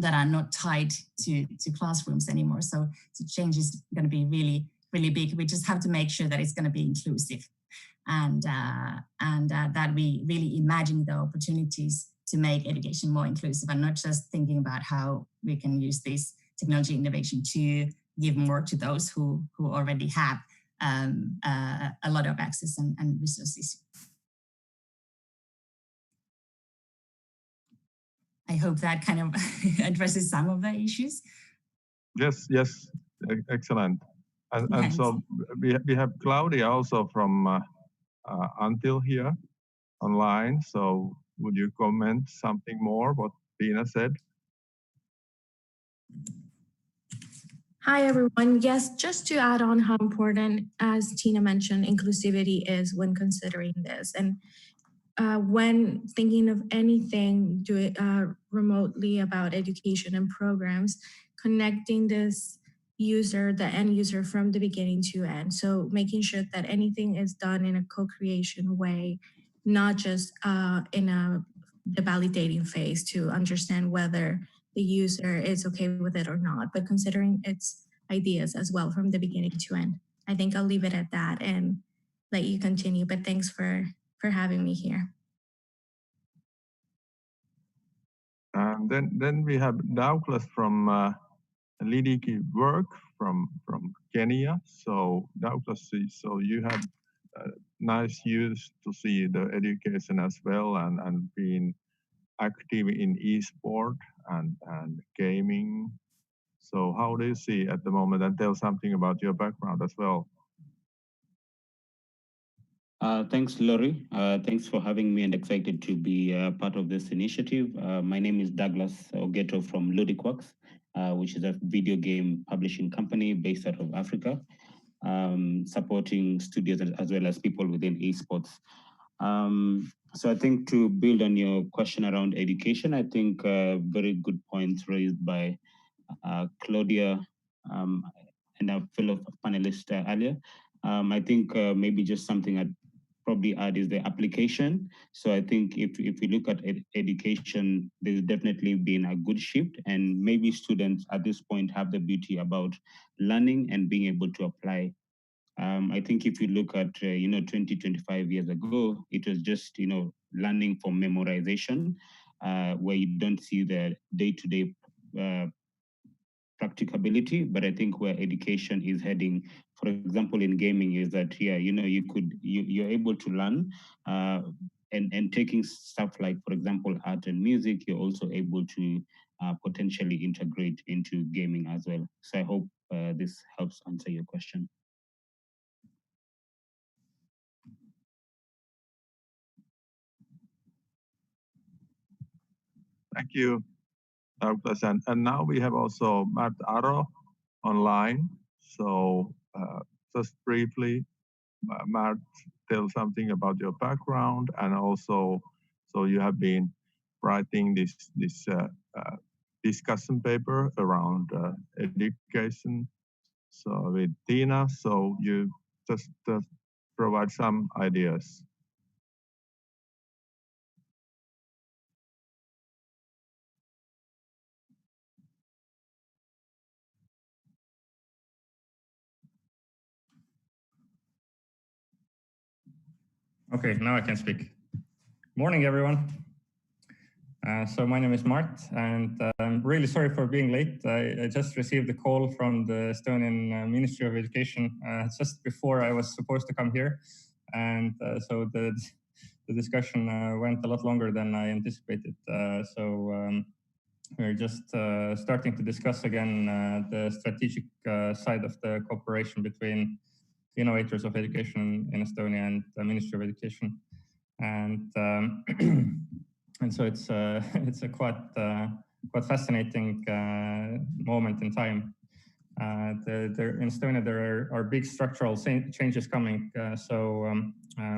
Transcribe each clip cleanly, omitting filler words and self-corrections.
that are not tied to classrooms anymore. So the change is going to be really, really big. We just have to make sure that it's going to be inclusive and that we really imagine the opportunities to make education more inclusive and not just thinking about how we can use this technology innovation to give more to those who already have a lot of access and resources. I hope that kind of addresses some of the issues. Yes, excellent. And so we have Claudia also from Until here online. So would you comment something more what Tina said? Hi, everyone. Yes, just to add on how important, as Tina mentioned, inclusivity is when considering this. And when thinking of anything remotely about education and programs, connecting this user, the end user, from the beginning to end. So making sure that anything is done in a co-creation way, not just in the validating phase to understand whether the user is okay with it or not, but considering its ideas as well from the beginning to end. I think I'll leave it at that and let you continue, but thanks for having me here. And then we have Douglas from Lidiki Work from Kenya. So Douglas, so you have nice use to see the education as well and being active in e-sport and gaming. So how do you see at the moment, and tell something about your background as well? Thanks, Laurie. Thanks for having me and excited to be part of this initiative. My name is Douglas Ogeto from Ludicworks, which is a video game publishing company based out of Africa, supporting studios as well as people within esports. So I think to build on your question around education, I think very good points raised by Claudia and our fellow panelist earlier. I think maybe just something I'd probably add is the application. So I think if we look at education, there's definitely been a good shift, and maybe students at this point have the beauty about learning and being able to apply. I think if you look at 20, 25 years ago, it was just learning for memorization, where you don't see the day-to-day practicability. But I think where education is heading, for example, in gaming, is that you're able to learn and taking stuff like, for example, art and music, you're also able to potentially integrate into gaming as well. So I hope this helps answer your question. Thank you, Douglas. And now we have also Matt Aro online. So just briefly, Matt, tell something about your background, and also, so you have been writing this discussion paper around education. So with Tina, so you just provide some ideas. Okay, now I can speak. Morning, everyone. So my name is Mart, and I'm really sorry for being late. I just received a call from the Estonian Ministry of Education just before I was supposed to come here. And so the discussion went a lot longer than I anticipated. We're just starting to discuss again the strategic side of the cooperation between innovators of education in Estonia and the Ministry of Education, and so it's a quite fascinating moment in time. In Estonia there are big structural changes coming, so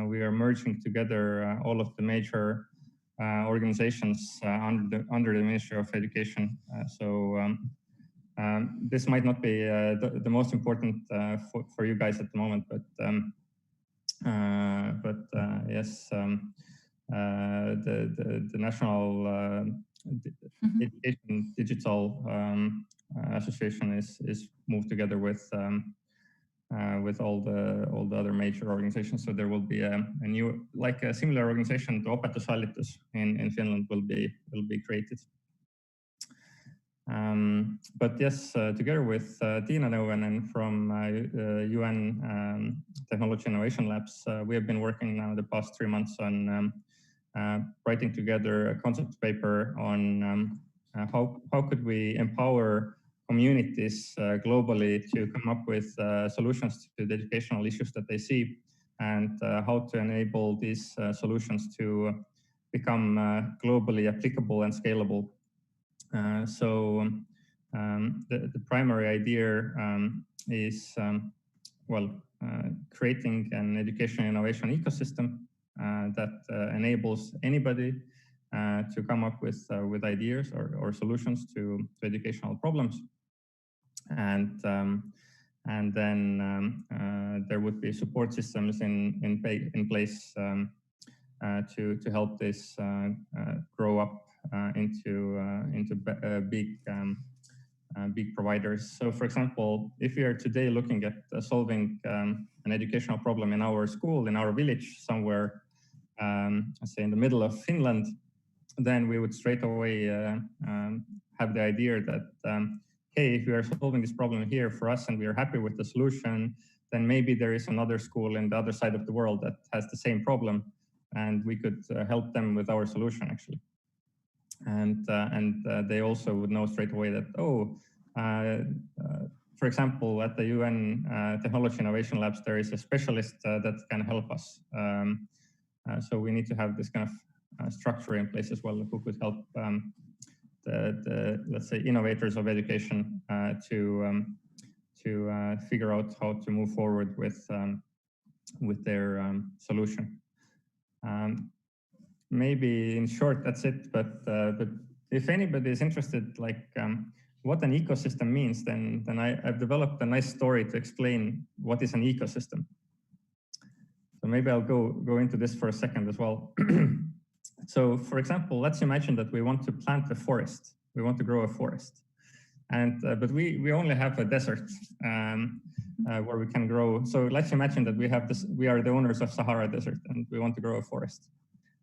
we are merging together all of the major organizations under the Ministry of Education. This might not be the most important for you guys at the moment, but yes, the National Education Digital Association is moved together with all the other major organizations. So there will be a new, like a similar organization to Opetushallitus in Finland will be created. But yes, together with Tiina Neuvonen from UN Technology Innovation Labs, we have been working now the past 3 months on writing together a concept paper on how could we empower communities globally to come up with solutions to the educational issues that they see, and how to enable these solutions to become globally applicable and scalable. So the primary idea is creating an education innovation ecosystem that enables anybody to come up with ideas or solutions to educational problems, and then there would be support systems in place to help this grow up into big providers. So, for example, if we are today looking at solving an educational problem in our school, in our village somewhere, let's say in the middle of Finland, then we would straight away have the idea that, hey, if we are solving this problem here for us and we are happy with the solution, then maybe there is another school in the other side of the world that has the same problem, and we could help them with our solution actually. And they also would know straight away that, for example, at the UN Technology Innovation Labs, there is a specialist that can help us. So we need to have this kind of structure in place as well, who could help the let's say innovators of education to figure out how to move forward with their solution. Maybe in short, that's it. But if anybody is interested, like what an ecosystem means, then I've developed a nice story to explain what is an ecosystem. So maybe I'll go into this for a second as well. So, for example, let's imagine that we want to plant a forest. We want to grow a forest, and but we only have a desert where we can grow. So let's imagine that we have this. We are the owners of Sahara Desert, and we want to grow a forest.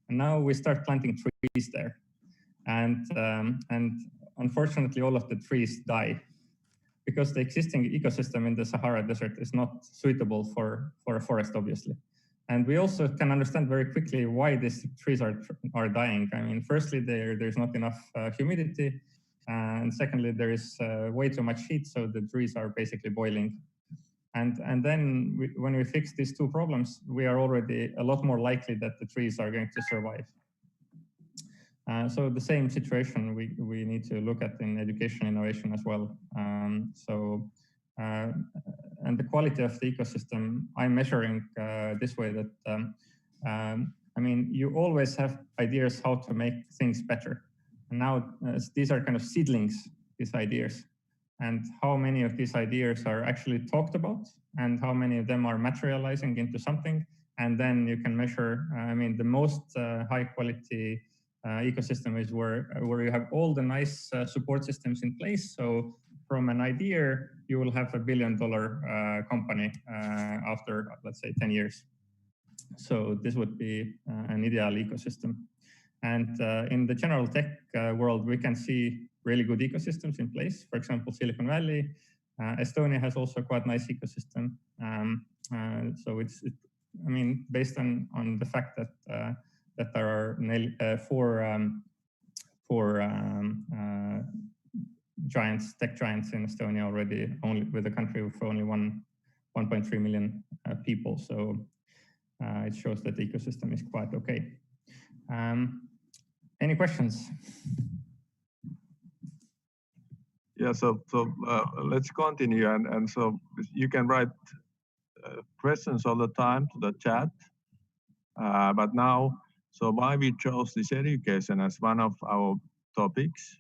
And now we start planting trees there, and unfortunately, all of the trees die because the existing ecosystem in the Sahara Desert is not suitable for a forest, obviously. And we also can understand very quickly why these trees are dying. I mean, firstly, there's not enough humidity, and secondly, there is way too much heat, so the trees are basically boiling. And then when we fix these two problems, we are already a lot more likely that the trees are going to survive. So the same situation we need to look at in education innovation as well. And the quality of the ecosystem, I'm measuring this way that, I mean, you always have ideas how to make things better. And now these are kind of seedlings, these ideas. And how many of these ideas are actually talked about and how many of them are materializing into something. And then you can measure, I mean, the most high quality ecosystem is where you have all the nice support systems in place. So from an idea, you will have $1 billion company after, let's say, 10 years. So this would be an ideal ecosystem. And in the general tech world, we can see really good ecosystems in place. For example, Silicon Valley, Estonia has also quite nice ecosystem. So I mean, based on the fact that that there are four tech giants in Estonia already, only with a country with only 1.3 million people. So it shows that the ecosystem is quite okay. Any questions? Yeah, so let's continue, and so you can write questions all the time to the chat. But now, so why we chose this education as one of our topics,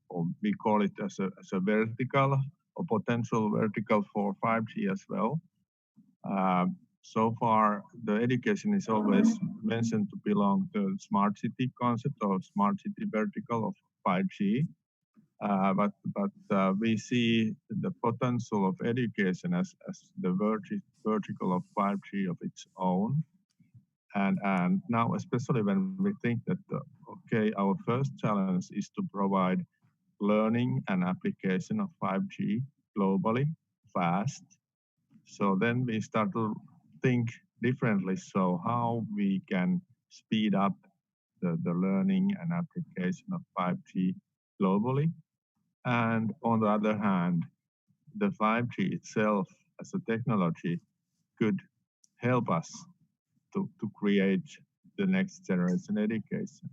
or we call it as a vertical or potential vertical for 5G as well. So far, the education is always mentioned to belong to smart city concept or smart city vertical of 5G. But we see the potential of education as the vertical of 5G of its own. And now, especially when we think that, okay, our first challenge is to provide learning and application of 5G globally, fast. So then we start to think differently. So how we can speed up the learning and application of 5G globally. And on the other hand, the 5G itself as a technology could help us to create the next generation education.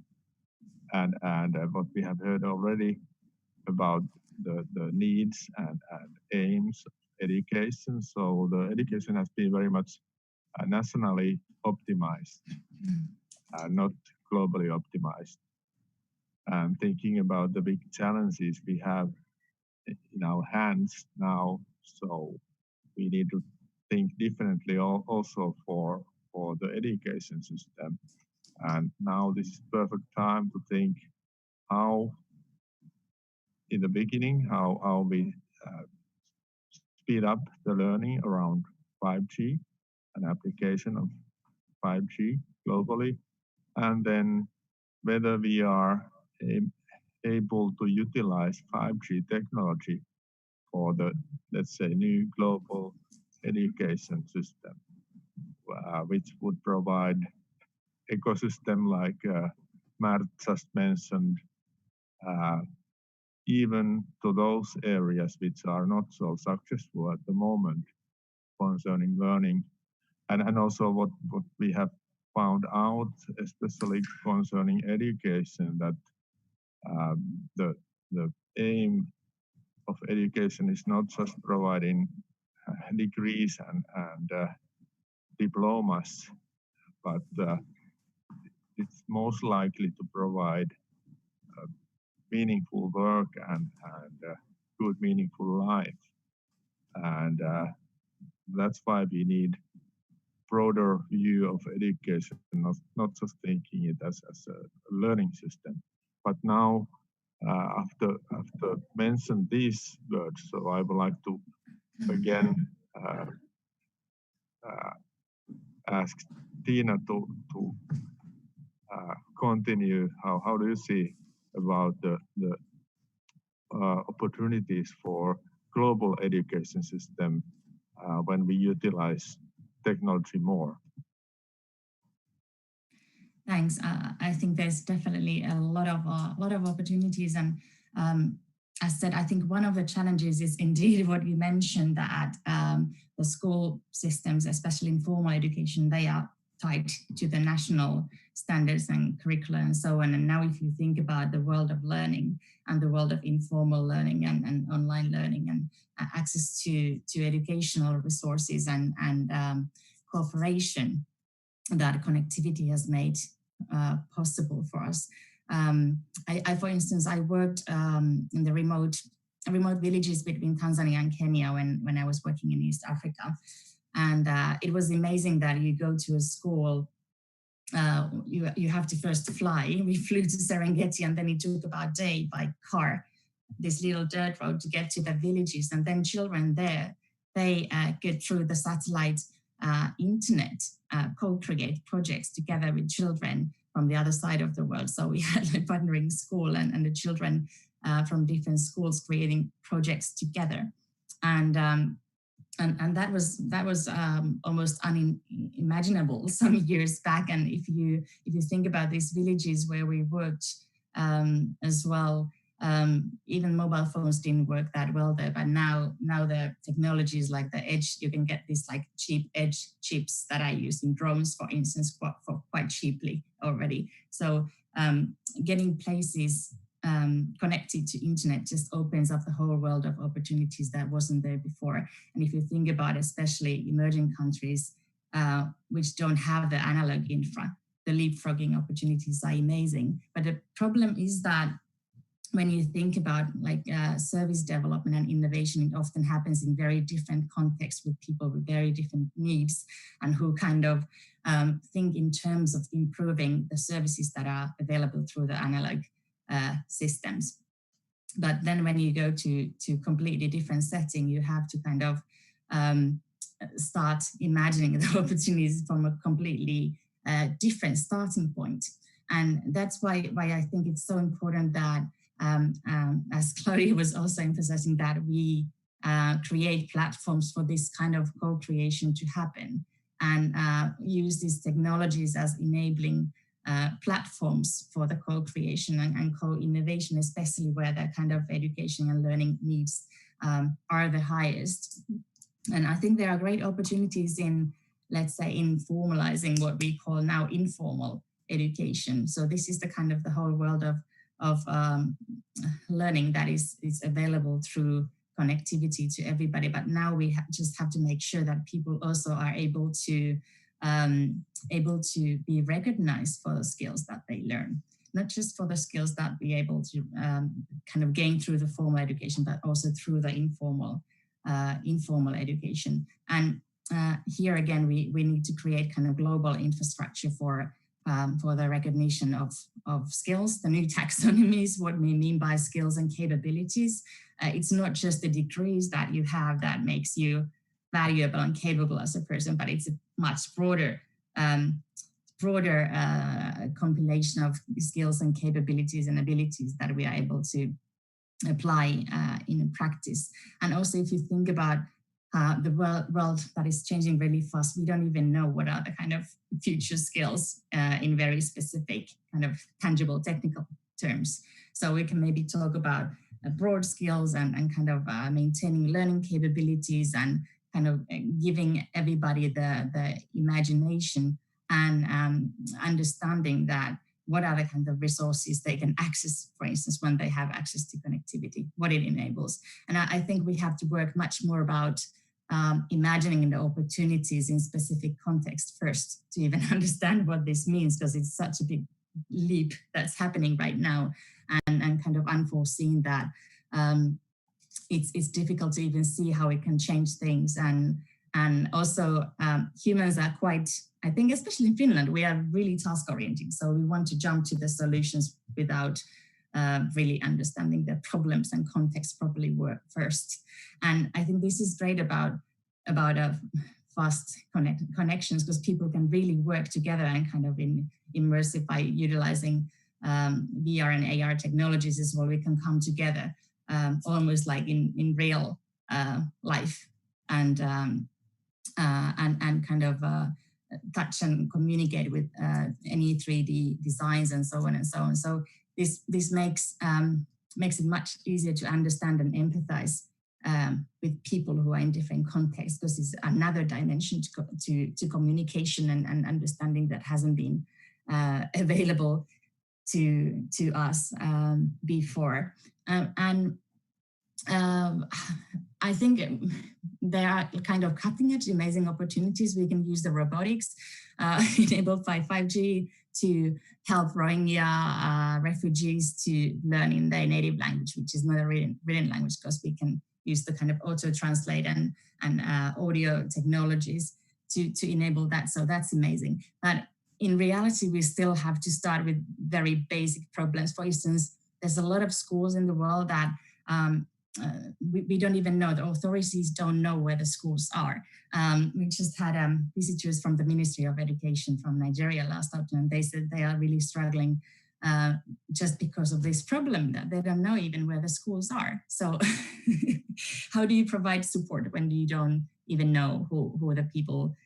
And what we have heard already about the needs and aims of education. So the education has been very much nationally optimized, not globally optimized. And thinking about the big challenges we have in our hands now, so we need to think differently also for the education system. And now this is perfect time to think how, in the beginning, how we speed up the learning around 5G and application of 5G globally, and then whether we are able to utilize 5G technology for the, let's say, new global education system, which would provide ecosystem like Mart just mentioned, even to those areas which are not so successful at the moment concerning learning. And also what we have found out, especially concerning education, that the aim of education is not just providing degrees and diplomas, but it's most likely to provide meaningful work and good meaningful life. And that's why we need broader view of education, not just thinking it as a learning system. But now, after mention these words, so I would like to again ask Tina to continue. How do you see about the opportunities for global education system when we utilize technology more? Thanks. I think there's definitely a lot of opportunities, and as said, I think one of the challenges is indeed what you mentioned, that the school systems, especially in formal education, they are tied to the national standards and curricula and so on. And now if you think about the world of learning and the world of informal learning and online learning and access to educational resources and cooperation that connectivity has made possible for us. For instance, I worked in the remote villages between Tanzania and Kenya when I was working in East Africa. And it was amazing that you go to a school, you have to first fly. We flew to Serengeti, and then it took about a day by car, this little dirt road to get to the villages. And then children there, they get through the satellite internet, co-create projects together with children from the other side of the world. So we had a partnering school and the children from different schools creating projects together. And that was almost unimaginable some years back. And if you think about these villages where we worked as well, even mobile phones didn't work that well there. But now the technologies like the edge, you can get these like cheap edge chips that I use in drones, for instance, for quite cheaply already. So getting places connected to internet just opens up the whole world of opportunities that wasn't there before. And if you think about especially emerging countries which don't have the analog infra, the leapfrogging opportunities are amazing. But the problem is that when you think about like service development and innovation, it often happens in very different contexts with people with very different needs and who kind of think in terms of improving the services that are available through the analog systems. But then when you go to completely different setting, you have to kind of start imagining the opportunities from a completely different starting point. And that's why I think it's so important that, as Claudia was also emphasizing, that we create platforms for this kind of co-creation to happen and use these technologies as enabling platforms for the co-creation and co-innovation, especially where that kind of education and learning needs are the highest. And I think there are great opportunities in, let's say, in formalizing what we call now informal education. So this is the kind of the whole world of learning that is available through connectivity to everybody. But now we just have to make sure that people also are able to be recognized for the skills that they learn, not just for the skills that be able to kind of gain through the formal education, but also through the informal education. And here again, we need to create kind of global infrastructure for the recognition of skills. The new taxonomies, what we mean by skills and capabilities. It's not just the degrees that you have that makes you valuable and capable as a person, but it's a much broader compilation of skills and capabilities and abilities that we are able to apply in practice. And also, if you think about the world that is changing really fast, we don't even know what are the kind of future skills in very specific kind of tangible technical terms. So we can maybe talk about broad skills and kind of maintaining learning capabilities and kind of giving everybody the imagination and understanding that what are the kind of resources they can access, for instance, when they have access to connectivity, what it enables. And I think we have to work much more about imagining the opportunities in specific context first to even understand what this means, because it's such a big leap that's happening right now and kind of unforeseen that it's difficult to even see how it can change things. And also humans are quite, I think, especially in Finland, we are really task-oriented. So we want to jump to the solutions without really understanding the problems and context properly work first. And I think this is great about fast connections, because people can really work together and kind of immersive by utilizing VR and AR technologies as well. We can come together almost like in real life and kind of touch and communicate with any 3D designs and so on and so on. So this makes it much easier to understand and empathize with people who are in different contexts, because it's another dimension to communication and understanding that hasn't been available to us before. I think there are kind of cutting edge, amazing opportunities. We can use the robotics enabled by 5G to help Rohingya refugees to learn in their native language, which is not a written language, because we can use the kind of auto translate and audio technologies to enable that. So that's amazing. But in reality, we still have to start with very basic problems. For instance, there's a lot of schools in the world that we don't even know. The authorities don't know where the schools are. We just had visitors from the Ministry of Education from Nigeria last autumn, and they said they are really struggling just because of this problem, that they don't know even where the schools are. So how do you provide support when you don't even know who the people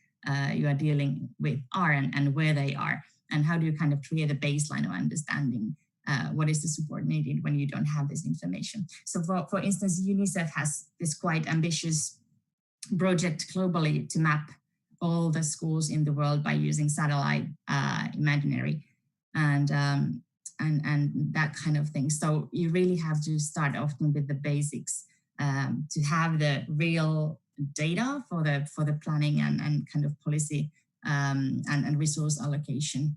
you are dealing with are and where they are? And how do you kind of create a baseline of understanding what is the support needed when you don't have this information? So for instance, UNICEF has this quite ambitious project globally to map all the schools in the world by using satellite imaginary and that kind of thing. So you really have to start often with the basics to have the real data for the planning and kind of policy and resource allocation.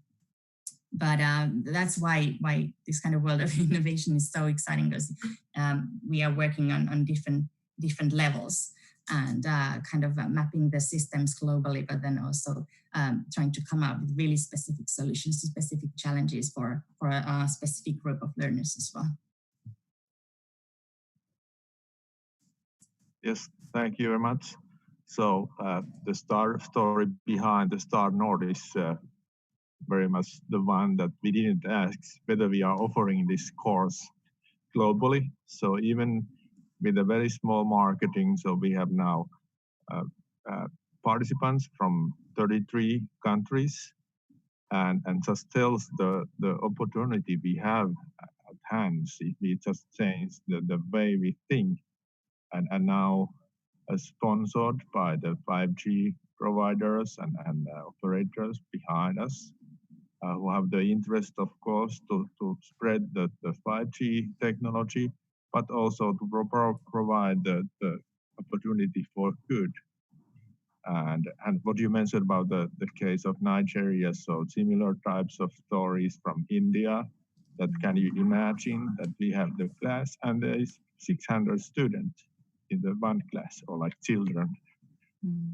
that's why this kind of world of innovation is so exciting, because we are working on different levels and kind of mapping the systems globally, but then also trying to come up with really specific solutions to specific challenges for a specific group of learners as well. Yes, thank you very much. So the story behind the Star Nord is very much the one that we didn't ask whether we are offering this course globally. So even with a very small marketing, so we have now participants from 33 countries, and just tells the opportunity we have at hand if we just change the way we think. And now sponsored by the 5G providers and operators behind us, who have the interest, of course, to spread the 5G technology, but also to provide the opportunity for good. And what you mentioned about the case of Nigeria, so similar types of stories from India, that can you imagine that we have the class and there is 600 students in the one class, or like children.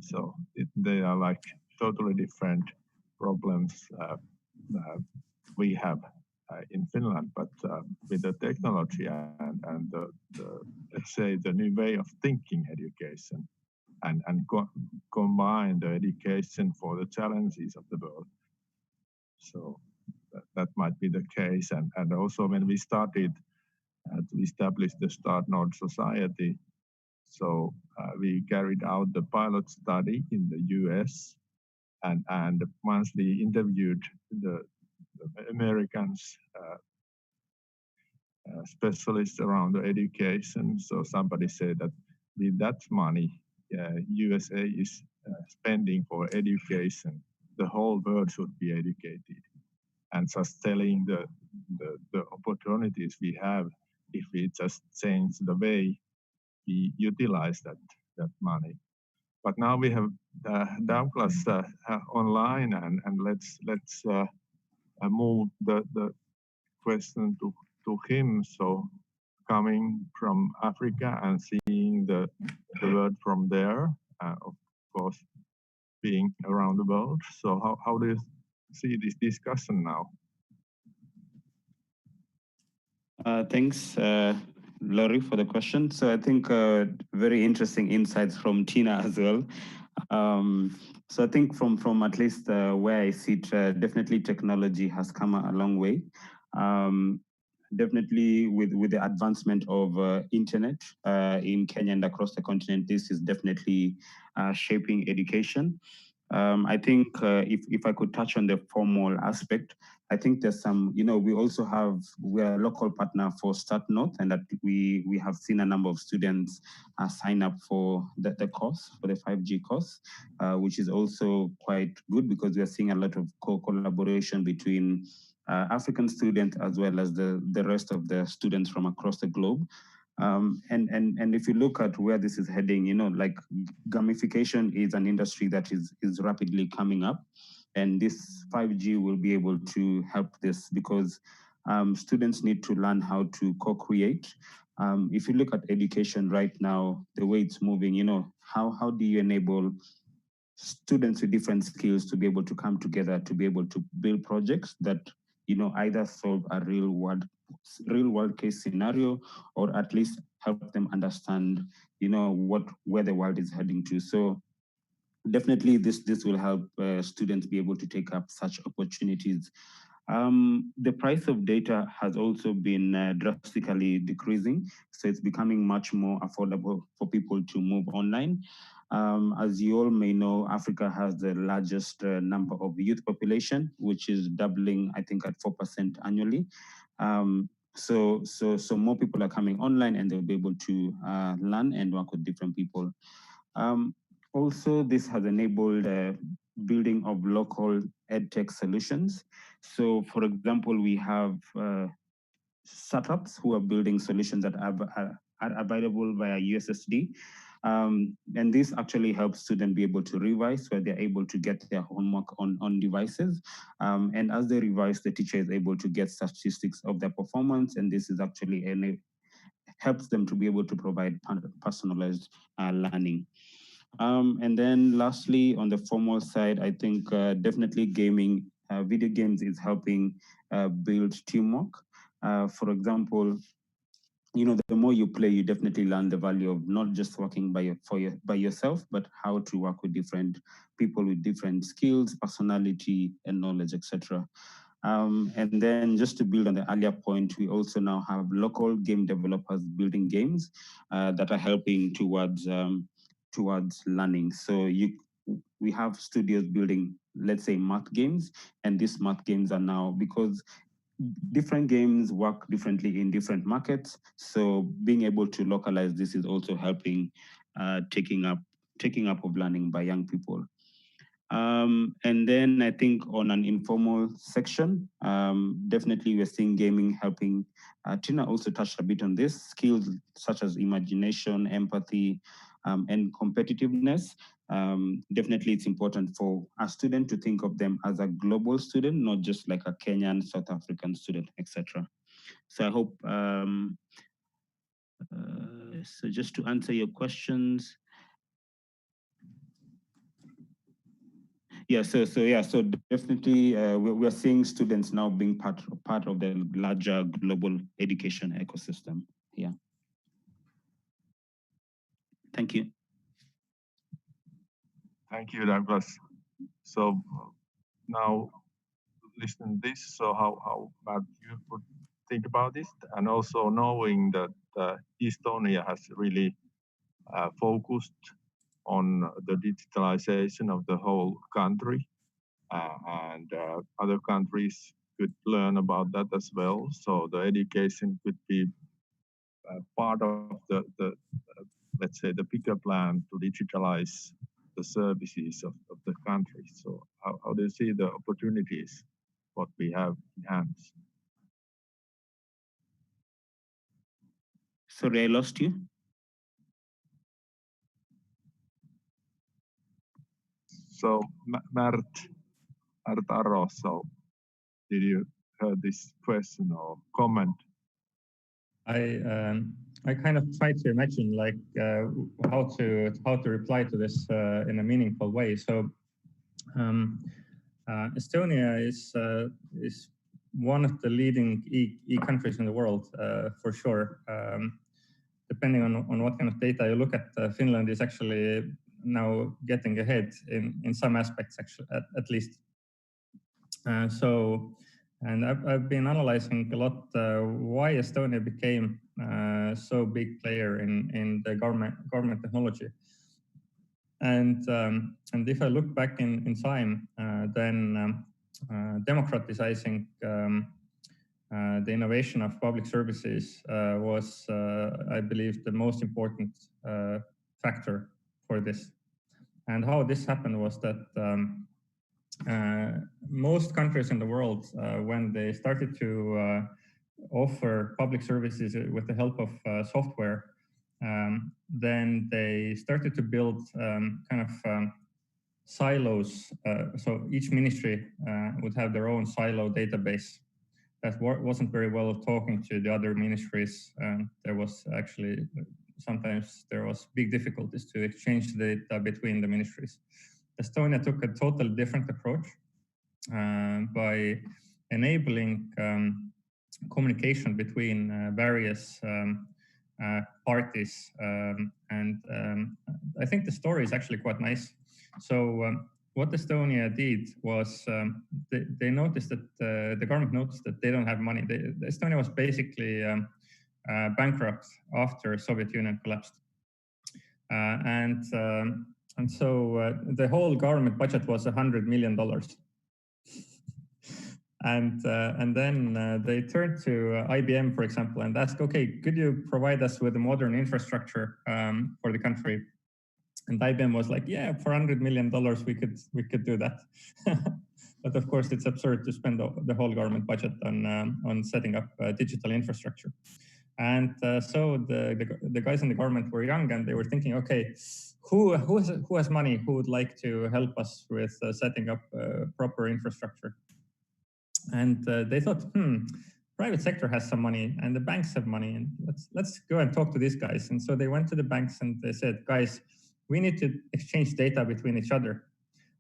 So they are like totally different problems we have in Finland, but with the technology and the let's say the new way of thinking education, and combine the education for the challenges of the world. So that might be the case. And also when we started to establish the Start Nord Society, so we carried out the pilot study in the US, and once we interviewed the Americans, specialists around the education, so somebody said that with that money, USA is spending for education, the whole world should be educated. And just telling the opportunities we have if we just change the way we utilize that money. But now we have Douglas online, and let's move the question to him. So coming from Africa and seeing the world from there, of course, being around the world. So how do you see this discussion now? Thanks, Laurie, for the question. So I think very interesting insights from Tina as well. So I think from at least where I sit, definitely technology has come a long way. Definitely with the advancement of internet in Kenya and across the continent, this is definitely shaping education. I think if I could touch on the formal aspect, I think there's some, we're a local partner for Start North, and that we have seen a number of students sign up for the course, for the 5G course, which is also quite good because we are seeing a lot of collaboration between African students as well as the rest of the students from across the globe. And if you look at where this is heading, like gamification is an industry that is rapidly coming up, and this 5G will be able to help this because students need to learn how to co-create. If you look at education right now, the way it's moving, how do you enable students with different skills to be able to come together to be able to build projects that either solve a real world case scenario, or at least help them understand where the world is heading to. So definitely this will help students be able to take up such opportunities. The price of data has also been drastically decreasing, so it's becoming much more affordable for people to move online. As you all may know, Africa has the largest number of youth population, which is doubling, I think, at 4% annually. So more people are coming online, and they'll be able to learn and work with different people. Also, this has enabled building of local edtech solutions. So, for example, we have startups who are building solutions that are available via USSD. And this actually helps students be able to revise, where they're able to get their homework on devices. And as they revise, the teacher is able to get statistics of their performance. And this is actually helps them to be able to provide personalized learning. And then lastly, on the formal side, I think definitely gaming, video games is helping build teamwork. For example, the more you play, you definitely learn the value of not just working by yourself, but how to work with different people with different skills, personality, and knowledge, etc. And then just to build on the earlier point, we also now have local game developers building games that are helping towards learning. So we have studios building, let's say, math games, and these math games are now, because different games work differently in different markets. So being able to localize this is also helping taking up of learning by young people. And then I think on an informal section, definitely we're seeing gaming helping. Tina also touched a bit on this, skills such as imagination, empathy, and competitiveness. Definitely it's important for a student to think of them as a global student, not just like a Kenyan, South African student, etc. So I hope, so just to answer your questions, so definitely we're seeing students now being part of the larger global education ecosystem. Yeah. Thank you. Thank you, Douglas. So now listen to this. So how about you would think about this, and also knowing that Estonia has really focused on the digitalization of the whole country, and other countries could learn about that as well. So the education could be part of the let's say the bigger plan to digitalize the services of the country. So how do you see the opportunities, what we have in hands? Sorry, I lost you. So Mert Arro, so did you hear this question or comment? I kind of try to imagine like how to reply to this in a meaningful way. So Estonia is one of the leading e-countries in the world for sure. Depending on what kind of data you look at, Finland is actually now getting ahead in some aspects, actually, at least. And I've been analyzing a lot why Estonia became so big player in the government technology. And if I look back in time, then democratizing the innovation of public services was, I believe, the most important factor for this. And how this happened was that most countries in the world, when they started to offer public services with the help of software, then they started to build silos. So each ministry would have their own silo database that wasn't very well talking to the other ministries. There was actually sometimes there was big difficulties to exchange the data between the ministries. Estonia took a totally different approach by enabling communication between various parties. And I think the story is actually quite nice. So what Estonia did was they noticed that the government noticed that they don't have money. Estonia was basically bankrupt after Soviet Union collapsed. And so the whole government budget was $100 million. And then they turned to IBM, for example, and asked, okay, could you provide us with a modern infrastructure for the country? And IBM was like, yeah, for $100 million, we could do that. But of course, it's absurd to spend the whole government budget on setting up digital infrastructure. And so the guys in the government were young, and they were thinking, okay, who has money, who would like to help us with setting up proper infrastructure? And they thought, private sector has some money and the banks have money, and let's go and talk to these guys. And so they went to the banks and they said, guys, we need to exchange data between each other.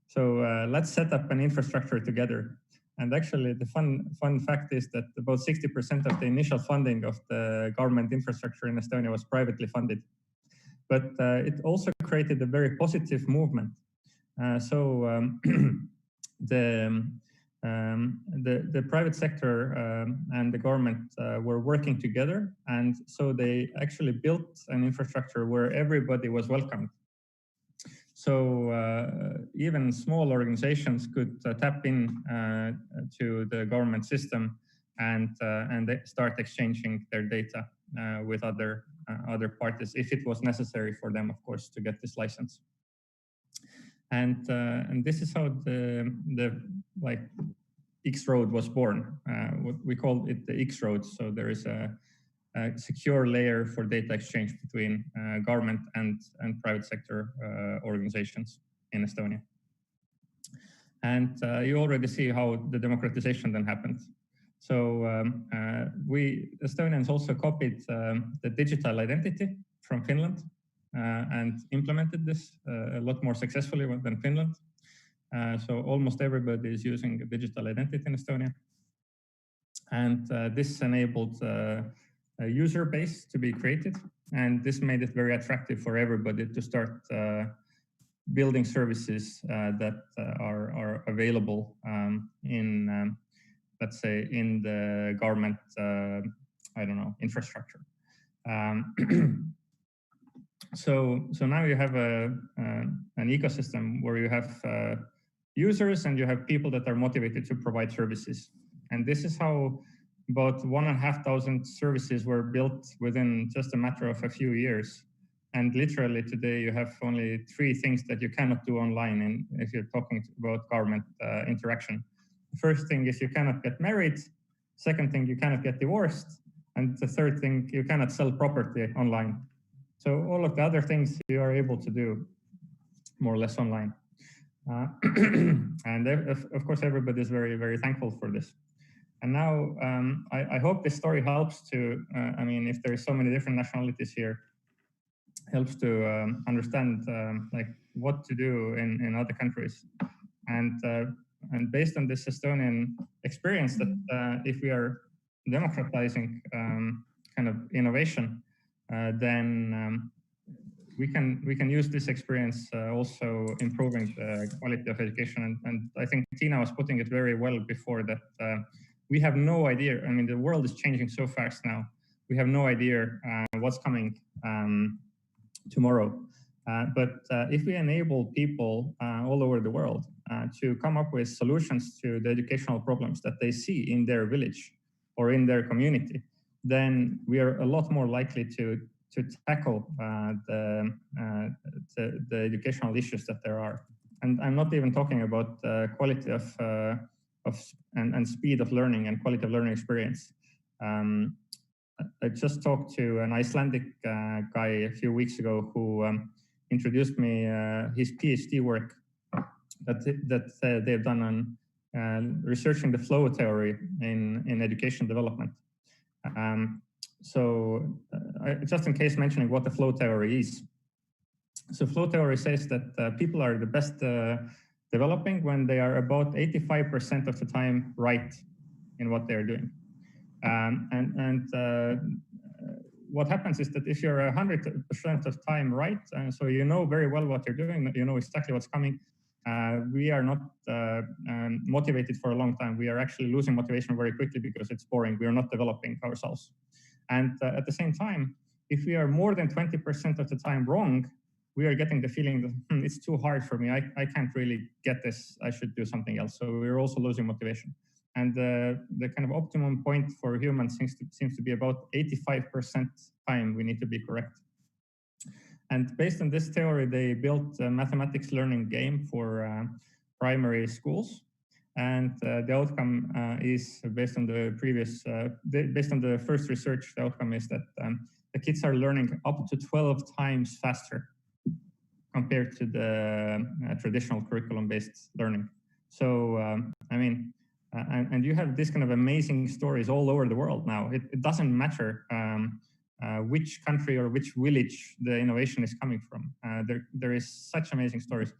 So let's set up an infrastructure together. And actually, the fun fact is that about 60% of the initial funding of the government infrastructure in Estonia was privately funded. But it also created a very positive movement. The private sector and the government were working together, and so they actually built an infrastructure where everybody was welcomed. So even small organizations could tap in to the government system and they start exchanging their data with other parties if it was necessary for them, of course, to get this license. And this is how the X road was born. We call it the X road. So there is a secure layer for data exchange between government and private sector organizations in Estonia. And you already see how the democratization then happened. So we Estonians also copied the digital identity from Finland and implemented this a lot more successfully than Finland. So almost everybody is using a digital identity in Estonia. And this enabled a user base to be created. And this made it very attractive for everybody to start building services that are available in, let's say, in the government, infrastructure. So now you have an ecosystem where you have users and you have people that are motivated to provide services. And this is how about 1,500 services were built within just a matter of a few years. And literally today you have only 3 things that you cannot do online if you're talking about government interaction. The first thing is you cannot get married. Second thing, you cannot get divorced. And the third thing, you cannot sell property online. So all of the other things you are able to do more or less online. And of course, everybody is very, very thankful for this. And now I hope this story helps to, if there is so many different nationalities here, helps to understand what to do in other countries. And based on this Estonian experience that if we are democratizing kind of innovation, then we can use this experience also improving the quality of education. And I think Tina was putting it very well before that we have no idea. I mean, the world is changing so fast now. We have no idea what's coming tomorrow. But if we enable people all over the world to come up with solutions to the educational problems that they see in their village or in their community, then we are a lot more likely to tackle the educational issues that there are. And I'm not even talking about quality of and speed of learning and quality of learning experience. I just talked to an Icelandic guy a few weeks ago who introduced me his PhD work that they've done on researching the flow theory in education development. Just in case mentioning what the flow theory is. So flow theory says that people are the best developing when they are about 85% of the time right in what they're doing. What happens is that if you're 100% of time right, so you know very well what you're doing, you know exactly what's coming, we are not motivated for a long time. We are actually losing motivation very quickly because it's boring. We are not developing ourselves. And at the same time, if we are more than 20% of the time wrong, we are getting the feeling that it's too hard for me. I can't really get this. I should do something else. So we're also losing motivation. And the kind of optimum point for humans seems to be about 85% time we need to be correct. And based on this theory, they built a mathematics learning game for primary schools. And the outcome is based on the previous, based on the first research, the outcome is that the kids are learning up to 12 times faster compared to the traditional curriculum-based learning. So, I mean, and you have this kind of amazing stories all over the world now. It doesn't matter which country or which village the innovation is coming from. There is such amazing stories.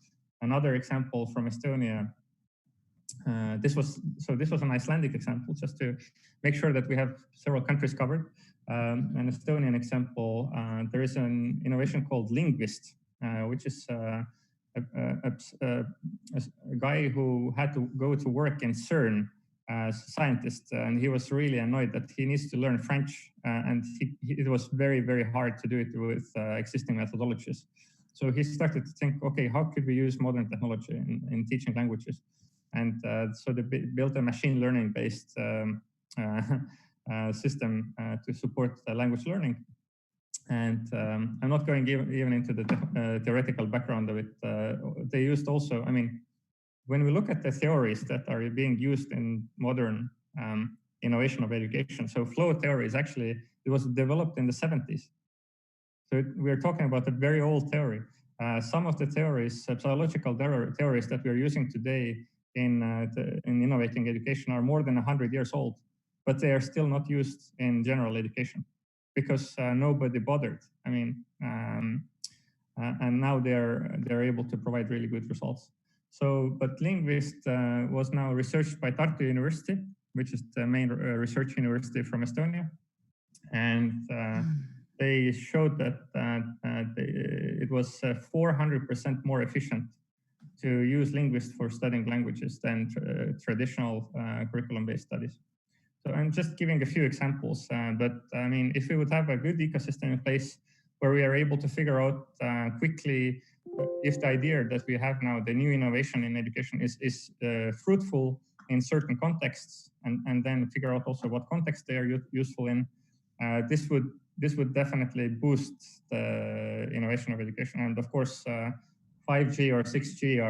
Another example from Estonia. This was an Icelandic example, just to make sure that we have several countries covered. An Estonian example, there is an innovation called Linguist, which is a guy who had to go to work in CERN as a scientist, and he was really annoyed that he needs to learn French, and it was very, very hard to do it with existing methodologies. So he started to think, okay, how could we use modern technology in teaching languages? And so they built a machine learning-based system to support language learning. And I'm not going even into the theoretical background of it. They used also, I mean, when we look at the theories that are being used in modern innovation of education, so flow theory is actually, it was developed in the 70s. So we're talking about a very old theory. Some of the theories, psychological theories that we're using today in innovating education are more than 100 years old, but they are still not used in general education because nobody bothered. I mean, and now they're able to provide really good results. So, but Linguist was now researched by Tartu University, which is the main research university from Estonia, and they showed that it was 400% more efficient to use Linguist for studying languages than traditional curriculum-based studies. So I'm just giving a few examples, but I mean, if we would have a good ecosystem in place where we are able to figure out quickly if the idea that we have now, the new innovation in education is fruitful in certain contexts, and then figure out also what context they are useful in, this would definitely boost the innovation of education. And of course, 5G or 6G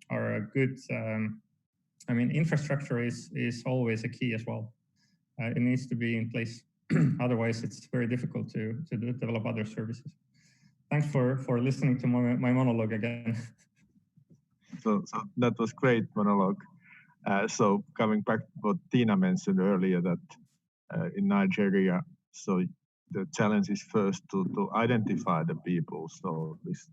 are a good. I mean, infrastructure is always a key as well. It needs to be in place. Otherwise, it's very difficult to develop other services. Thanks for listening to my monologue again. So that was great monologue. So coming back to what Tina mentioned earlier, that in Nigeria, so the challenge is first to identify the people. So this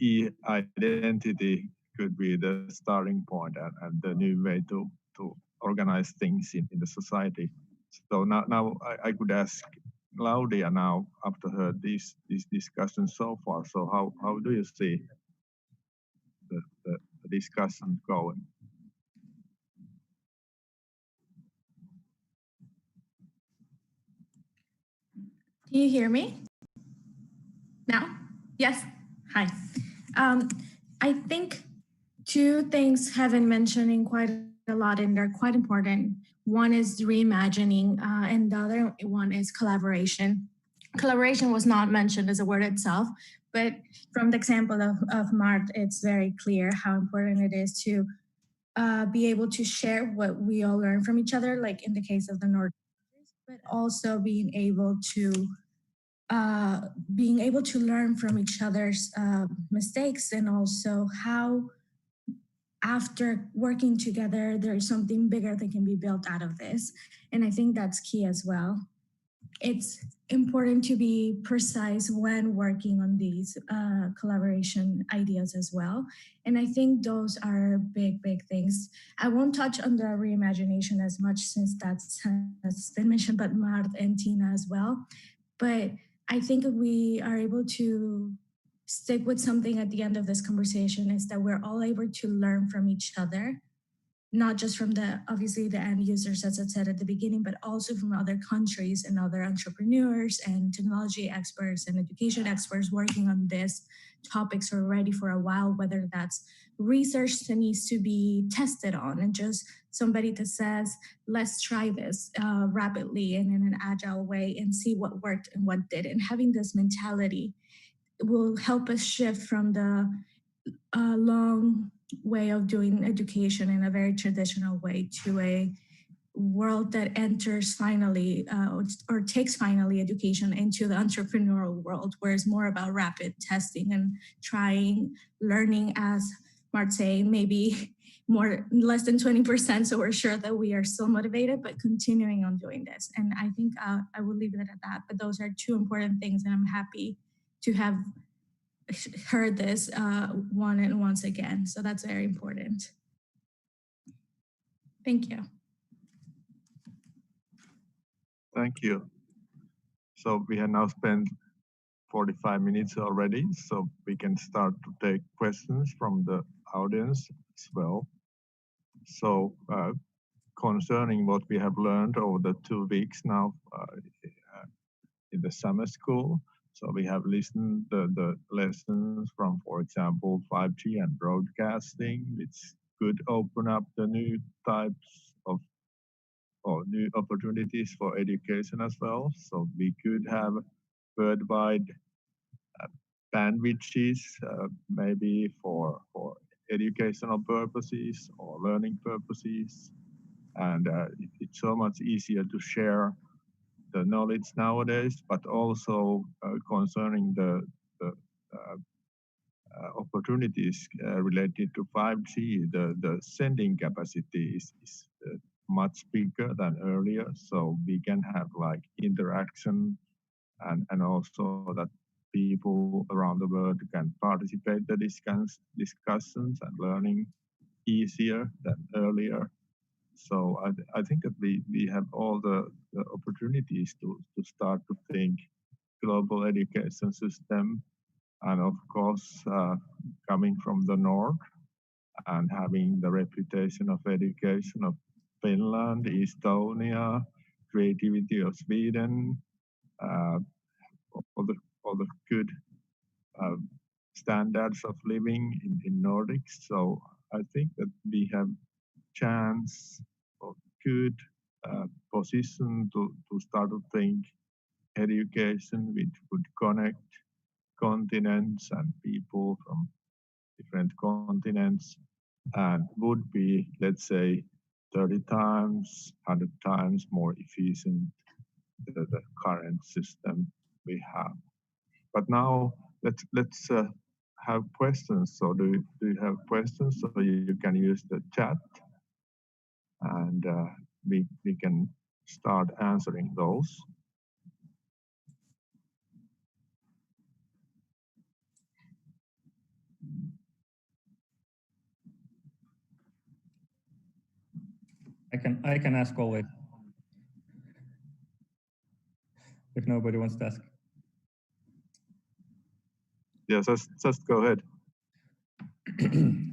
e-identity could be the starting point and the new way to organize things in the society. So now I could ask Claudia now, after her these discussions so far. So how do you see the discussion going? Can you hear me now? Yes. Hi. I think two things have been mentioning quite a lot, and they're quite important. One is reimagining, and the other one is collaboration. Collaboration was not mentioned as a word itself, but from the example of Mart, it's very clear how important it is to be able to share what we all learn from each other, like in the case of the Nordic countries, but also being able to learn from each other's mistakes, and also how after working together, there is something bigger that can be built out of this. And I think that's key as well. It's important to be precise when working on these collaboration ideas as well. And I think those are big things. I won't touch on the reimagination as much since that's been mentioned, but Mart and Tina as well. But I think if we are able to stick with something at the end of this conversation is that we're all able to learn from each other, not just from obviously the end users, as I said at the beginning, but also from other countries and other entrepreneurs and technology experts and education experts working on these topics already for a while, whether that's research that needs to be tested on and just somebody that says, let's try this rapidly and in an agile way and see what worked and what didn't. Having this mentality will help us shift from the long way of doing education in a very traditional way to a world that enters finally or takes finally education into the entrepreneurial world, where it's more about rapid testing and trying, learning, as Mart saying, maybe less than 20%. So we're sure that we are still motivated, but continuing on doing this. And I think I will leave it at that. But those are two important things, and I'm happy to have heard this once again. So that's very important. Thank you. Thank you. So we have now spent 45 minutes already, so we can start to take questions from the audience as well. So concerning what we have learned over the 2 weeks now in the summer school, so we have listened the lessons from, for example, 5G and broadcasting, which could open up the new types of or new opportunities for education as well. So we could have worldwide bandwidths, maybe for educational purposes or learning purposes. And it's so much easier to share the knowledge nowadays, but also concerning the opportunities related to 5G, the sending capacity is much bigger than earlier. So we can have like interaction and also that people around the world can participate in the discussions and learning easier than earlier. So I think that we have all the opportunities to start to think global education system, and of course coming from the north and having the reputation of education of Finland, Estonia, creativity of Sweden, all the good standards of living in Nordics. So I think that we have chance or good position to start to think education which would connect continents and people from different continents, and would be, let's say, 30 times, 100 times more efficient than the current system we have. But now let's have questions. So do you have questions? So you can use the chat, and we can start answering those. I can ask always, if nobody wants to ask. Yes, just go ahead.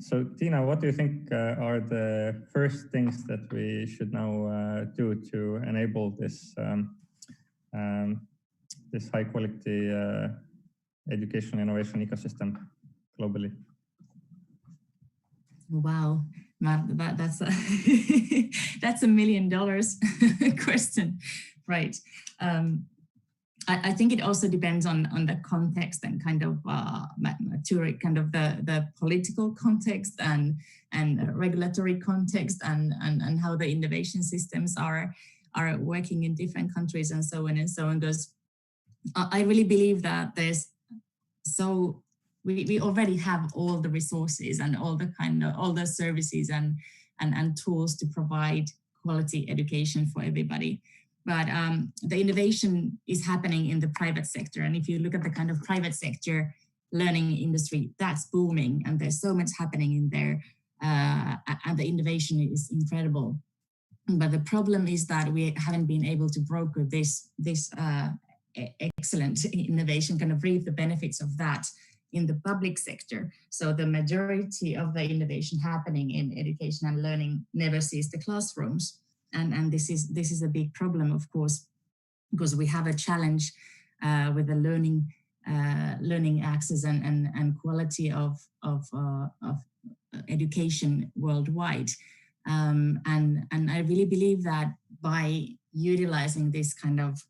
So Tina, what do you think are the first things that we should now do to enable this this high quality education innovation ecosystem globally? Wow, that's a that's $1 million question, right? I think it also depends on the context and kind of the political context and regulatory context and how the innovation systems are working in different countries and so on and so on. Because I really believe that we already have all the resources and all the services and tools to provide quality education for everybody. But the innovation is happening in the private sector. And if you look at the kind of private sector learning industry, that's booming. And there's so much happening in there. And the innovation is incredible. But the problem is that we haven't been able to broker this excellent innovation, kind of reap the benefits of that in the public sector. So the majority of the innovation happening in education and learning never sees the classrooms. And this is a big problem, of course, because we have a challenge with the learning access and quality of education worldwide. And I really believe that by utilizing this kind of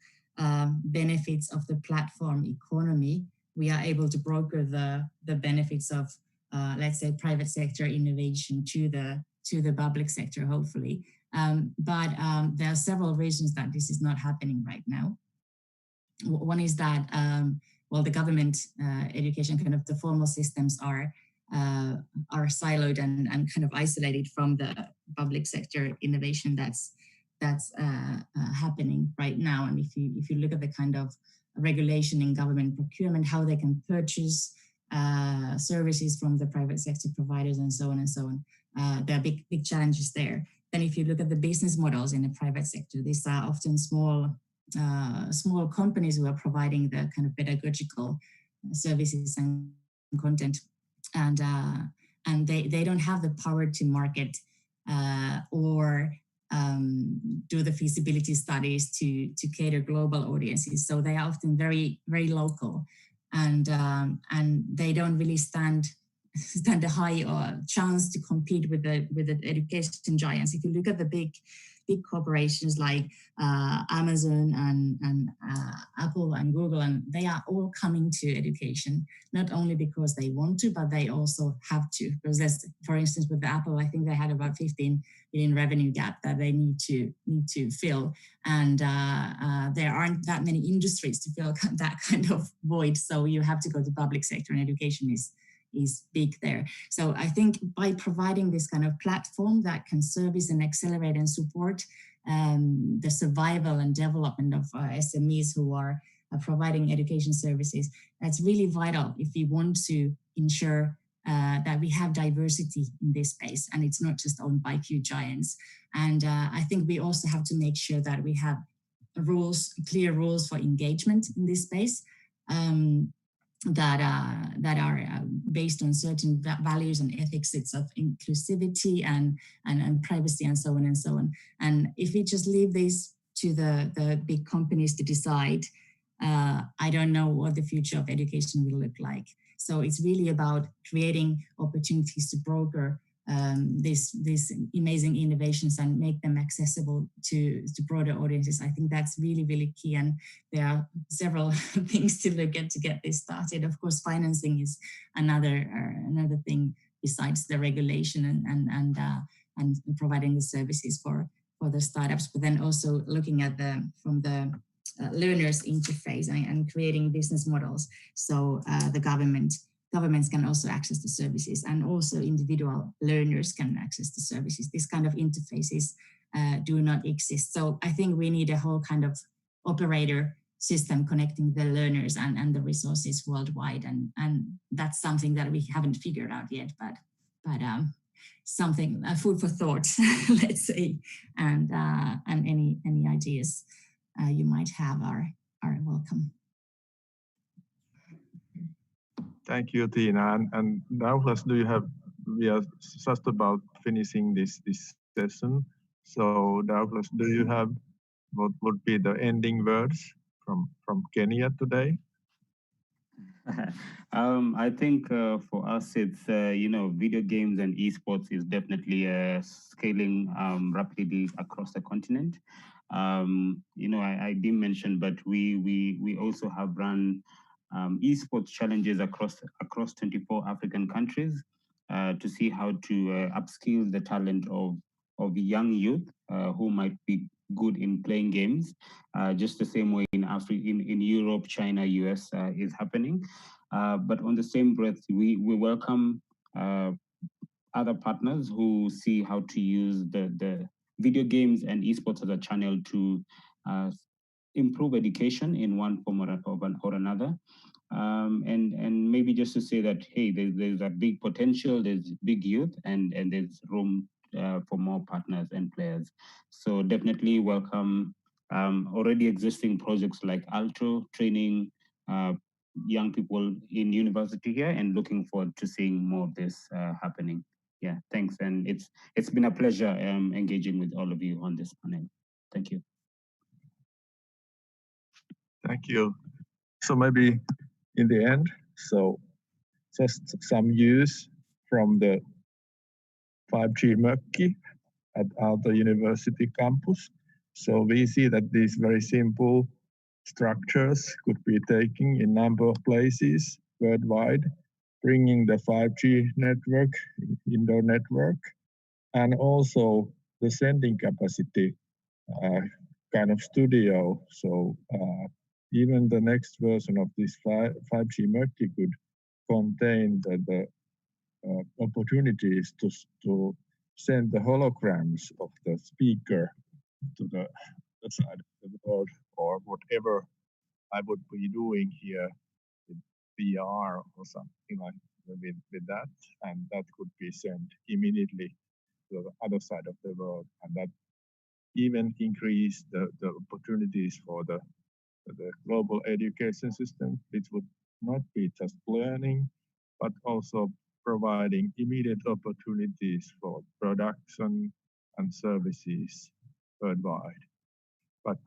benefits of the platform economy, we are able to broker the benefits of let's say, private sector innovation to the public sector, hopefully. But there are several reasons that this is not happening right now. One is that, well, the government education, kind of the formal systems are siloed and kind of isolated from the public sector innovation that's happening right now. And if you look at the kind of regulation in government procurement, how they can purchase services from the private sector providers and so on and so on, there are big challenges there. Then if you look at the business models in the private sector, these are often small companies who are providing the kind of pedagogical services and content, and they don't have the power to market or do the feasibility studies to cater global audiences. So they are often very local, and they don't really stand a high chance to compete with the education giants. If you look at the big corporations like Amazon and Apple and Google, and they are all coming to education, not only because they want to, but they also have to. Because there's, for instance, with Apple, I think they had about 15 billion revenue gap that they need to fill, and there aren't that many industries to fill that kind of void. So you have to go to public sector, and education is big there. So I think by providing this kind of platform that can service and accelerate and support the survival and development of SMEs who are providing education services, that's really vital if we want to ensure that we have diversity in this space and it's not just owned by few giants. And I think we also have to make sure that we have clear rules for engagement in this space. That are based on certain values and ethics. It's of inclusivity and privacy and so on and so on. And if we just leave this to the big companies to decide, I don't know what the future of education will look like. So it's really about creating opportunities to broker these amazing innovations and make them accessible to broader audiences. I think that's really key, and there are several things to look at to get this started. Of course, financing is another thing besides the regulation and providing the services for the startups, but then also looking at from the learners interface and creating business models. So the governments can also access the services, and also individual learners can access the services. This kind of interfaces do not exist. So I think we need a whole kind of operator system connecting the learners and the resources worldwide. And that's something that we haven't figured out yet, but something, food for thought, let's say. And any ideas you might have are welcome. Thank you, Tina. And Douglas, we are just about finishing this session. So Douglas, do you have what would be the ending words from Kenya today? I think for us, it's, video games and esports is definitely scaling rapidly across the continent. I didn't mention, but we also have run esports challenges across 24 African countries to see how to upskill the talent of young youth who might be good in playing games, just the same way in Europe, China, US is happening. But on the same breath, we welcome other partners who see how to use the video games and esports as a channel to improve education in one form or another. And maybe just to say that, hey, there's a big potential, there's big youth, and there's room for more partners and players. So definitely welcome already existing projects like Aalto, training young people in university here, and looking forward to seeing more of this happening. Yeah, thanks. And it's been a pleasure engaging with all of you on this panel. Thank you. Thank you. So maybe in the end, so just some use from the 5G Mökki at Aalto University campus. So we see that these very simple structures could be taken in a number of places worldwide bringing the 5G network, indoor network, and also the sending capacity kind of studio. So even the next version of this 5G Mökki could contain the opportunities to send the holograms of the speaker to the side of the world, or whatever I would be doing here with VR or something like with that, and that could be sent immediately to the other side of the world, and that even increase the opportunities for the global education system, which would not be just learning, but also providing immediate opportunities for production and services worldwide. But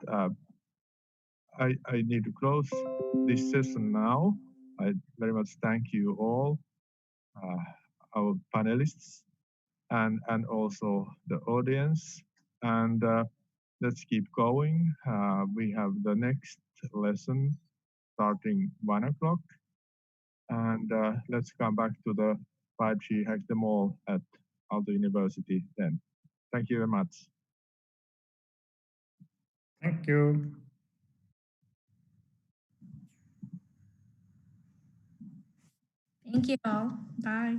I need to close this session now. I very much thank you all, our panelists, and also the audience. And let's keep going. We have the next lesson starting 1 o'clock. And let's come back to the 5G Hack Them All at Aalto University then. Thank you very much. Thank you. Thank you all. Bye.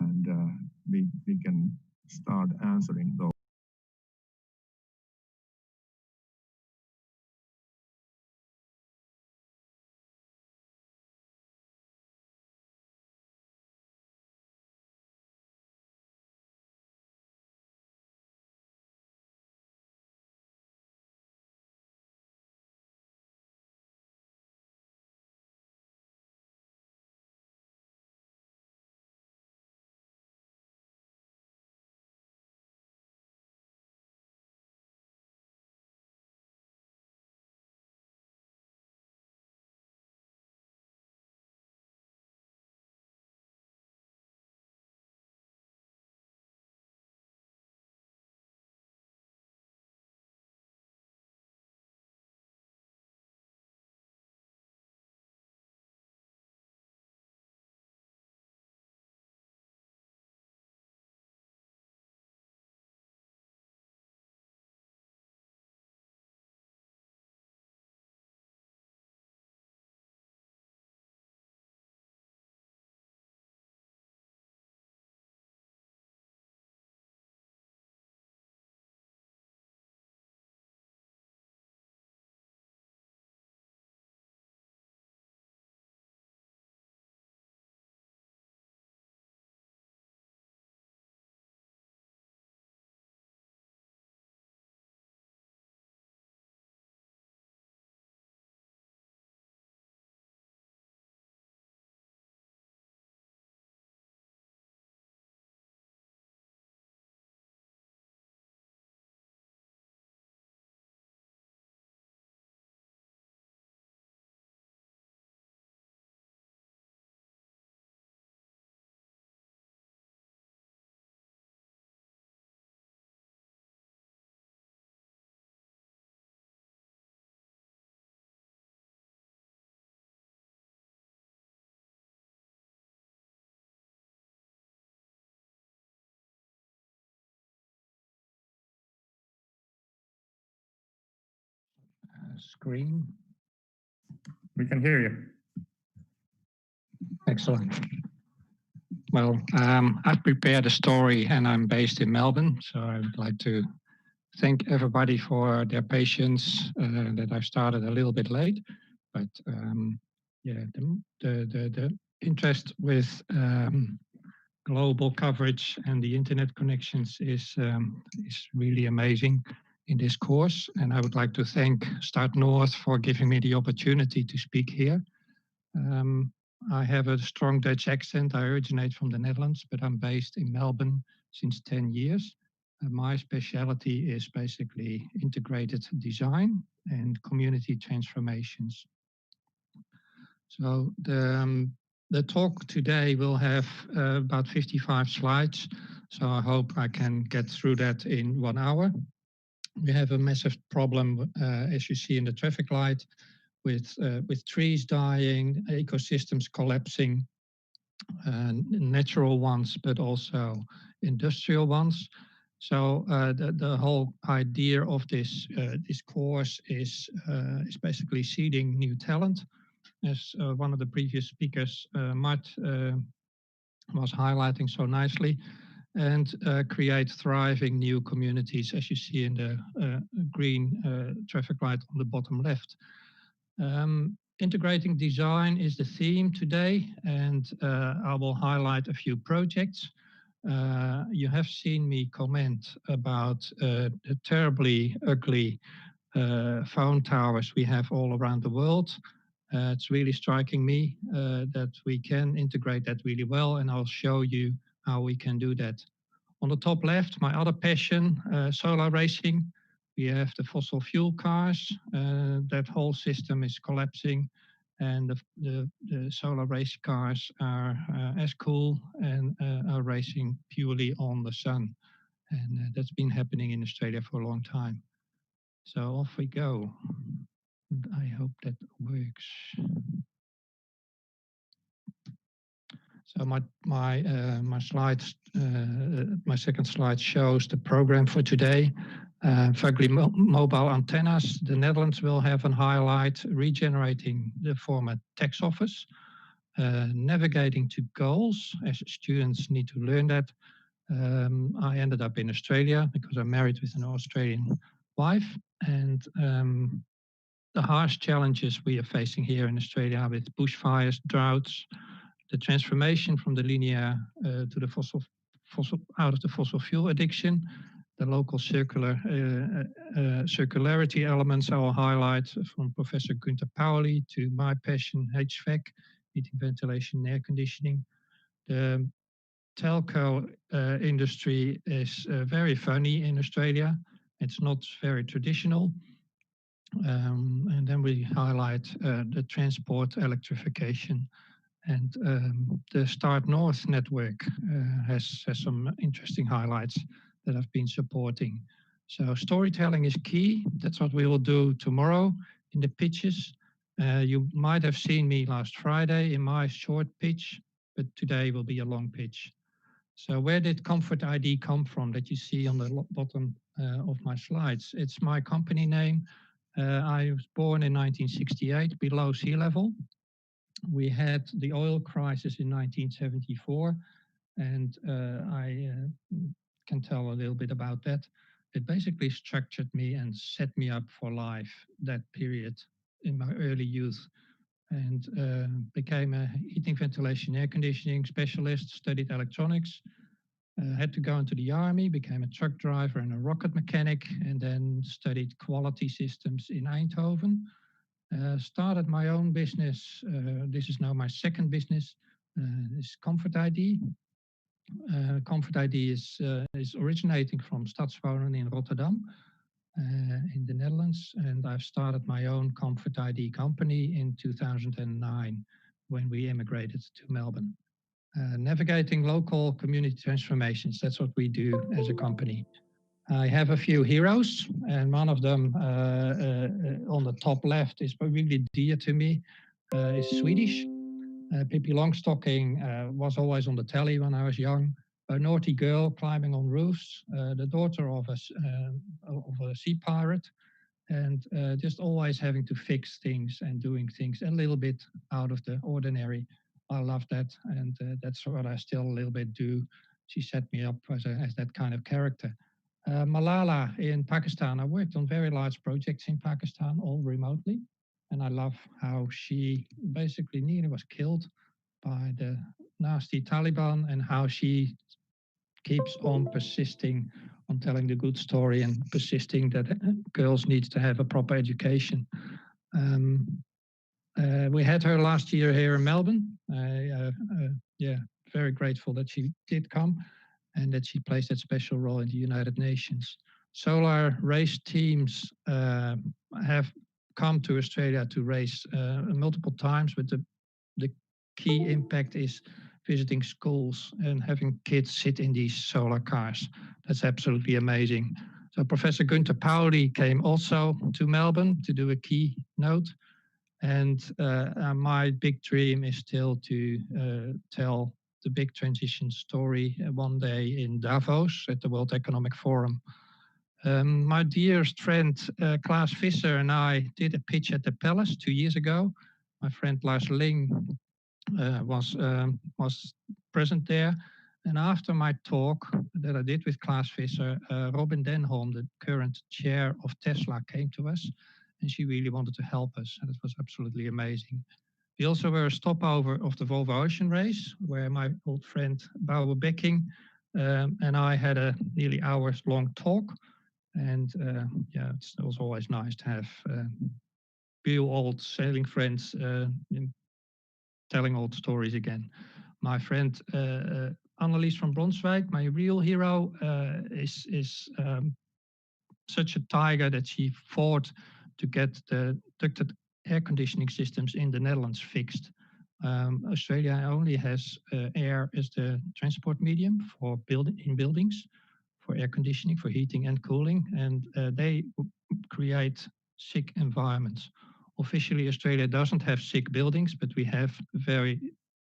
And we can start answering those. Screen. We can hear you. Excellent. Well, I've prepared a story and I'm based in Melbourne, so I would like to thank everybody for their patience that I've started a little bit late, but yeah, the interest with global coverage and the internet connections is really amazing in this course, and I would like to thank Start North for giving me the opportunity to speak here. I have a strong Dutch accent. I originate from the Netherlands, but I'm based in Melbourne since 10 years. My specialty is basically integrated design and community transformations. So the talk today will have about 55 slides. So I hope I can get through that in 1 hour. We have a massive problem, as you see in the traffic light, with trees dying, ecosystems collapsing, natural ones, but also industrial ones. So the whole idea of this course is basically seeding new talent, as one of the previous speakers, Mart, was highlighting so nicely, and create thriving new communities, as you see in the green traffic light on the bottom left. Integrating design is the theme today, and I will highlight a few projects. You have seen me comment about the terribly ugly phone towers we have all around the world. It's really striking me that we can integrate that really well, and I'll show you how we can do that. On the top left, my other passion, solar racing. We have the fossil fuel cars. That whole system is collapsing, and the solar race cars are as cool and are racing purely on the sun. And that's been happening in Australia for a long time. So off we go. And I hope that works. So my slides, my second slide shows the program for today. Fugly mobile antennas. The Netherlands will have a highlight, regenerating the former tax office, navigating to goals, as students need to learn that. I ended up in Australia because I'm married with an Australian wife, and the harsh challenges we are facing here in Australia with bushfires, droughts, the transformation from the linear to the out of the fossil fuel addiction, the local circularity elements I will highlight, from Professor Günther Pauli to my passion, HVAC, heating, ventilation, air conditioning. The telco industry is very funny in Australia. It's not very traditional. And then we highlight the transport electrification. And the Start North network has some interesting highlights that I've been supporting. So storytelling is key. That's what we will do tomorrow in the pitches. You might have seen me last Friday in my short pitch, but today will be a long pitch. So where did Comfort ID come from that you see on the bottom of my slides? It's my company name. I was born in 1968 below sea level. We had the oil crisis in 1974, and I can tell a little bit about that. It basically structured me and set me up for life, that period in my early youth, and became a heating, ventilation, air conditioning specialist, studied electronics, had to go into the army, became a truck driver and a rocket mechanic, and then studied quality systems in Eindhoven. Started my own business. This is now my second business. This is Comfort ID. Comfort ID is originating from Stadswonen in Rotterdam, in the Netherlands, and I've started my own Comfort ID company in 2009 when we immigrated to Melbourne. Navigating local community transformations, that's what we do as a company. I have a few heroes, and one of them on the top left is really dear to me, is Swedish. Pippi Longstocking was always on the telly when I was young. A naughty girl climbing on roofs, the daughter of a sea pirate. and just always having to fix things and doing things a little bit out of the ordinary. I love that, and that's what I still a little bit do. She set me up as that kind of character. Malala in Pakistan, I worked on very large projects in Pakistan, all remotely. And I love how she basically nearly was killed by the nasty Taliban, and how she keeps on persisting on telling the good story and persisting that girls need to have a proper education. We had her last year here in Melbourne. Yeah, very grateful that she did come and that she plays that special role in the United Nations. Solar race teams have come to Australia to race multiple times, but the key impact is visiting schools and having kids sit in these solar cars. That's absolutely amazing. So Professor Gunther Pauli came also to Melbourne to do a keynote. And my big dream is still to tell the big transition story one day in Davos at the World Economic Forum. My dearest friend Klaas Visser and I did a pitch at the Palace 2 years ago. My friend Lars Ling was present there. And after my talk that I did with Klaas Visser, Robin Denholm, the current chair of Tesla, came to us, and she really wanted to help us, and it was absolutely amazing. We also were a stopover of the Volvo Ocean Race, where my old friend Barbara Becking and I had a nearly hours-long talk. And yeah, it was always nice to have real old sailing friends telling old stories again. My friend Annelies from Bronswijk, my real hero, is such a tiger that she fought to get the ducted air conditioning systems in the Netherlands fixed. Australia only has air as the transport medium for in buildings, for air conditioning, for heating and cooling, and they create sick environments. Officially, Australia doesn't have sick buildings, but we have very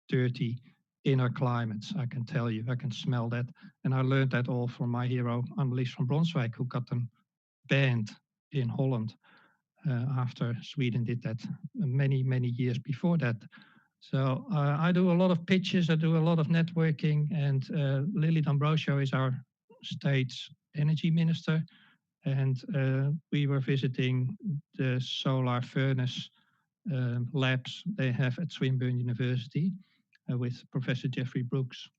dirty inner climates, I can tell you. I can smell that. And I learned that all from my hero, Annelies van Bronswijk, who got them banned in Holland after Sweden did that many, many years before that. So I do a lot of pitches, I do a lot of networking, and Lily D'Ambrosio is our state's energy minister. And we were visiting the solar furnace labs they have at Swinburne University with Professor Jeffrey Brooks.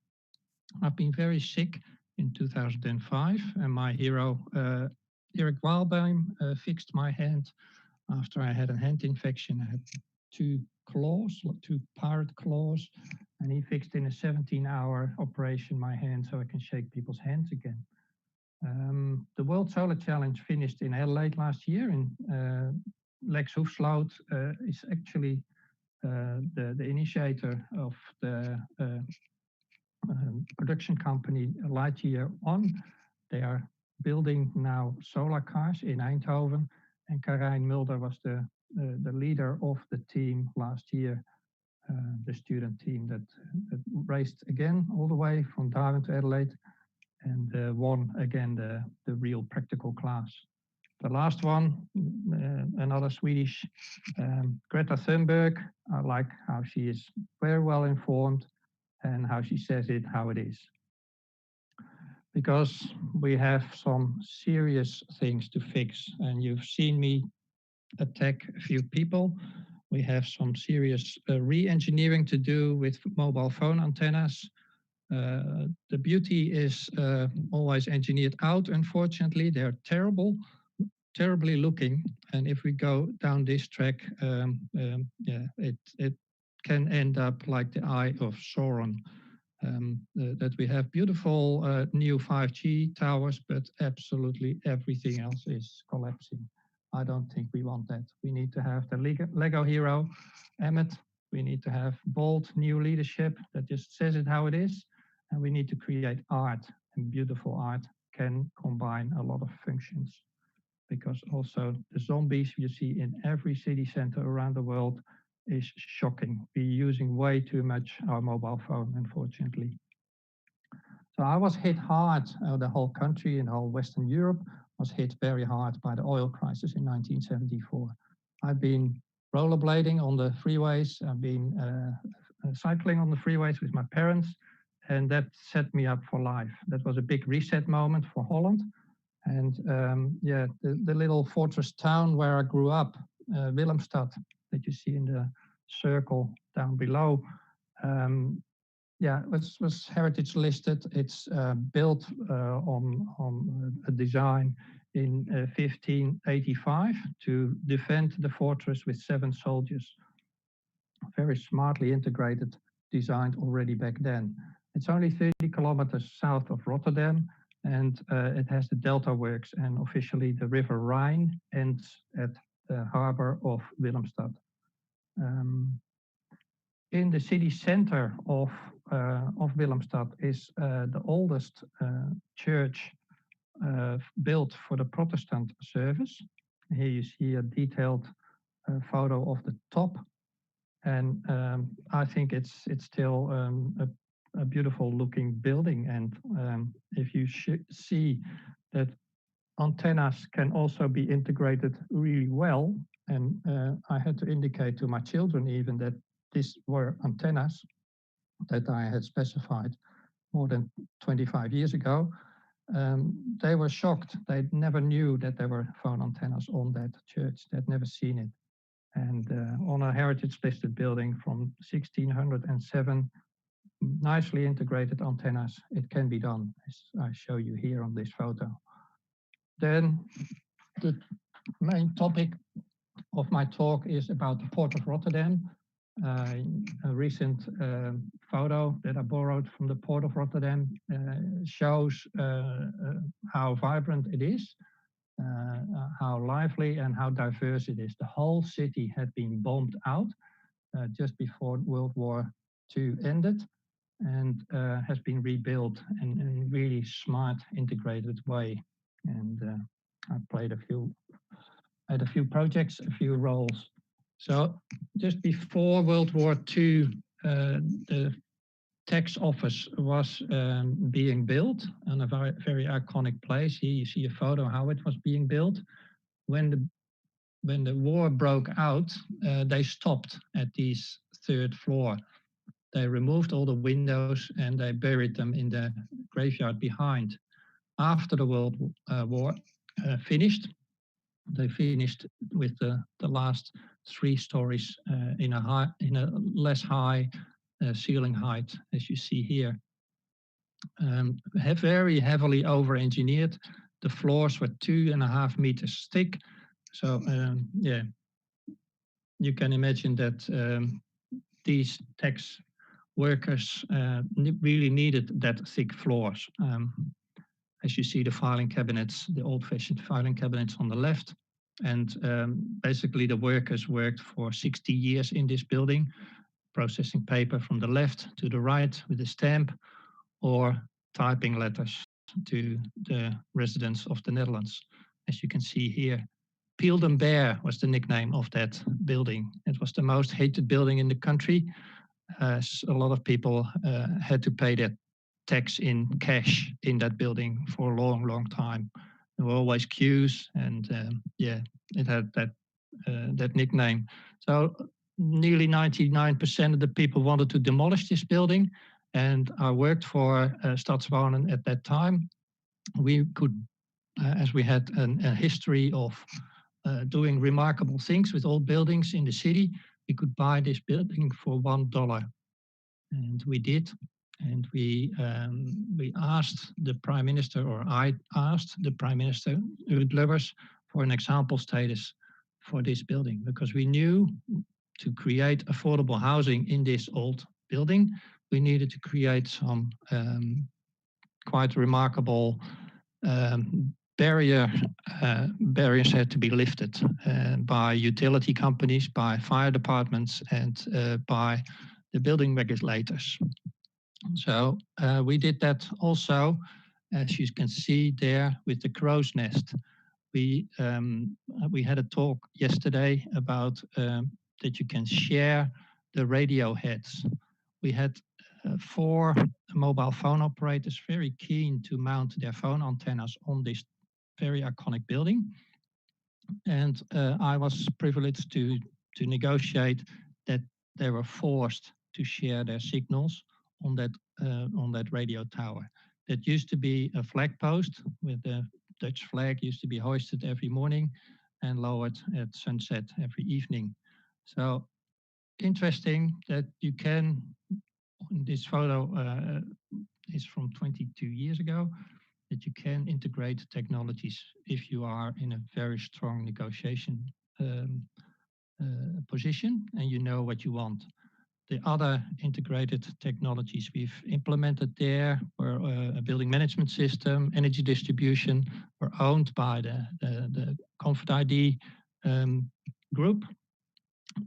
I've been very sick in 2005, and my hero, Erik Waalbeim, fixed my hand after I had a hand infection. I had two pirate claws, and he fixed in a 17-hour operation my hand so I can shake people's hands again. The World Solar Challenge finished in Adelaide last year, and Lex Hoefsloot is actually the initiator of the production company Lightyear On. They are building now solar cars in Eindhoven, and Karijn Mulder was the leader of the team last year, the student team that raced again all the way from Darwin to Adelaide and won again the real practical class. The last one, another Swedish, Greta Thunberg. I like how she is very well informed and how she says it how it is. Because we have some serious things to fix, and you've seen me attack a few people. We have some serious re-engineering to do with mobile phone antennas. The beauty is always engineered out, unfortunately. They're terribly looking, and if we go down this track, yeah, it can end up like the Eye of Sauron. That we have beautiful new 5G towers, but absolutely everything else is collapsing. I don't think we want that. We need to have the Lego hero, Emmett. We need to have bold new leadership that just says it how it is. And we need to create art, and beautiful art can combine a lot of functions. Because also the zombies you see in every city center around the world is shocking. We're using way too much our mobile phone, unfortunately. So I was hit hard, the whole country and whole Western Europe, was hit very hard by the oil crisis in 1974. I've been rollerblading on the freeways. I've been cycling on the freeways with my parents, and that set me up for life. That was a big reset moment for Holland. And yeah, the little fortress town where I grew up, Willemstad, that you see in the circle down below, yeah, it was heritage listed. It's built on a design in 1585 to defend the fortress with 7 soldiers. Very smartly integrated, designed already back then. It's only 30 kilometers south of Rotterdam, and it has the Delta Works, and officially the River Rhine ends at the harbor of Willemstad. In the city center of Willemstad is the oldest church built for the Protestant service. Here you see a detailed photo of the top, and I think it's still a beautiful looking building. And if you see that antennas can also be integrated really well, and I had to indicate to my children even that these were antennas that I had specified more than 25 years ago. They were shocked. They never knew that there were phone antennas on that church. They'd never seen it. And on a heritage listed building from 1607, nicely integrated antennas, it can be done, as I show you here on this photo. Then the main topic of my talk is about the Port of Rotterdam. A recent photo that I borrowed from the Port of Rotterdam shows how vibrant it is, how lively and how diverse it is. The whole city had been bombed out just before World War II ended, and has been rebuilt in a really smart, integrated way. And I had a few projects, a few roles. So just before World War II, the tax office was being built in a very, very iconic place. Here you see a photo how it was being built. When the war broke out, they stopped at this 3rd floor. They removed all the windows and they buried them in the graveyard behind. After the World War finished, they finished with the last 3 stories in a less high ceiling height, as you see here. Very heavily over-engineered. The floors were 2.5 meters thick. So yeah, you can imagine that these tax workers really needed that thick floors. As you see the filing cabinets, the old-fashioned filing cabinets on the left. And basically the workers worked for 60 years in this building, processing paper from the left to the right with a stamp, or typing letters to the residents of the Netherlands. As you can see here, Peeled and Bear was the nickname of that building. It was the most hated building in the country, as a lot of people had to pay their tax in cash in that building for a long, long time. There were always queues, and yeah, it had that nickname. So nearly 99% of the people wanted to demolish this building, and I worked for Stadswonen at that time. We could, as we had a history of doing remarkable things with old buildings in the city, we could buy this building for $1. And we did. And we asked the Prime Minister, or I asked the Prime Minister, Ruud Lubbers, for an example status for this building, because we knew to create affordable housing in this old building, we needed to create some quite remarkable barriers had to be lifted by utility companies, by fire departments, and by the building regulators. So we did that also, as you can see there with the crow's nest. We had a talk yesterday about that you can share the radio heads. We had 4 mobile phone operators very keen to mount their phone antennas on this very iconic building. And I was privileged to negotiate that they were forced to share their signals on that radio tower. That used to be a flag post with the Dutch flag, used to be hoisted every morning and lowered at sunset every evening. So interesting that you can, this photo is from 22 years ago, that you can integrate technologies if you are in a very strong negotiation position and you know what you want. The other integrated technologies we've implemented there were a building management system, energy distribution, were owned by the Comfort ID group.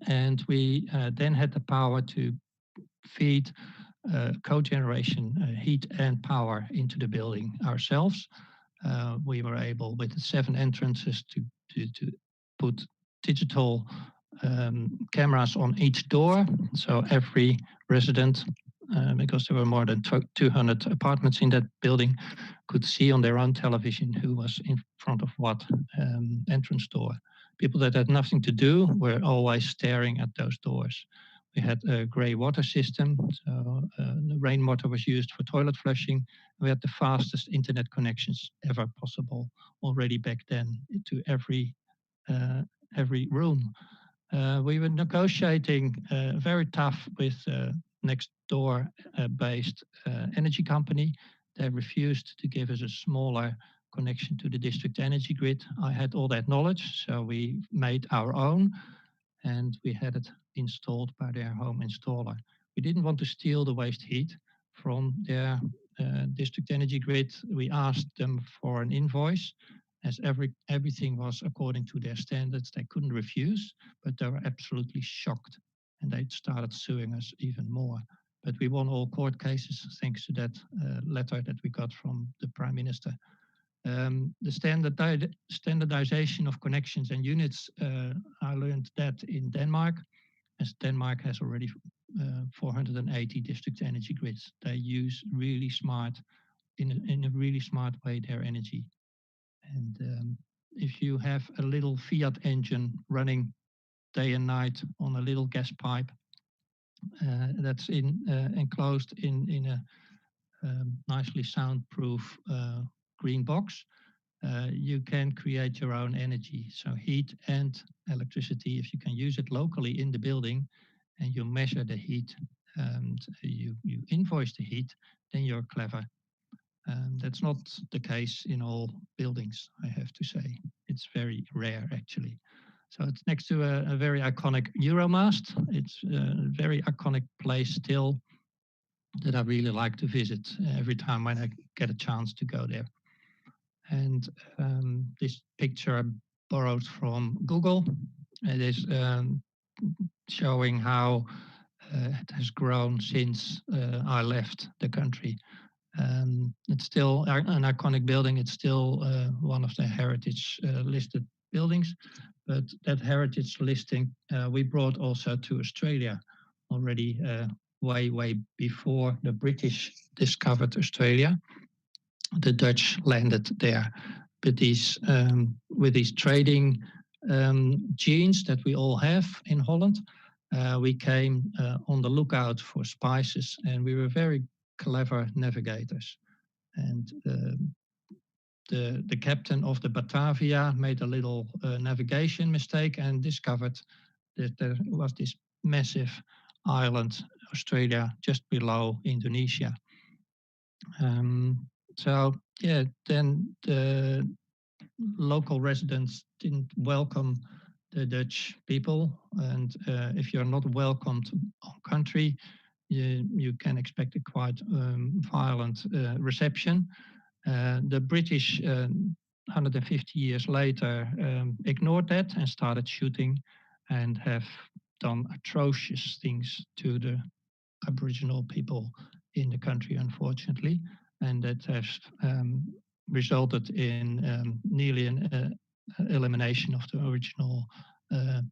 And we then had the power to feed cogeneration, heat and power into the building ourselves. We were able, with the 7 entrances, to put digital cameras on each door. So every resident, because there were more than 200 apartments in that building, could see on their own television who was in front of what entrance door. People that had nothing to do were always staring at those doors. We had a grey water system, so the rainwater was used for toilet flushing. We had the fastest internet connections ever possible already back then to every room. We were negotiating very tough with next door based energy company. They refused to give us a smaller connection to the district energy grid. I had all that knowledge, so we made our own and we had it installed by their home installer. We didn't want to steal the waste heat from their district energy grid. We asked them for an invoice, as everything was according to their standards. They couldn't refuse, but they were absolutely shocked and they started suing us even more. But we won all court cases thanks to that letter that we got from the Prime Minister. The standardization of connections and units, I learned that in Denmark, as Denmark has already 480 district energy grids. They use really smart, in a really smart way, their energy. And if you have a little Fiat engine running day and night on a little gas pipe that's enclosed in a nicely soundproof green box, you can create your own energy. So heat and electricity, if you can use it locally in the building and you measure the heat and you invoice the heat, then you're clever. That's not the case in all buildings, I have to say. It's very rare, actually. So it's next to a very iconic Euromast. It's a very iconic place still that I really like to visit every time when I get a chance to go there. And this picture I borrowed from Google. It is showing how it has grown since I left the country. It's still an iconic building. It's still one of the heritage listed buildings, but that heritage listing we brought also to Australia already way before the British discovered Australia. The Dutch landed there, but with these trading genes that we all have in Holland, we came on the lookout for spices, and we were very clever navigators. And the captain of the Batavia made a little navigation mistake and discovered that there was this massive island, Australia, just below Indonesia. So yeah, then the local residents didn't welcome the Dutch people, and if you're not welcomed on country, you can expect a quite violent reception. The British, 150 years later, ignored that and started shooting and have done atrocious things to the Aboriginal people in the country, unfortunately. And that has resulted in nearly an elimination of the original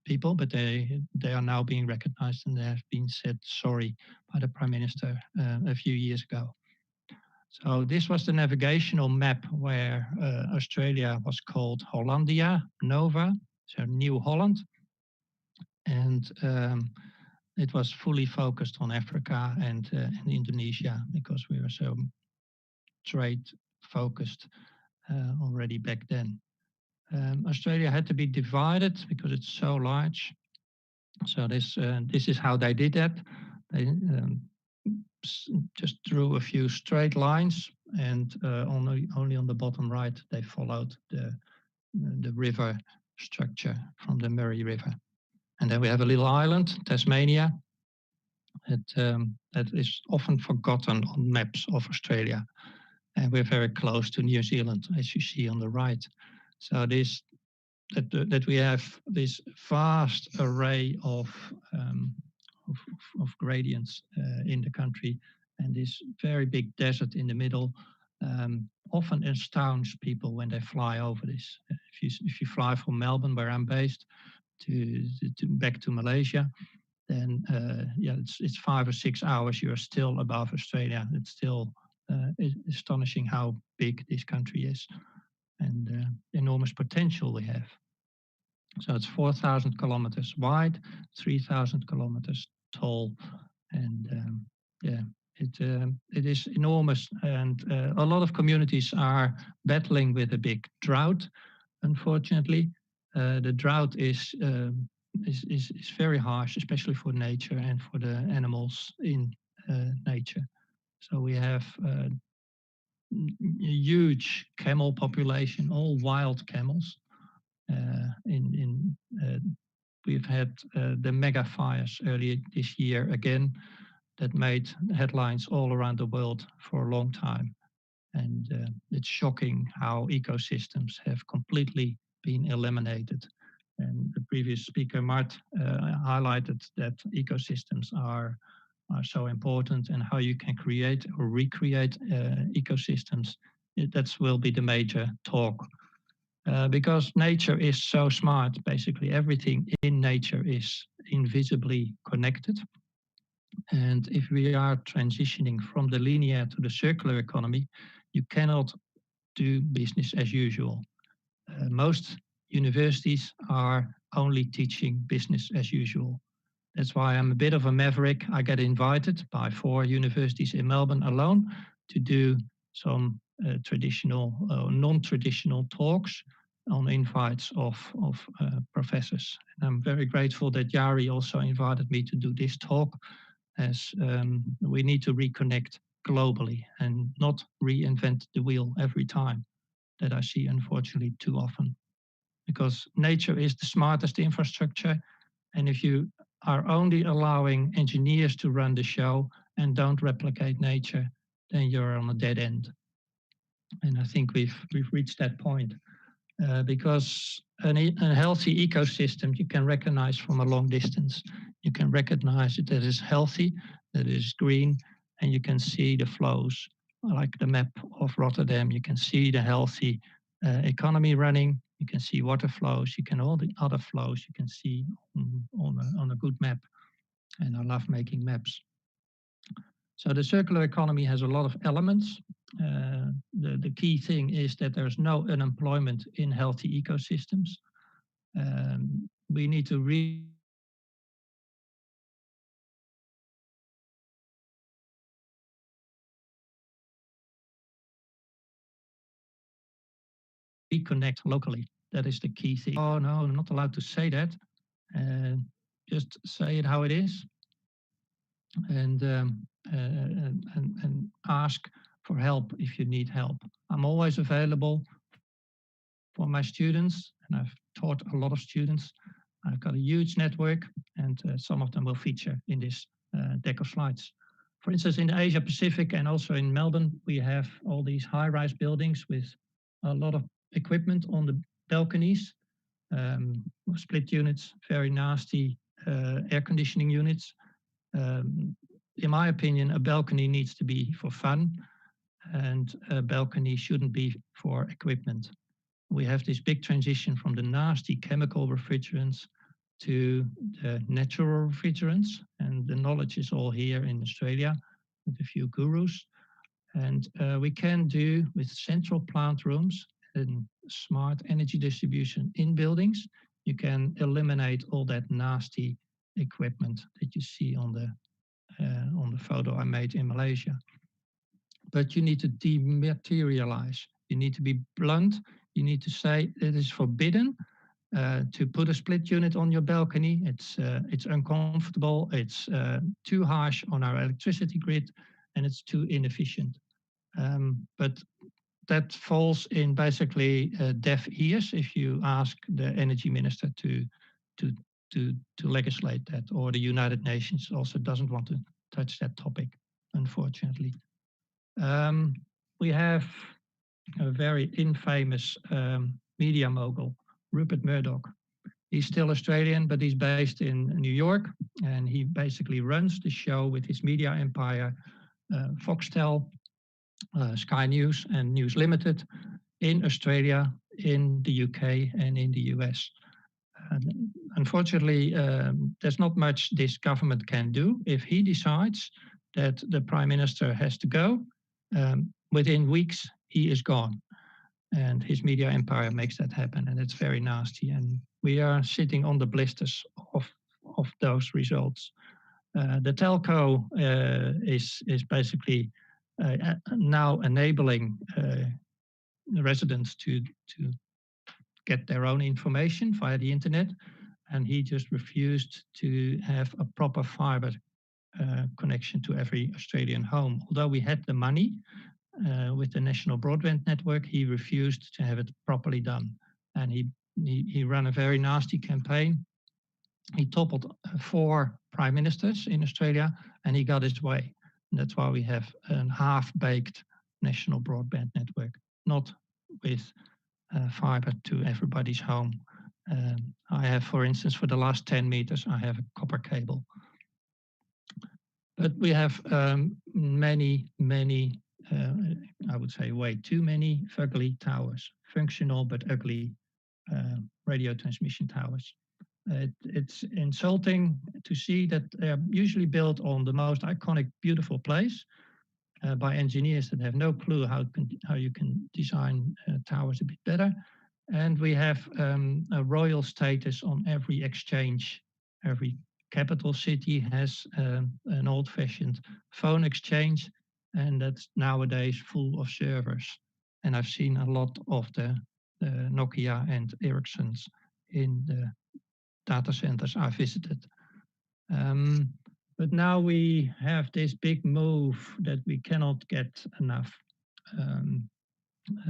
people, but they are now being recognized and they have been said sorry by the Prime Minister a few years ago. So this was the navigational map where Australia was called Hollandia Nova, so New Holland. And it was fully focused on Africa and Indonesia because we were so trade focused already back then. Australia had to be divided because it's so large. So this is how they did that. They just drew a few straight lines, and only on the bottom right they followed the river structure from the Murray River. And then we have a little island, Tasmania, that is often forgotten on maps of Australia. And we're very close to New Zealand, as you see on the right. So that we have this vast array of gradients in the country, and this very big desert in the middle often astounds people when they fly over this. If you fly from Melbourne, where I'm based, to back to Malaysia, then yeah, it's 5 or 6 hours. You are still above Australia. It's still astonishing how big this country is, and enormous potential we have. So it's 4,000 kilometers wide, 3,000 kilometers tall, and yeah, it is enormous. And a lot of communities are battling with a big drought. Unfortunately, the drought is very harsh, especially for nature and for the animals in nature. So we have a huge camel population, all wild camels. We've had the mega fires earlier this year again that made headlines all around the world for a long time. And it's shocking how ecosystems have completely been eliminated. And the previous speaker, Mart, highlighted that ecosystems are so important, and how you can create or recreate ecosystems. That will be the major talk. Because nature is so smart, basically everything in nature is invisibly connected. And if we are transitioning from the linear to the circular economy, you cannot do business as usual. Most universities are only teaching business as usual. That's why I'm a bit of a maverick. I get invited by 4 universities in Melbourne alone to do some traditional, non-traditional talks on invites of professors. And I'm very grateful that Jari also invited me to do this talk, as we need to reconnect globally and not reinvent the wheel every time, that I see unfortunately too often. Because nature is the smartest infrastructure, and if you are only allowing engineers to run the show and don't replicate nature, then you're on a dead end. And I think we've reached that point. Because a healthy ecosystem you can recognize from a long distance. You can recognize it that is healthy, that is green, and you can see the flows. Like the map of Rotterdam, you can see the healthy economy running, you can see water flows, you can all the other flows you can see on a good map. And I love making maps. So the circular economy has a lot of elements. The key thing is that there's no unemployment in healthy ecosystems. We need to reconnect locally. That is the key thing. Oh no, I'm not allowed to say that. Just say it how it is, and ask for help if you need help. I'm always available for my students, and I've taught a lot of students. I've got a huge network, and some of them will feature in this deck of slides. For instance, in the Asia Pacific and also in Melbourne, we have all these high-rise buildings with a lot of equipment on the balconies, split units, very nasty air conditioning units. In my opinion, a balcony needs to be for fun, and a balcony shouldn't be for equipment. We have this big transition from the nasty chemical refrigerants to the natural refrigerants, and the knowledge is all here in Australia with a few gurus. And we can do with central plant rooms and smart energy distribution in buildings, you can eliminate all that nasty equipment that you see on the photo I made in Malaysia. But you need to dematerialize. You need to be blunt. You need to say it is forbidden to put a split unit on your balcony. It's uncomfortable. It's too harsh on our electricity grid, and it's too inefficient. But that falls in basically deaf ears if you ask the energy minister to legislate that, or the United Nations also doesn't want to touch that topic, unfortunately. We have a very infamous media mogul, Rupert Murdoch. He's still Australian, but he's based in New York, and he basically runs the show with his media empire, Foxtel, Sky News and News Limited in Australia, in the UK and in the US. Unfortunately, there's not much this government can do. If he decides that the Prime Minister has to go, within weeks he is gone. And his media empire makes that happen, and it's very nasty. And we are sitting on the blisters of those results. The telco is basically now enabling the residents to get their own information via the internet, and he just refused to have a proper fiber connection to every Australian home. Although we had the money with the national broadband network, he refused to have it properly done, and he ran a very nasty campaign. He toppled 4 prime ministers in Australia, and he got his way. And that's why we have a half-baked national broadband network, not with fiber to everybody's home. I have, for instance, for the last 10 meters, I have a copper cable. But we have many, I would say way too many ugly towers, functional but ugly radio transmission towers. It's insulting to see that they're usually built on the most iconic, beautiful place by engineers that have no clue how you can design towers a bit better. And we have a royal status on every exchange. Every capital city has an old-fashioned phone exchange, and that's nowadays full of servers. And I've seen a lot of the Nokia and Ericssons in the data centers I visited. But now we have this big move that we cannot get enough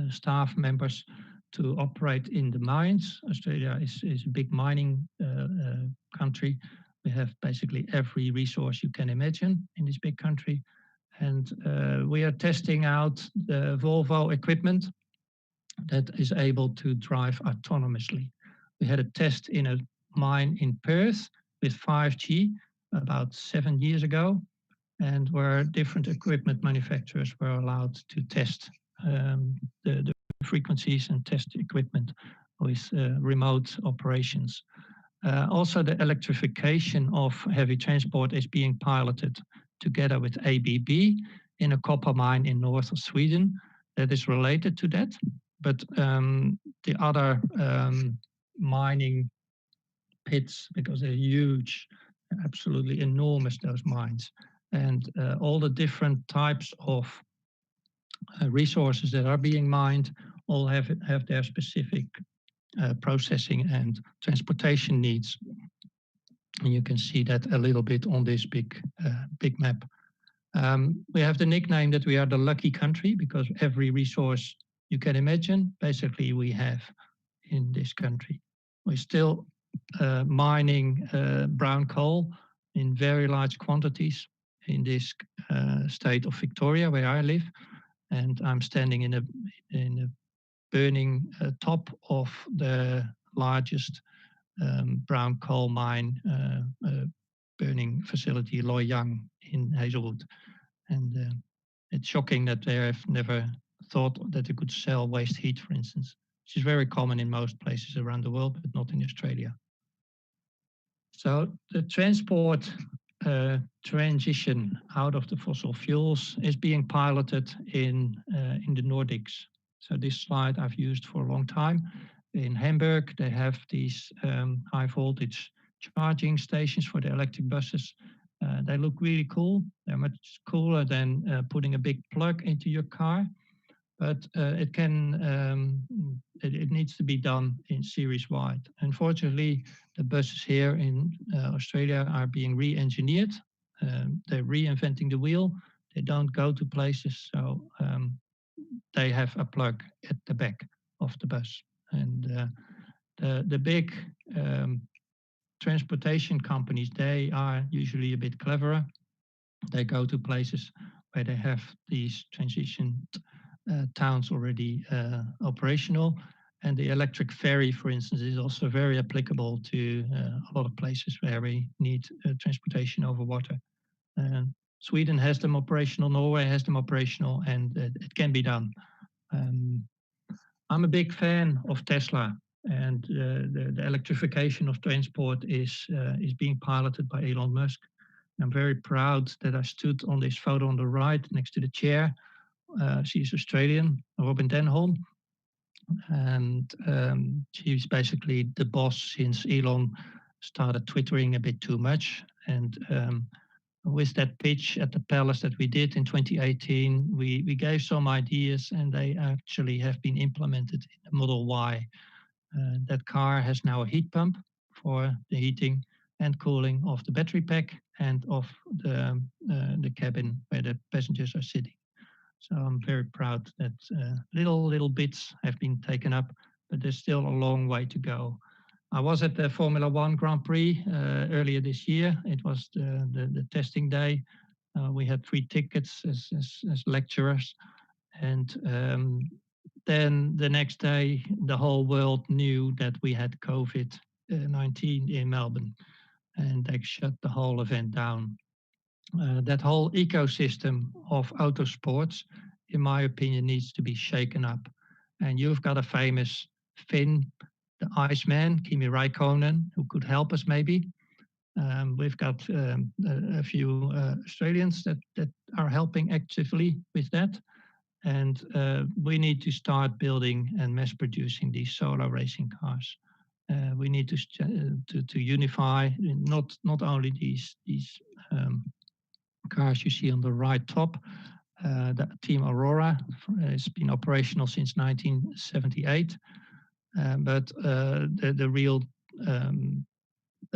staff members to operate in the mines. Australia is a big mining country. We have basically every resource you can imagine in this big country. And we are testing out the Volvo equipment that is able to drive autonomously. We had a test in a mine in Perth with 5G about 7 years ago, and where different equipment manufacturers were allowed to test the frequencies and test equipment with remote operations. Also, the electrification of heavy transport is being piloted together with ABB in a copper mine in north of Sweden that is related to that. But the other mining pits, because they're huge, absolutely enormous, those mines. And all the different types of resources that are being mined all have their specific processing and transportation needs. And you can see that a little bit on this big map. We have the nickname that we are the lucky country because every resource you can imagine, basically we have in this country. We're still mining brown coal in very large quantities in this state of Victoria where I live. And I'm standing in a burning top of the largest brown coal mine burning facility, Loy Yang in Hazelwood. And it's shocking that they have never thought that they could sell waste heat, for instance, which is very common in most places around the world, but not in Australia. So the transport transition out of the fossil fuels is being piloted in the Nordics. So this slide I've used for a long time. In Hamburg, they have these high voltage charging stations for the electric buses. They look really cool. They're much cooler than putting a big plug into your car, but it needs to be done in series wide. Unfortunately, the buses here in Australia are being re-engineered. They're reinventing the wheel. They don't go to places, so they have a plug at the back of the bus. And the big transportation companies, they are usually a bit cleverer. They go to places where they have these transition towns already operational. And the electric ferry, for instance, is also very applicable to a lot of places where we need transportation over water. Sweden has them operational, Norway has them operational, and it can be done. I'm a big fan of Tesla, and the electrification of transport is being piloted by Elon Musk. And I'm very proud that I stood on this photo on the right next to the chair. She's Australian, Robin Denholm, and she's basically the boss since Elon started twittering a bit too much. And with that pitch at the Palace that we did in 2018, we gave some ideas, and they actually have been implemented in the Model Y. That car has now a heat pump for the heating and cooling of the battery pack and of the cabin where the passengers are sitting. So I'm very proud that little bits have been taken up, but there's still a long way to go. I was at the Formula One Grand Prix earlier this year. It was the testing day. We had 3 tickets as lecturers. And then the next day, the whole world knew that we had COVID-19 in Melbourne, and they shut the whole event down. That whole ecosystem of autosports, in my opinion, needs to be shaken up. And you've got a famous Finn, the Iceman, Kimi Räikkönen, who could help us maybe. We've got a few Australians that are helping actively with that. And we need to start building and mass producing these solar racing cars. We need to unify not only these cars you see on the right top. The Team Aurora has been operational since 1978, but the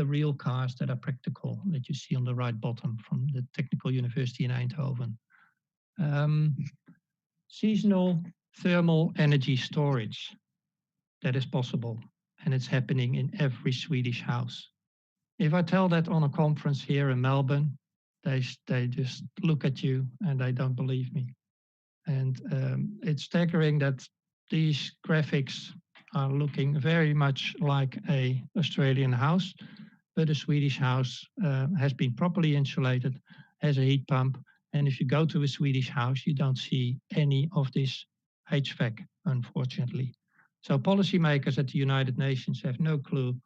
real cars that are practical that you see on the right bottom from the Technical University in Eindhoven. Seasonal thermal energy storage, that is possible, and it's happening in every Swedish house. If I tell that on a conference here in Melbourne, they just look at you and they don't believe me. And it's staggering that these graphics are looking very much like an Australian house, but a Swedish house has been properly insulated, has a heat pump, and if you go to a Swedish house, you don't see any of this HVAC, unfortunately. So policymakers at the United Nations have no clue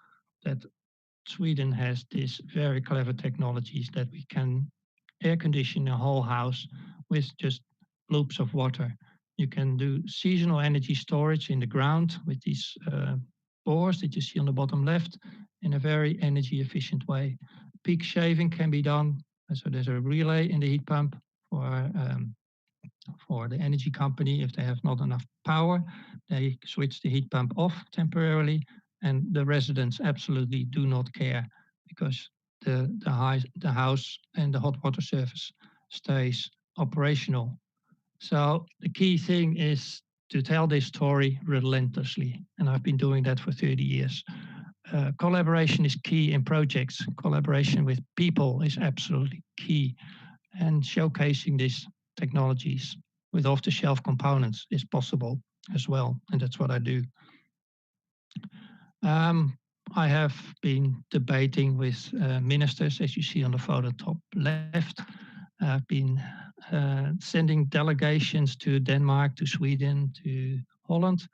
that Sweden has these very clever technologies that we can air condition a whole house with just loops of water. You can do seasonal energy storage in the ground with these bores that you see on the bottom left in a very energy efficient way. Peak shaving can be done. So there's a relay in the heat pump for the energy company. If they have not enough power, they switch the heat pump off temporarily, and the residents absolutely do not care because the house and the hot water service stays operational. So the key thing is to tell this story relentlessly, and I've been doing that for 30 years. Collaboration is key in projects. Collaboration with people is absolutely key, and showcasing these technologies with off-the-shelf components is possible as well, and that's what I do. I have been debating with ministers, as you see on the photo top left. I've been sending delegations to Denmark, to Sweden, to Holland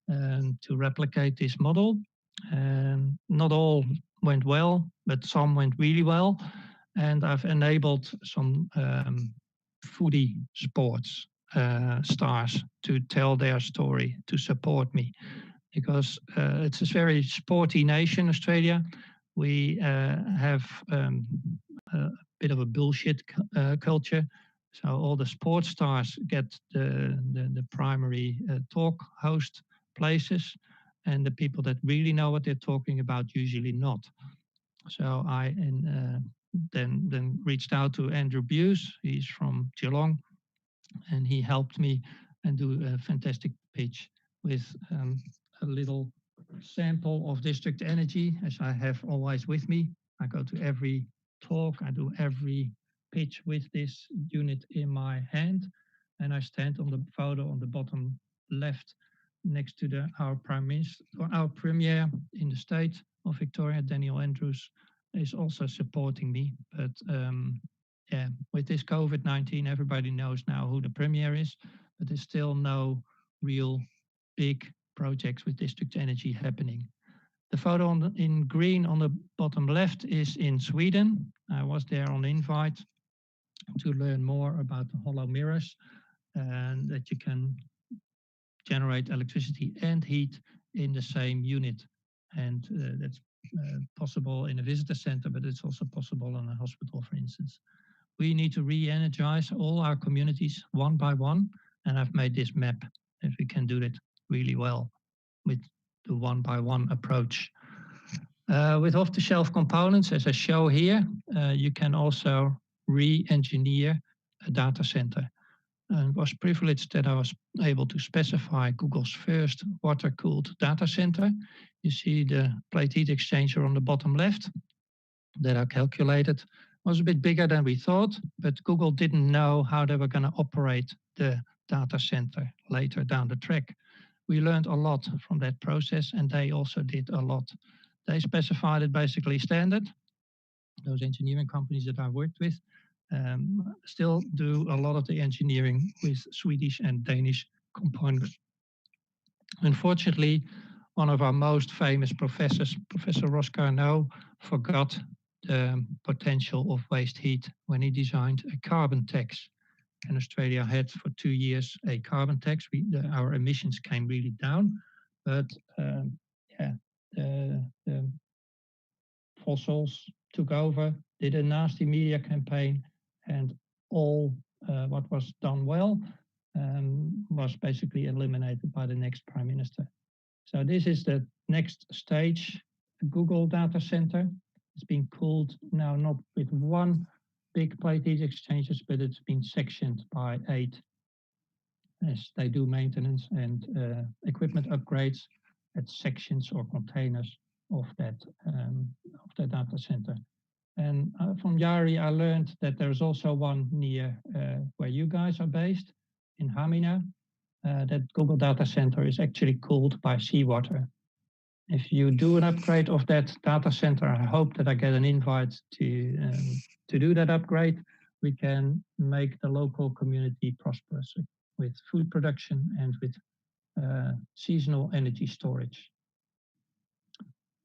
to replicate this model. Not all went well, but some went really well. And I've enabled some foodie sports stars to tell their story, to support me. Because it's a very sporty nation, Australia. We have a bit of a bullshit culture. So all the sports stars get the primary talk host places, and the people that really know what they're talking about usually not. So I then reached out to Andrew Buse. He's from Geelong, and he helped me and do a fantastic pitch with a little sample of district energy, as I have always with me. I go to every talk, I do every pitch with this unit in my hand, and I stand on the photo on the bottom left next to our Prime Minister, our Premier in the state of Victoria, Daniel Andrews, is also supporting me. But yeah, with this COVID-19, everybody knows now who the Premier is, but there's still no real big projects with district energy happening. The photo in green on the bottom left is in Sweden. I was there on invite to learn more about the hollow mirrors, and that you can generate electricity and heat in the same unit. And that's possible in a visitor center, but it's also possible in a hospital, for instance. We need to re-energize all our communities one by one, and I've made this map that we can do that really well with the one by one approach. With off-the-shelf components, as I show here, you can also re-engineer a data center. And was privileged that I was able to specify Google's first water-cooled data center. You see the plate heat exchanger on the bottom left that I calculated was a bit bigger than we thought, but Google didn't know how they were going to operate the data center later down the track. We learned a lot from that process, and they also did a lot. They specified it basically standard. Those engineering companies that I worked with still do a lot of the engineering with Swedish and Danish components. Unfortunately, one of our most famous professors, Professor Ross Carnot, forgot the potential of waste heat when he designed a carbon tax. And Australia had for 2 years a carbon tax. Our emissions came really down, but yeah, the fossils took over, did a nasty media campaign, and all what was done well was basically eliminated by the next Prime Minister. So this is the next stage, Google data center. It's been cooled now not with one big plate heat exchangers, but it's been sectioned by 8 as they do maintenance and equipment upgrades at sections or containers of that data center. And from Jari, I learned that there's also one near where you guys are based in Hamina. That Google data center is actually cooled by seawater. If you do an upgrade of that data center, I hope that I get an invite to do that upgrade. We can make the local community prosperous with food production and with seasonal energy storage.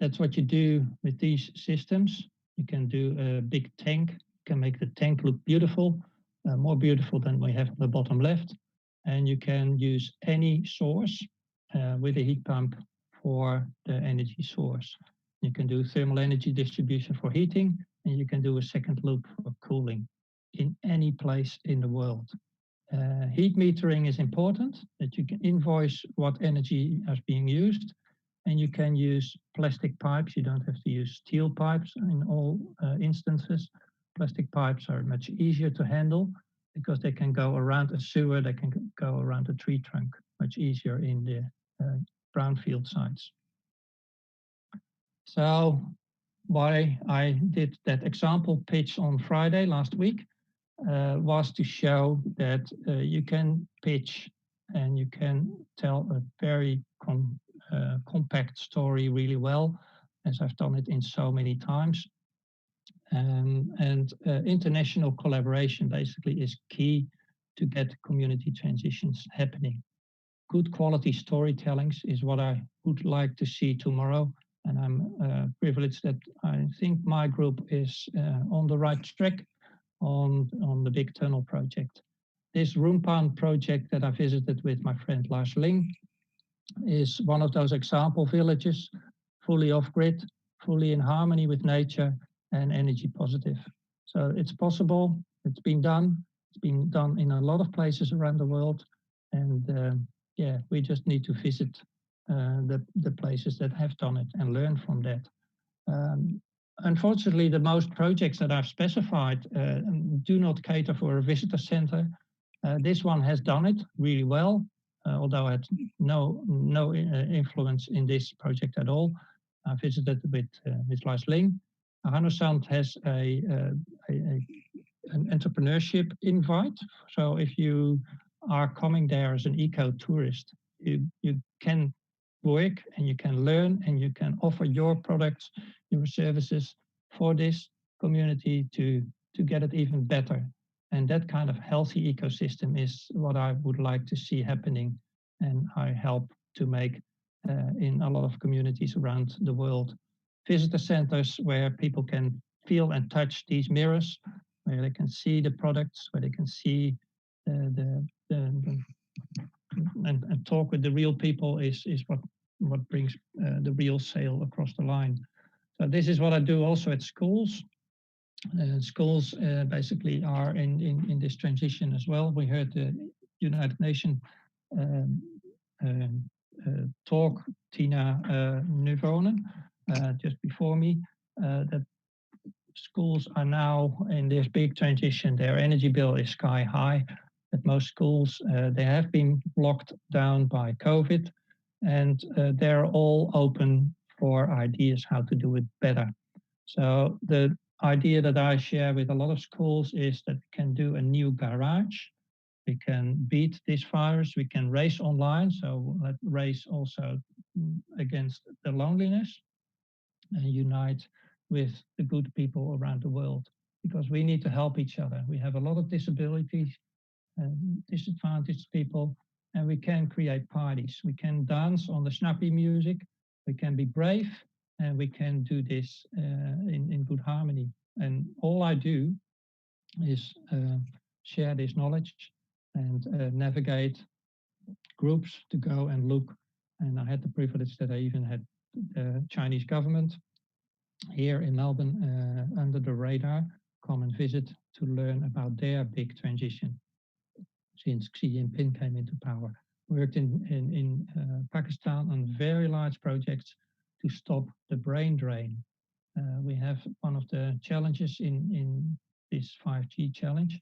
That's what you do with these systems. You can do a big tank, you can make the tank look beautiful, more beautiful than we have on the bottom left. And you can use any source with a heat pump for the energy source. You can do thermal energy distribution for heating, and you can do a second loop for cooling in any place in the world. Heat metering is important, that you can invoice what energy is being used, and you can use plastic pipes. You don't have to use steel pipes in all instances. Plastic pipes are much easier to handle because they can go around a sewer, they can go around a tree trunk, much easier in the brownfield sites. So why I did that example pitch on Friday last week was to show that you can pitch and you can tell a very compact story really well, as I've done it in so many times. International collaboration basically is key to get community transitions happening. Good quality storytellings is what I would like to see tomorrow And I'm privileged that I think my group is on the right track on the big tunnel project. This Roompan project that I visited with my friend Lars Ling is one of those example villages, fully off-grid, fully in harmony with nature and energy positive. So it's possible, it's been done in a lot of places around the world. And yeah, we just need to visit the places that have done it and learn from that. Unfortunately, the most projects that I've specified do not cater for a visitor center. This one has done it really well, although I had no influence in this project at all. I visited with Lars Ling. Hanusand has an entrepreneurship invite. So if you are coming there as an eco-tourist, you can work and you can learn and you can offer your products, your services for this community to get it even better. And that kind of healthy ecosystem is what I would like to see happening, and I help to make in a lot of communities around the world. Visitor centers where people can feel and touch these mirrors, where they can see the products, where they can see and talk with the real people is what brings the real sale across the line. So this is what I do also at schools. Schools basically are in this transition as well. We heard the United Nations talk, Tina Nuvonen, just before me, that schools are now in this big transition. Their energy bill is sky high at most schools. They have been locked down by COVID, and they're all open for ideas how to do it better. So the idea that I share with a lot of schools is that we can do a new garage. We can beat this virus. We can race online. So let's race also against the loneliness and unite with the good people around the world, because we need to help each other. We have a lot of disabilities, disadvantaged people, and we can create parties. We can dance on the snappy music. We can be brave, and we can do this in good harmony. And all I do is share this knowledge and navigate groups to go and look. And I had the privilege that I even had the Chinese government here in Melbourne under the radar come and visit to learn about their big transition since Xi Jinping came into power. Worked in Pakistan on very large projects to stop the brain drain. We have one of the challenges in this 5G challenge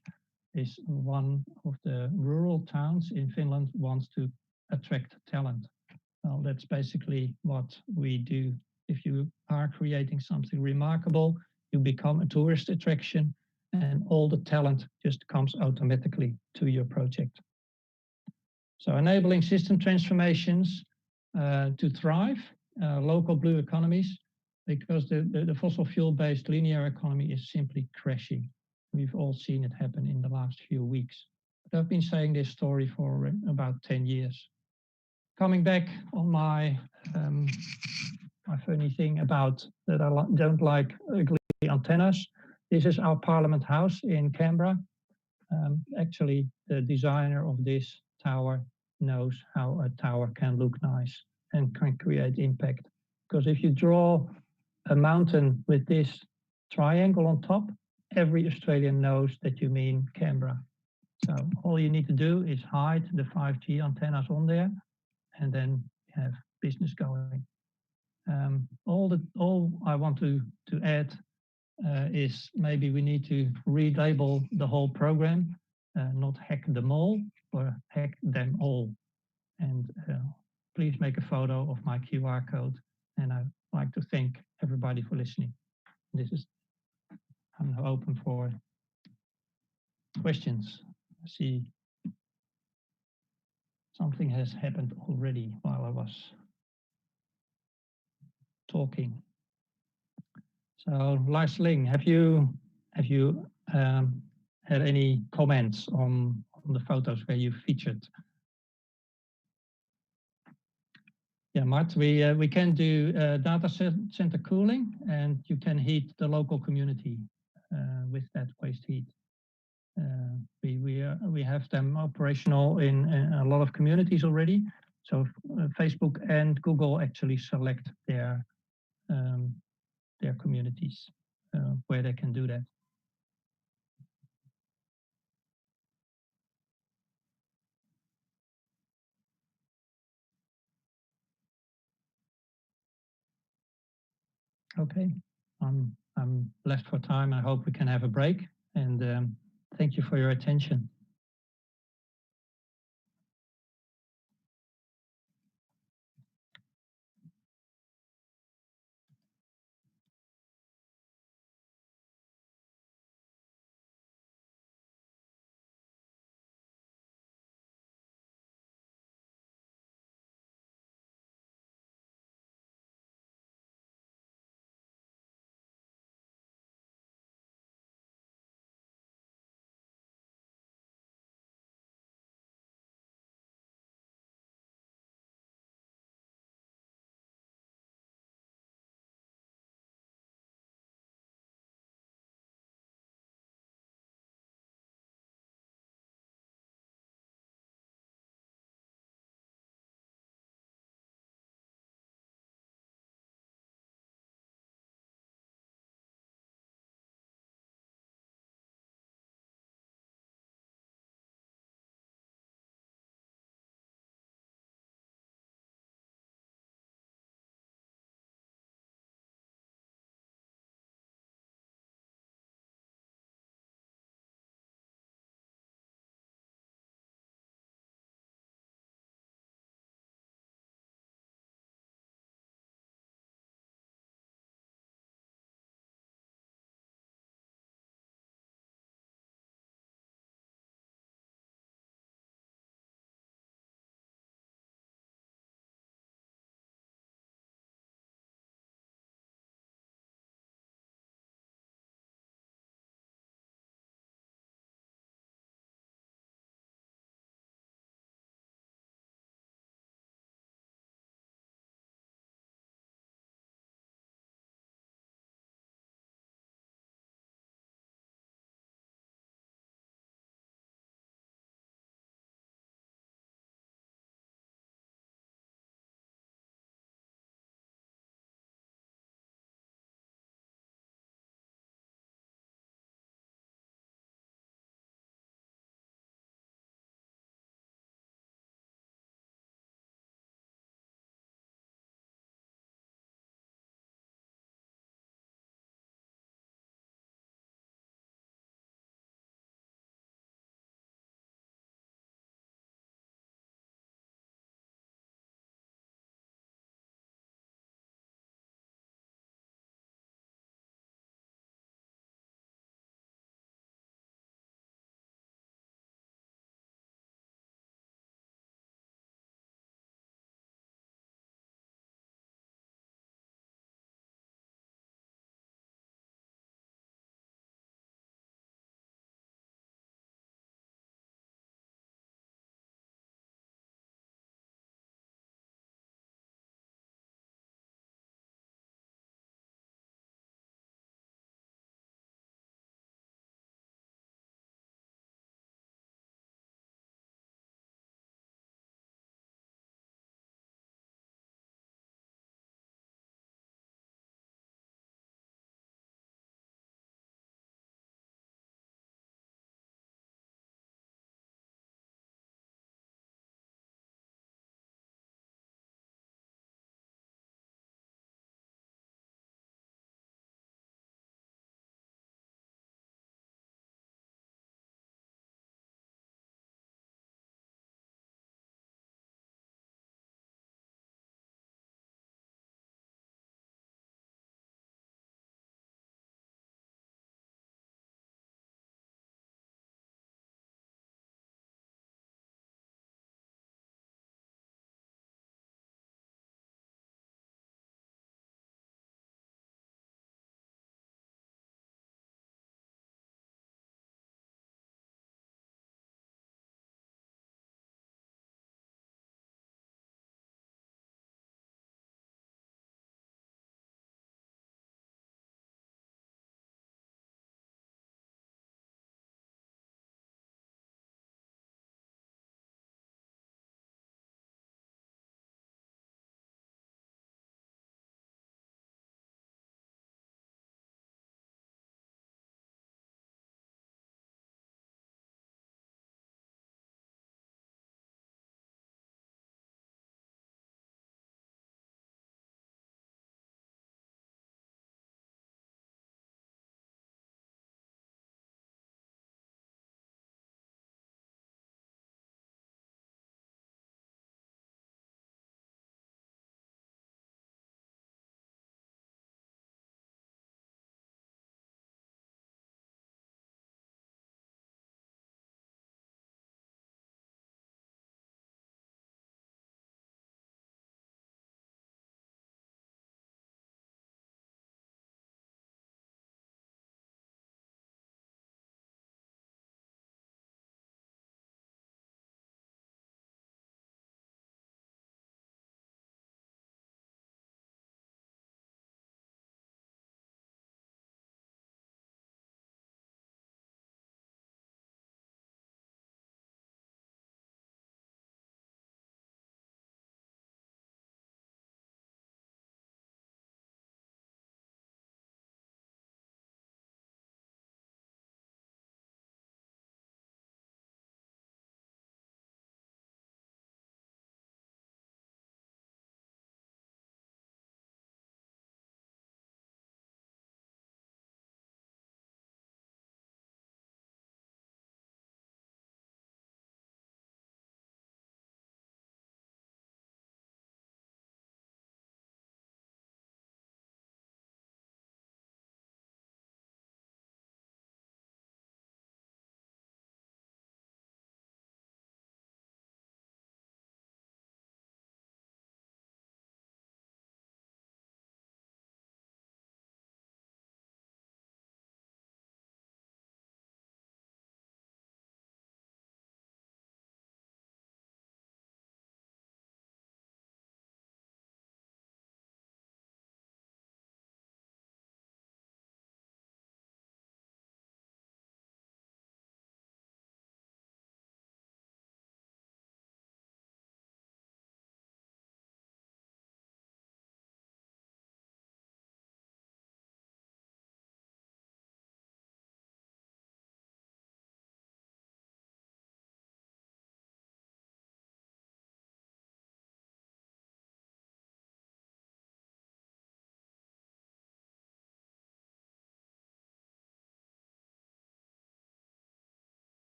is one of the rural towns in Finland wants to attract talent. Well, that's basically what we do. If you are creating something remarkable, you become a tourist attraction, and all the talent just comes automatically to your project. So enabling system transformations to thrive, local blue economies, because the fossil fuel-based linear economy is simply crashing. We've all seen it happen in the last few weeks. But I've been saying this story for about 10 years. Coming back on my funny thing about that I don't like ugly antennas. This is our Parliament House in Canberra. Actually, the designer of this tower knows how a tower can look nice and can create impact. Because if you draw a mountain with this triangle on top, every Australian knows that you mean Canberra. So all you need to do is hide the 5G antennas on there, and then have business going. All I want to add is maybe we need to relabel the whole program, not hack them all, or hack them all. And please make a photo of my QR code. And I'd like to thank everybody for listening. I'm now open for questions. I see something has happened already while I was talking. So Lars Ling, have you had any comments on the photos where you featured? Yeah, Mart, we can do data center cooling, and you can heat the local community with that waste heat. We have them operational in a lot of communities already. So Facebook and Google actually select their communities where they can do that. Okay, I'm left for time. I hope we can have a break, and thank you for your attention.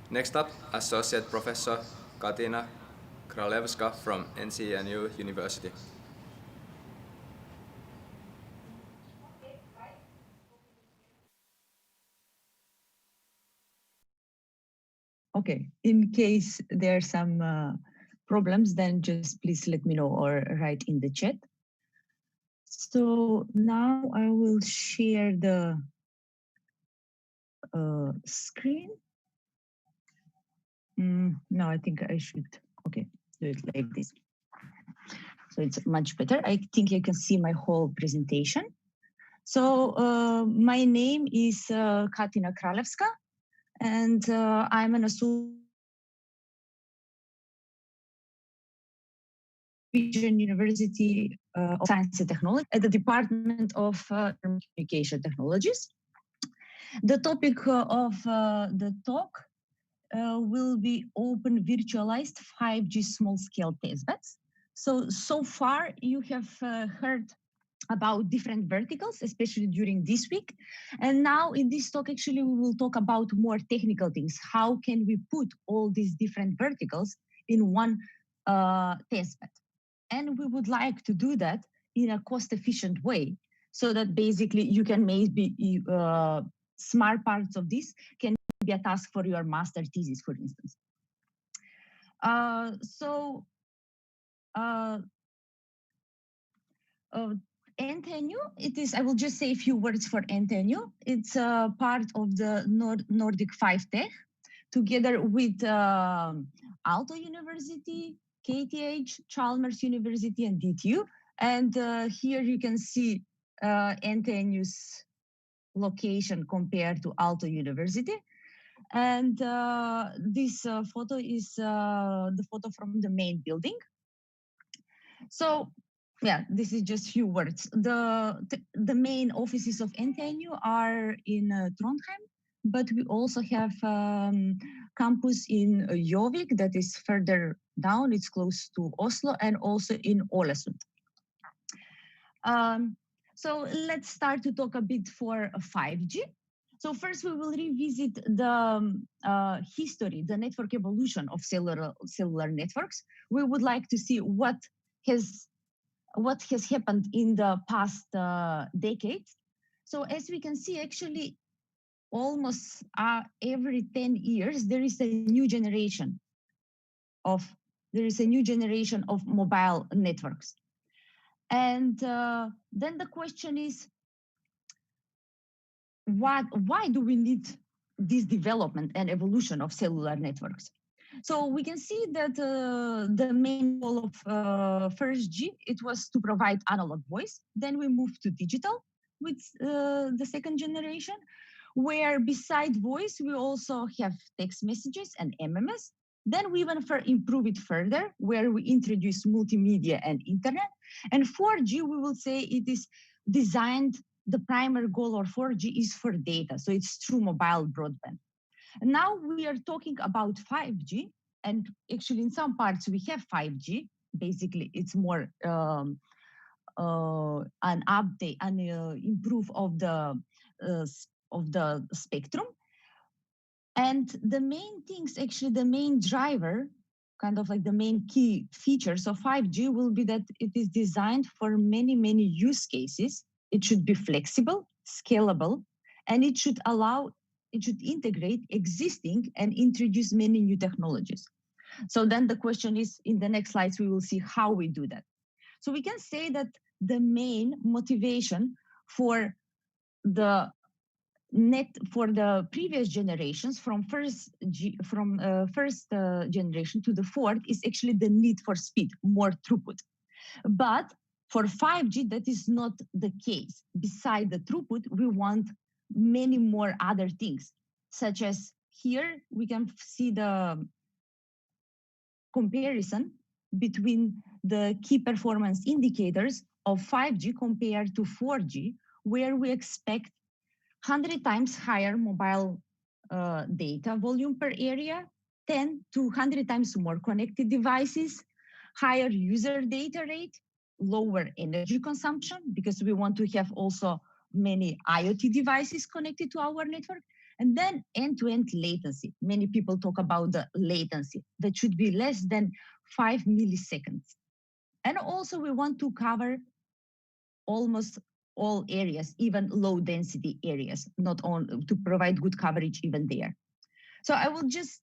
Next up, Associate Professor Katina Kralevska from NTNU University. Okay, in case there are some problems, then just please let me know or write in the chat. So now I will share the screen. No, I think I should, okay, do it like this. So it's much better. I think you can see my whole presentation. So my name is Katina Kralevska, and I'm an associate University of Science and Technology at the Department of Communication Technologies. The topic of the talk will be open virtualized 5G small-scale testbeds. So far you have heard about different verticals, especially during this week. And now in this talk, actually, we will talk about more technical things. How can we put all these different verticals in one testbed? And we would like to do that in a cost-efficient way, so that basically you can maybe smart parts of this can be a task for your master thesis, for instance. NTNU, it is, I will just say a few words for NTNU. It's a part of the Nordic 5 Tech, together with Aalto University, KTH, Chalmers University, and DTU. And here you can see NTNU's location compared to Aalto University. And this photo is the photo from the main building. So yeah, this is just few words. The main offices of NTNU are in Trondheim, but we also have campus in Gjøvik that is further down. It's close to Oslo, and also in Ålesund. So let's start to talk a bit for 5G. So first we will revisit the history, the network evolution of cellular networks. We would like to see what has happened in the past decades. So as we can see, actually, almost every 10 years, there is a new generation of mobile networks. And then the question is, why do we need this development and evolution of cellular networks? So we can see that the main goal of first G, it was to provide analog voice. Then we moved to digital with the second generation, where beside voice, we also have text messages and MMS. Then we even improve it further, where we introduce multimedia and internet. And 4G, we will say it is designed, the primary goal of 4G is for data. So it's true mobile broadband. Now we are talking about 5G, and actually in some parts we have 5G. Basically, it's more an update and improve of the spectrum. And the main things, actually the main driver, kind of like the main key features of 5G will be that it is designed for many, many use cases. It should be flexible, scalable, and it should integrate existing and introduce many new technologies. So then the question is, in the next slides, we will see how we do that. So we can say that the main motivation for the previous generations, from first generation to the fourth, is actually the need for speed, more throughput. But for 5G, that is not the case. Beside the throughput, we want many more other things, such as here we can see the comparison between the key performance indicators of 5G compared to 4G, where we expect 100 times higher mobile data volume per area, 10 to 100 times more connected devices, higher user data rate, lower energy consumption, because we want to have also many IoT devices connected to our network, And then end-to-end latency. Many people talk about the latency that should be less than 5 milliseconds. And also we want to cover almost all areas, even low density areas, not on to provide good coverage even there. So I will just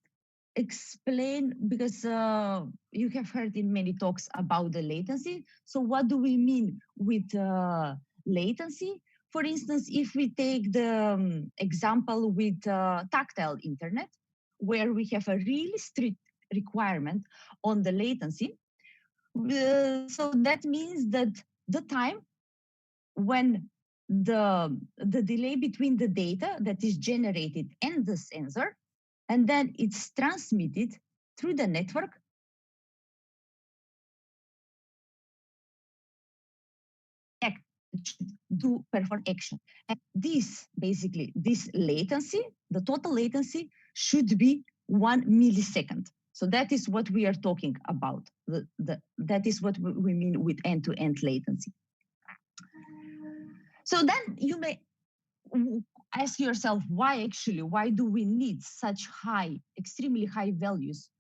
explain, because you have heard in many talks about the latency. So what do we mean with latency? For instance, if we take the example with tactile internet, where we have a really strict requirement on the latency, so that means that the time when the delay between the data that is generated and the sensor, and then it's transmitted through the network, do perform action. And this, basically, this latency, the total latency should be 1 millisecond. So that is what we are talking about. That is what we mean with end-to-end latency. So then you may ask yourself, why do we need such high, extremely high values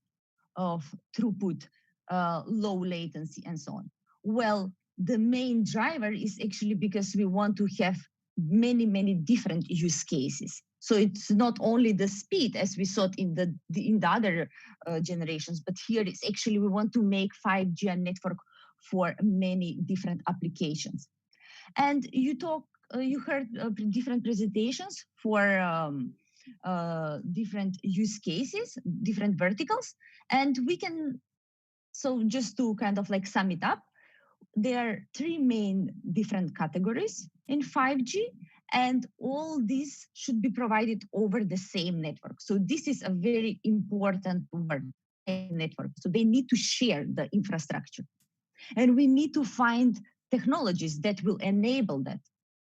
of throughput, low latency, and so on? Well, the main driver is actually because we want to have many, many different use cases. So it's not only the speed as we saw in the other generations, but here it's actually we want to make 5G a network for many different applications. And you heard different presentations for different use cases, different verticals, and we can, so just to kind of like sum it up, there are 3 main different categories in 5G, and all these should be provided over the same network. So this is a very important word, network. So they need to share the infrastructure. And we need to find technologies that will enable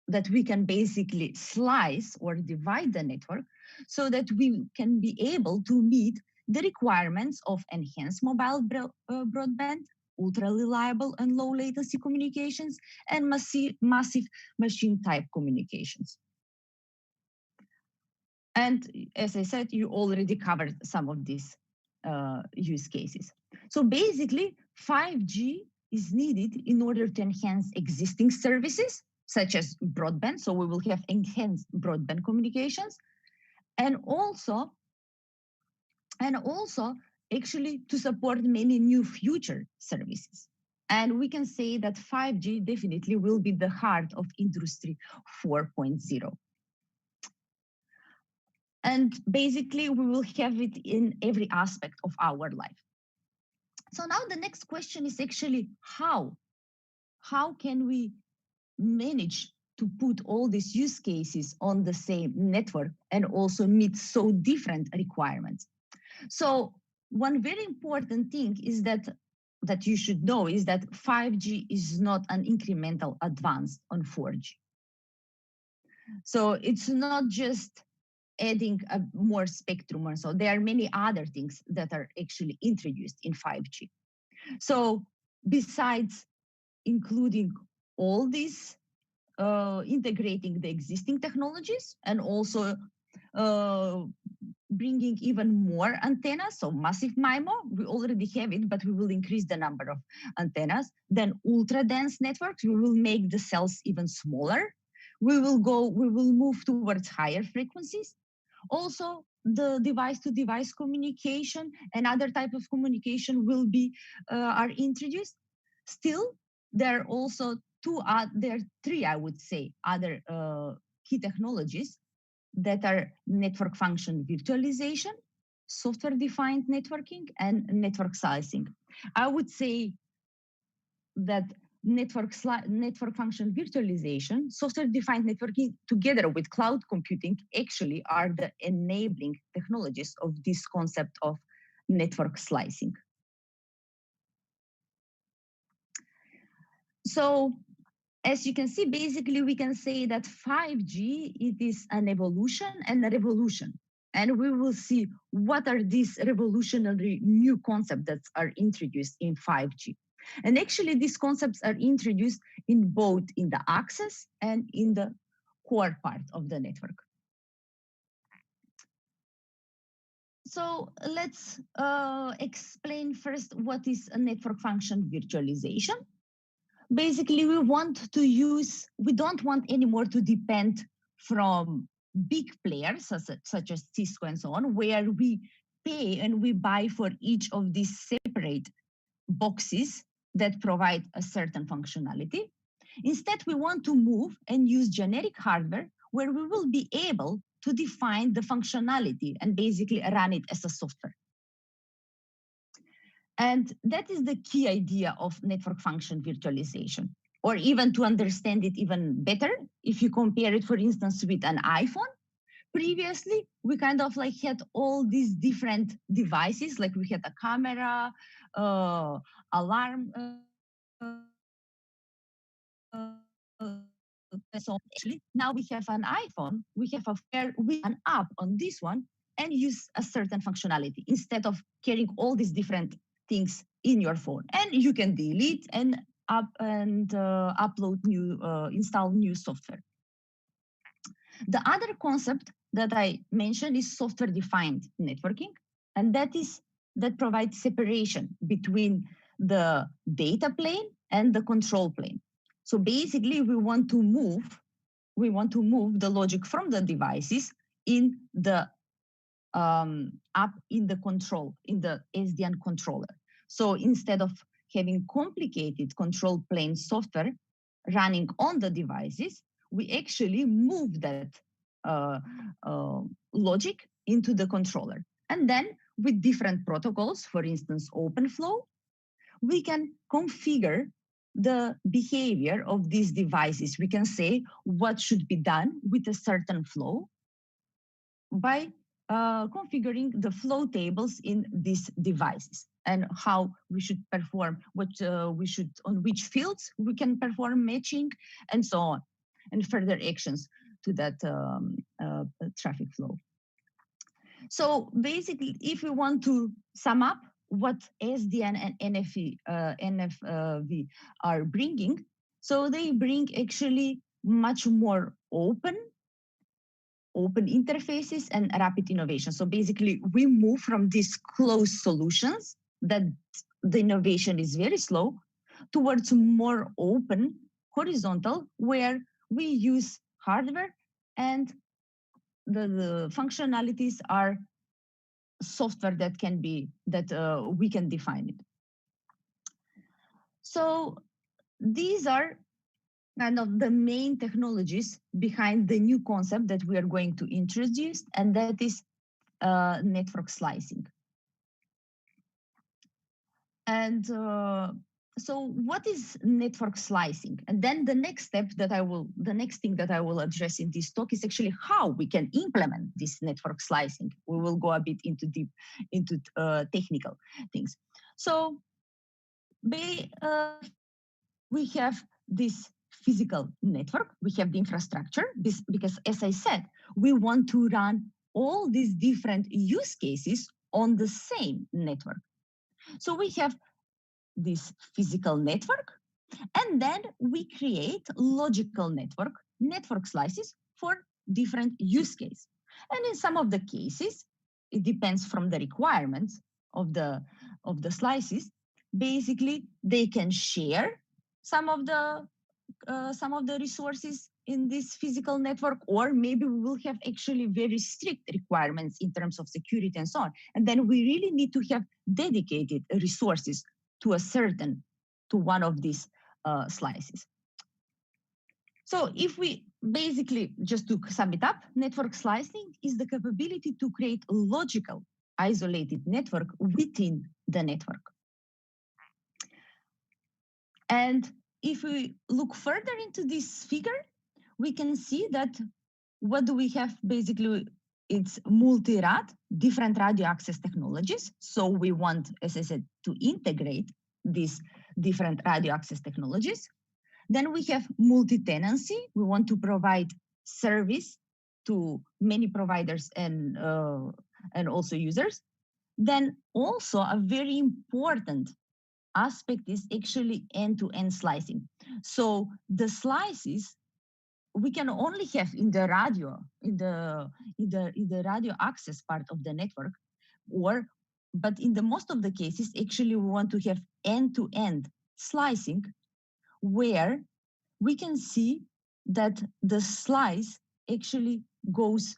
that we can basically slice or divide the network so that we can be able to meet the requirements of enhanced mobile broadband, ultra reliable and low latency communications, and massive machine type communications. And as I said, you already covered some of these use cases. So basically, 5G is needed in order to enhance existing services, such as broadband. So we will have enhanced broadband communications, and also actually to support many new future services. And we can say that 5G definitely will be the heart of Industry 4.0. And basically, we will have it in every aspect of our life. So now the next question is actually how? How can we manage to put all these use cases on the same network and also meet so different requirements? So one very important thing is that you should know is that 5G is not an incremental advance on 4G. So it's not just adding a more spectrum or so. There are many other things that are actually introduced in 5G. So besides including all these, integrating the existing technologies and also bringing even more antennas, so massive MIMO, we already have it, but we will increase the number of antennas. Then ultra dense networks, we will make the cells even smaller. We will move towards higher frequencies. Also, the device-to-device communication and other type of communication will be are introduced. Still, there are also there are 3, I would say, other key technologies that are network function virtualization, software-defined networking, and network slicing. I would say that network function virtualization, software-defined networking, together with cloud computing, actually are the enabling technologies of this concept of network slicing. So, as you can see, basically we can say that 5G, it is an evolution and a revolution. And we will see what are these revolutionary new concepts that are introduced in 5G. And actually these concepts are introduced in both in the access and in the core part of the network. So let's explain first what is a network function virtualization. Basically, we don't want anymore to depend from big players such as Cisco and so on, where we pay and we buy for each of these separate boxes that provide a certain functionality. Instead, we want to move and use generic hardware where we will be able to define the functionality and basically run it as a software. And that is the key idea of network function virtualization. Or even to understand it even better, if you compare it, for instance, with an iPhone, previously, we kind of like had all these different devices, like we had a camera, alarm, so actually now we have an iPhone, we have an app on this one and use a certain functionality instead of carrying all these different things in your phone. And you can delete and upload install new software. The other concept that I mentioned is software-defined networking, and that provides separation between the data plane and the control plane. So basically, we want to move the logic from the devices in the up in the control, in the SDN controller. So instead of having complicated control plane software running on the devices, we actually move that logic into the controller. And then with different protocols, for instance, OpenFlow, we can configure the behavior of these devices. We can say what should be done with a certain flow by configuring the flow tables in these devices and how we should perform, on which fields we can perform matching and so on, and further actions to that traffic flow. So basically, if we want to sum up what SDN and NFV are bringing, so they bring actually much more open interfaces and rapid innovation. So basically, we move from these closed solutions that the innovation is very slow towards more open, horizontal, where we use hardware and the functionalities are software that we can define it. So these are kind of the main technologies behind the new concept that we are going to introduce, and that is network slicing. And so what is network slicing? And then the next thing that I will address in this talk is actually how we can implement this network slicing. We will go a bit into technical things. So we have this physical network, we have the infrastructure, because as I said, we want to run all these different use cases on the same network. So we have this physical network, and then we create logical network slices for different use cases. And in some of the cases, it depends from the requirements of the slices. Basically, they can share some of the resources in this physical network, or maybe we will have actually very strict requirements in terms of security and so on. And then we really need to have dedicated resources to one of these slices. So if we basically, just to sum it up, network slicing is the capability to create a logical isolated network within the network. And if we look further into this figure, we can see that what do we have basically, it's multi-rad, different radio access technologies. So we want, as I said, to integrate these different radio access technologies. Then we have multi-tenancy. We want to provide service to many providers and also users. Then also a very important aspect is actually end-to-end slicing. So the slices we can only have in the radio, in the radio access part of the network, But in the most of the cases, actually, we want to have end-to-end slicing, where we can see that the slice actually goes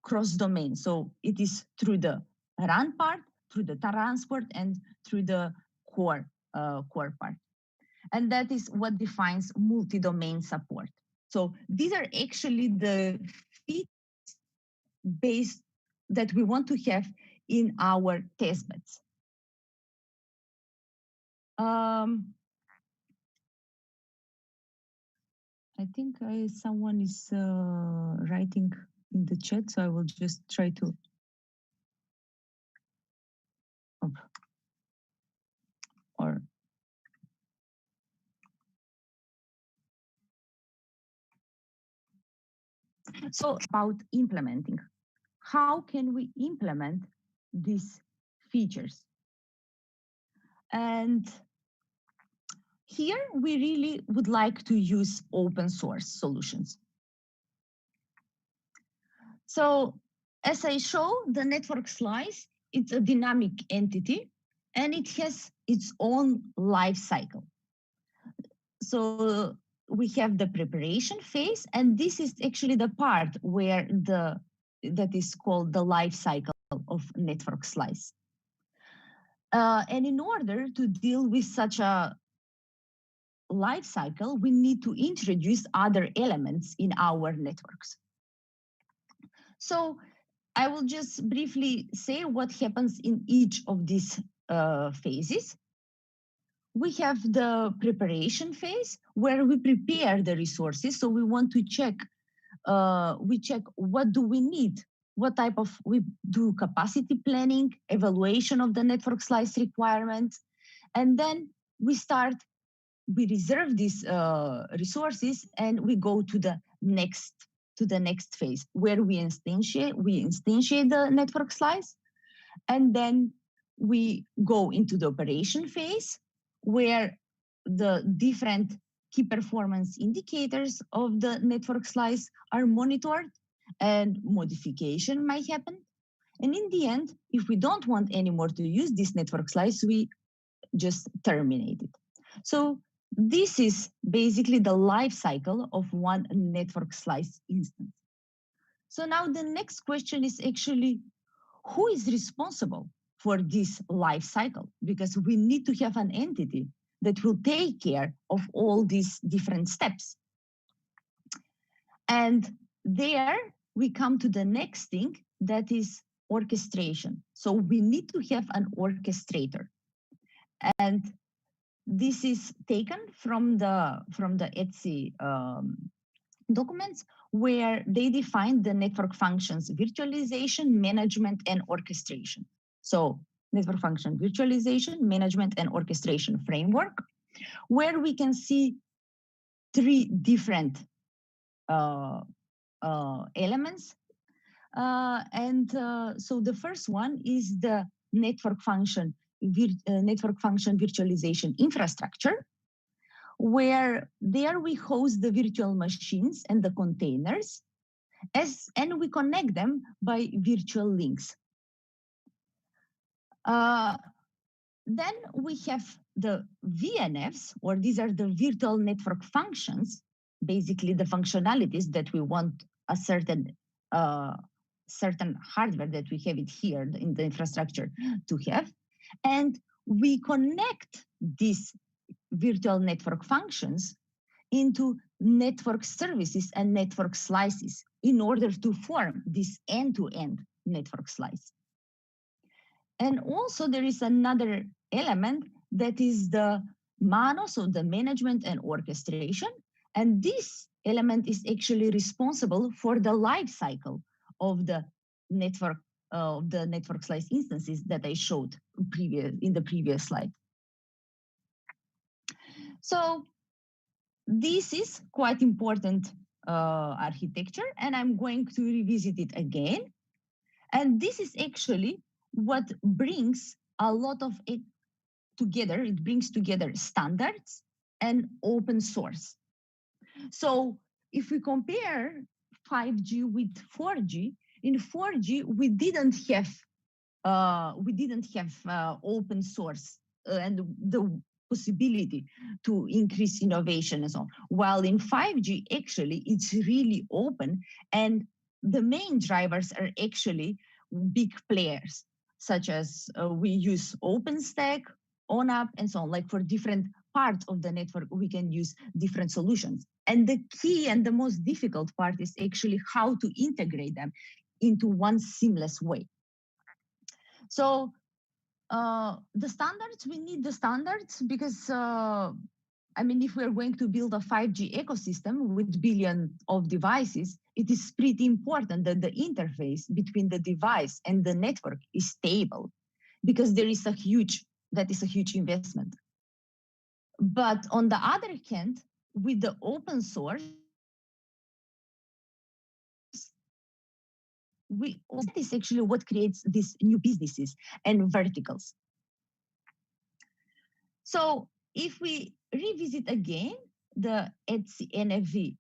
cross-domain. So it is through the run part, through the transport, and through the core part. And that is what defines multi-domain support. So these are actually the features based that we want to have in our testbeds. I think someone is writing in the chat, so I will just try to. Or so about implementing. How can we implement these features? And here we really would like to use open source solutions. So as I show, the network slice, it's a dynamic entity and it has its own life cycle. So we have the preparation phase, and this is actually the part where that is called the life cycle of network slice. And in order to deal with such a life cycle, we need to introduce other elements in our networks. So I will just briefly say what happens in each of these phases. We have the preparation phase where we prepare the resources. So we want to check, we check what do we need, what type of, we do capacity planning, evaluation of the network slice requirements, and then we reserve these resources and we go to the next phase where we instantiate the network slice, and then we go into the operation phase where the different key performance indicators of the network slice are monitored and modification might happen. And in the end, if we don't want anymore to use this network slice, we just terminate it. So this is basically the life cycle of one network slice instance. So now the next question is actually, who is responsible for this life cycle? Because we need to have an entity that will take care of all these different steps. And there we come to the next thing, that is orchestration. So we need to have an orchestrator. And this is taken from the ETSI documents, where they define the network functions virtualization, management, and orchestration. So network function virtualization, management, and orchestration framework, where we can see three different elements. So the first one is the network function virtualization infrastructure, where there we host the virtual machines and the containers, and we connect them by virtual links. Then we have the VNFs, or these are the virtual network functions, basically the functionalities that we want a certain hardware that we have it here in the infrastructure to have. And we connect these virtual network functions into network services and network slices in order to form this end-to-end network slice. And also there is another element that is the MANO, so the management and orchestration. And this element is actually responsible for the life cycle of the network slice instances that I showed in the previous slide. So this is quite important architecture, and I'm going to revisit it again. And this is actually what brings a lot of it together. It brings together standards and open source. So if we compare 5G with 4G, in 4G, we didn't have we didn't have open source and the possibility to increase innovation and so on. While in 5G, actually, it's really open, and the main drivers are actually big players, such as we use OpenStack, ONUP, and so on. Like for different parts of the network, we can use different solutions. And the key and the most difficult part is actually how to integrate them into one seamless way. So the standards, we need the standards because, I mean, if we're going to build a 5G ecosystem with billions of devices, it is pretty important that the interface between the device and the network is stable, because there is a huge investment. But on the other hand, with the open source, that is actually what creates these new businesses and verticals. So if we revisit again the NFV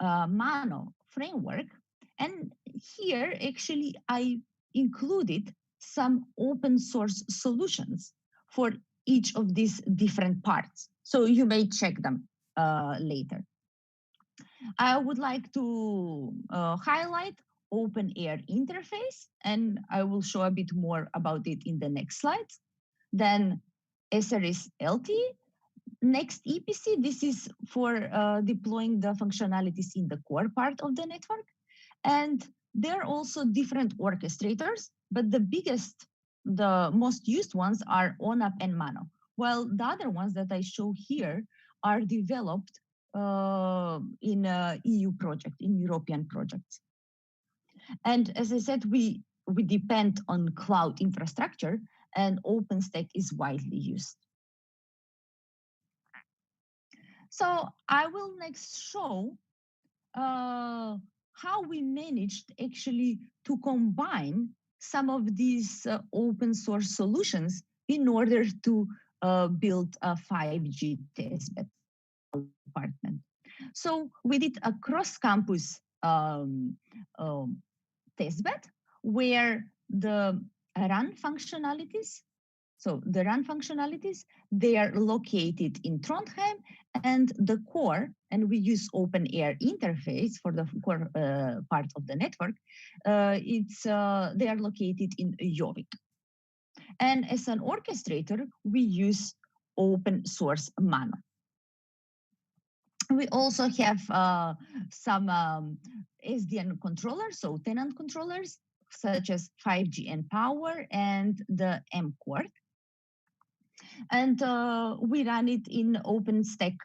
Mano framework, and here actually I included some open source solutions for each of these different parts. So you may check them later. I would like to highlight Open Air interface, and I will show a bit more about it in the next slides. Then SRS LTE, next EPC, this is for deploying the functionalities in the core part of the network. And there are also different orchestrators, but the most used ones are ONUP and Mano, while the other ones that I show here are developed in EU project, in European projects. And as I said, we depend on cloud infrastructure, and OpenStack is widely used. So I will next show how we managed actually to combine some of these open source solutions in order to build a 5G testbed department. So we did a cross-campus testbed where the run functionalities, they are located in Trondheim, and the core, and we use Open Air interface for the core part of the network, they are located in Gjøvik. And as an orchestrator, we use open source Mano. We also have some SDN controllers, so tenant controllers, such as 5G and Power and the M-Core. And we run it in OpenStack.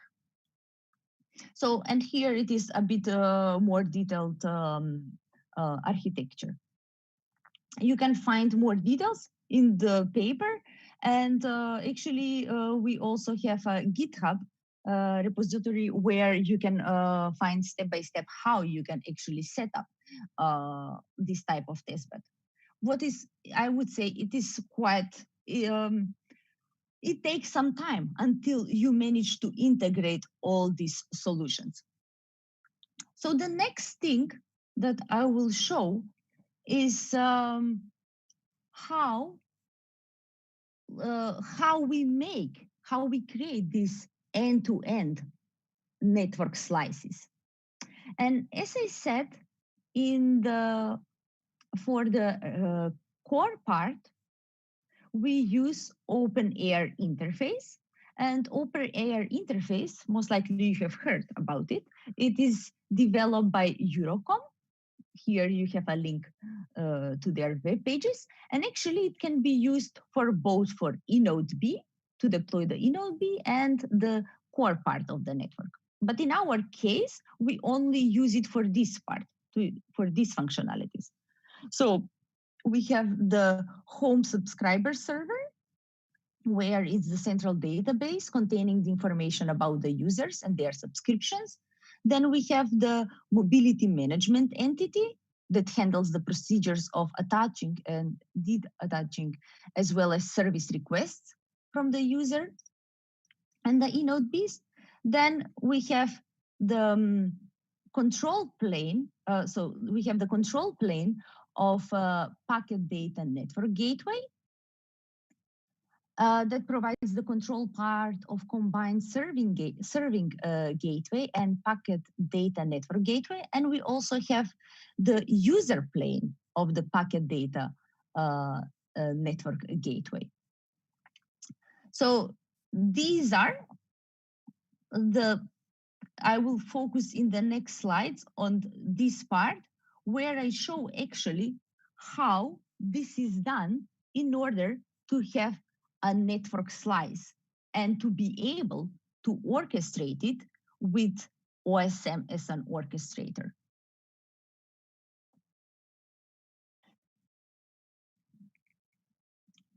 So, and here it is a bit more detailed architecture. You can find more details in the paper. And actually, we also have a GitHub repository where you can find step-by-step how you can actually set up this type of testbed. What is, I would say, it is quite, it takes some time until you manage to integrate all these solutions. So the next thing that I will show is how we create these end-to-end network slices. And as I said, for the core part, we use Open Air interface. And Open Air interface, most likely you have heard about it. It is developed by Eurocom. Here you have a link to their web pages. And actually it can be used for both for eNode B, to deploy the eNode B, and the core part of the network. But in our case, we only use it for this part, for these functionalities. So we have the home subscriber server, where it's the central database containing the information about the users and their subscriptions. Then we have the mobility management entity that handles the procedures of attaching and de-attaching, as well as service requests from the user and the eNode Bs. Then we have the control plane. So we have the control plane of a packet data network gateway that provides the control part of combined serving gateway and packet data network gateway. And we also have the user plane of the packet data network gateway. So these are I will focus in the next slides on this part where I show actually how this is done in order to have a network slice and to be able to orchestrate it with OSM as an orchestrator.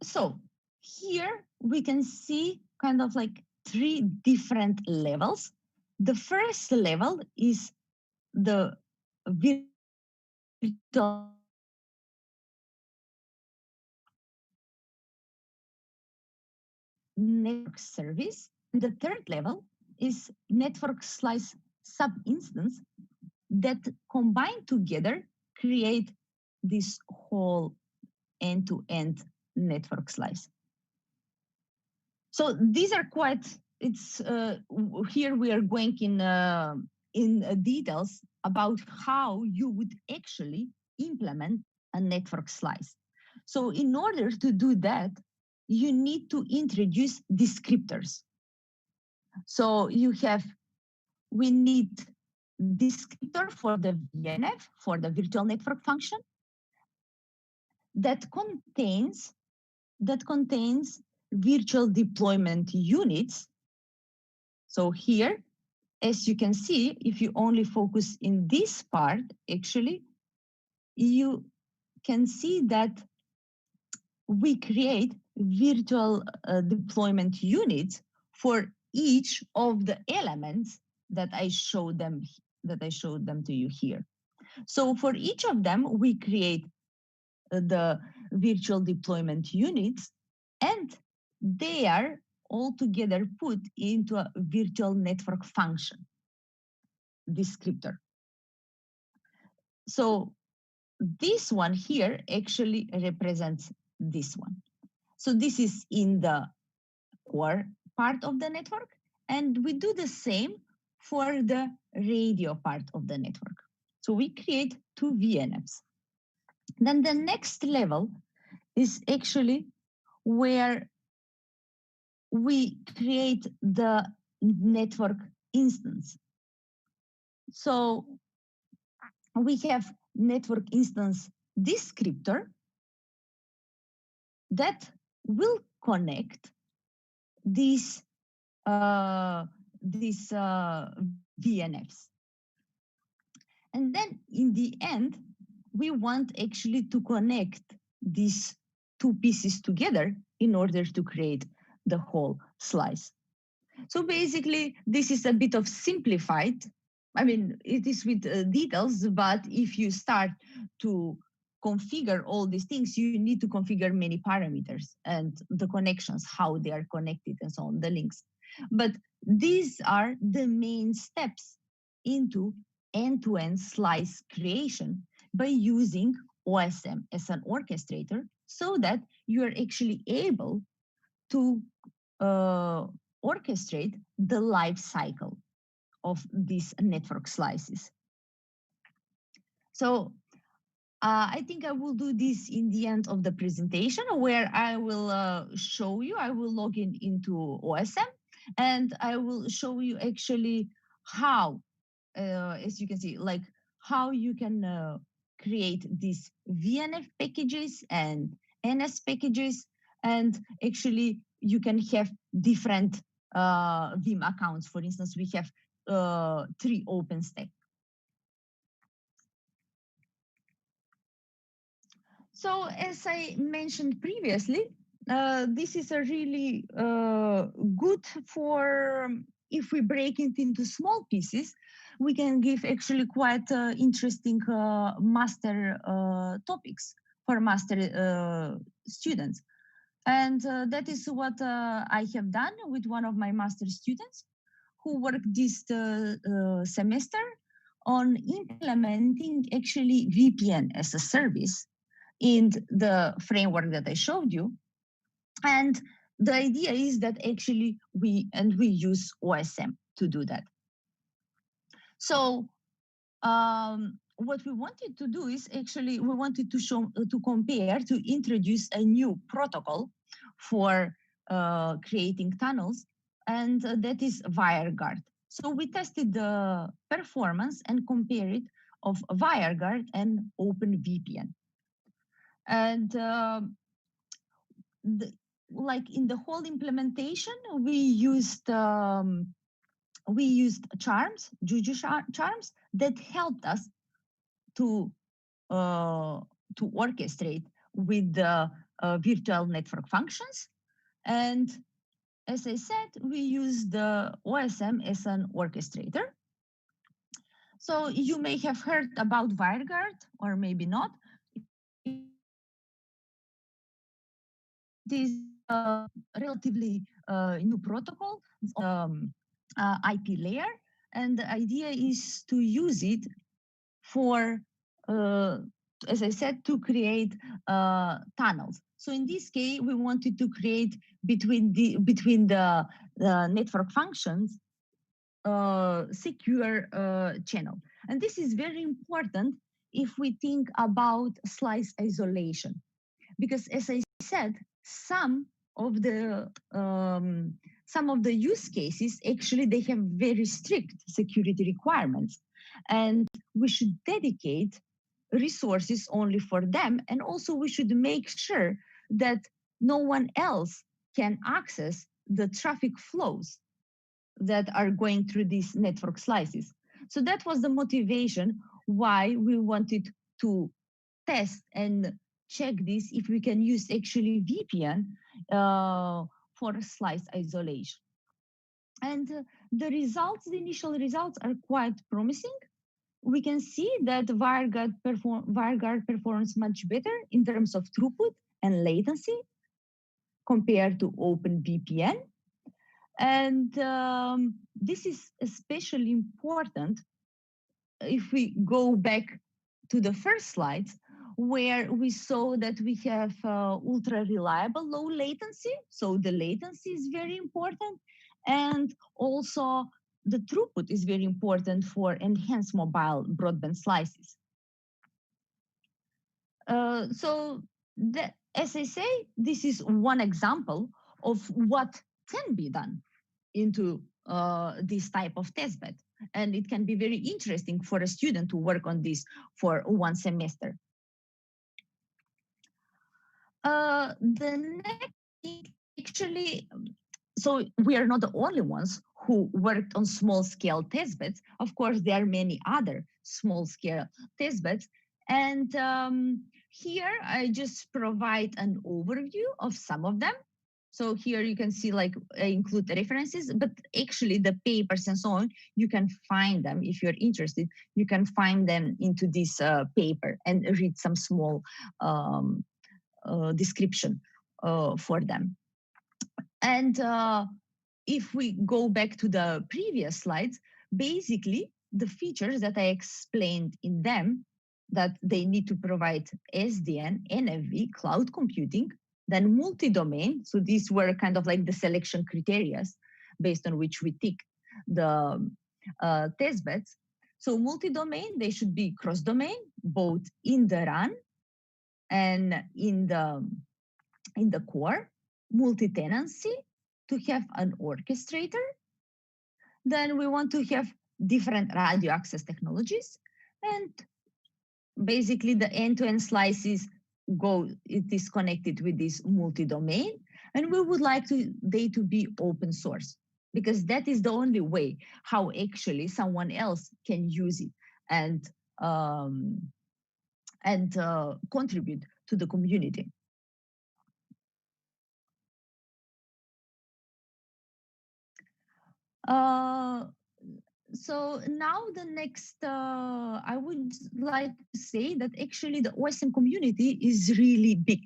So here we can see kind of like 3 different levels. The first level is the virtual network service. And the third level is network slice sub-instance that combined together create this whole end-to-end network slice. So these are quite, here we are going in details about how you would actually implement a network slice. So in order to do that, you need to introduce descriptors. So we need descriptor for the VNF, for the virtual network function, that contains virtual deployment units. So here, as you can see, if you only focus in this part, actually, you can see that we create virtual deployment units for each of the elements that I showed them to you here. So for each of them, we create the virtual deployment units, and they are all together put into a virtual network function descriptor. So this one here actually represents this one. So this is in the core part of the network, and we do the same for the radio part of the network. So we create 2 VNFs. Then the next level is actually where we create the network instance. So we have network instance descriptor that will connect these VNFs. And then in the end, we want actually to connect these 2 pieces together in order to create the whole slice. So basically, this is a bit of simplified. I mean, it is with details, but if you start to configure all these things, you need to configure many parameters and the connections, how they are connected and so on, the links. But these are the main steps into end-to-end slice creation by using OSM as an orchestrator so that you are actually able to orchestrate the life cycle of these network slices. So I think I will do this in the end of the presentation where I will show you, I will log in into OSM and I will show you actually how, as you can see, like how you can create these VNF packages and NS packages, and actually you can have different Vim accounts. For instance, we have 3 OpenStack. So as I mentioned previously, this is a really good for, if we break it into small pieces, we can give actually quite interesting master topics for master students. And that is what I have done with one of my master students who worked this semester on implementing actually VPN as a service in the framework that I showed you. And the idea is that actually we use OSM to do that. So what we wanted to do is actually we wanted to compare, to introduce a new protocol for creating tunnels, and that is WireGuard. So we tested the performance and compared it of WireGuard and OpenVPN. And like in the whole implementation, we used charms, Juju charms, that helped us to orchestrate with the virtual network functions. And as I said, we use the OSM as an orchestrator. So you may have heard about WireGuard, or maybe not. It is a relatively new protocol, IP layer, and the idea is to use it for, as I said, to create tunnels. So in this case, we wanted to create between the network functions secure channel. And this is very important if we think about slice isolation, because as I said, some of the use cases, actually, they have very strict security requirements, and we should dedicate resources only for them. And also we should make sure that no one else can access the traffic flows that are going through these network slices. So that was the motivation why we wanted to test and check this, if we can use actually VPN for slice isolation. And the results, the initial results are quite promising. We can see that WireGuard performs much better in terms of throughput and latency compared to OpenVPN. And this is especially important if we go back to the first slides, where we saw that we have ultra reliable low latency. So the latency is very important. And also the throughput is very important for enhanced mobile broadband slices. So as I say, this is one example of what can be done into this type of testbed. And it can be very interesting for a student to work on this for one semester. The next thing, actually, so we are not the only ones who worked on small scale testbeds. Of course, there are many other small scale testbeds. And here I just provide an overview of some of them. So here you can see, like, I include the references, but actually the papers and so on, you can find them if you're interested. You can find them into this paper and read some small description for them. And if we go back to the previous slides, basically the features that I explained in them, that they need to provide SDN, NFV, cloud computing, then multi-domain. So these were kind of like the selection criteria based on which we tick the testbeds. So multi-domain, they should be cross-domain, both in the RAN and in the core. Multi-tenancy, to have an orchestrator. Then we want to have different radio access technologies, and basically the end-to-end slices it is connected with this multi-domain, and we would like they to be open source, because that is the only way how actually someone else can use it and contribute to the community. So now the next, I would like to say that actually the OSM community is really big.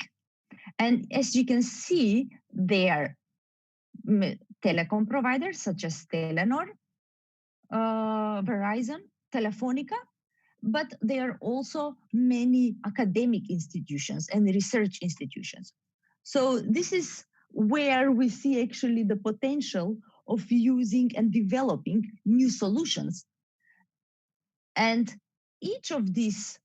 And as you can see, there are telecom providers such as Telenor, Verizon, Telefonica, but there are also many academic institutions and research institutions. So this is where we see actually the potential of using and developing new solutions. And each of these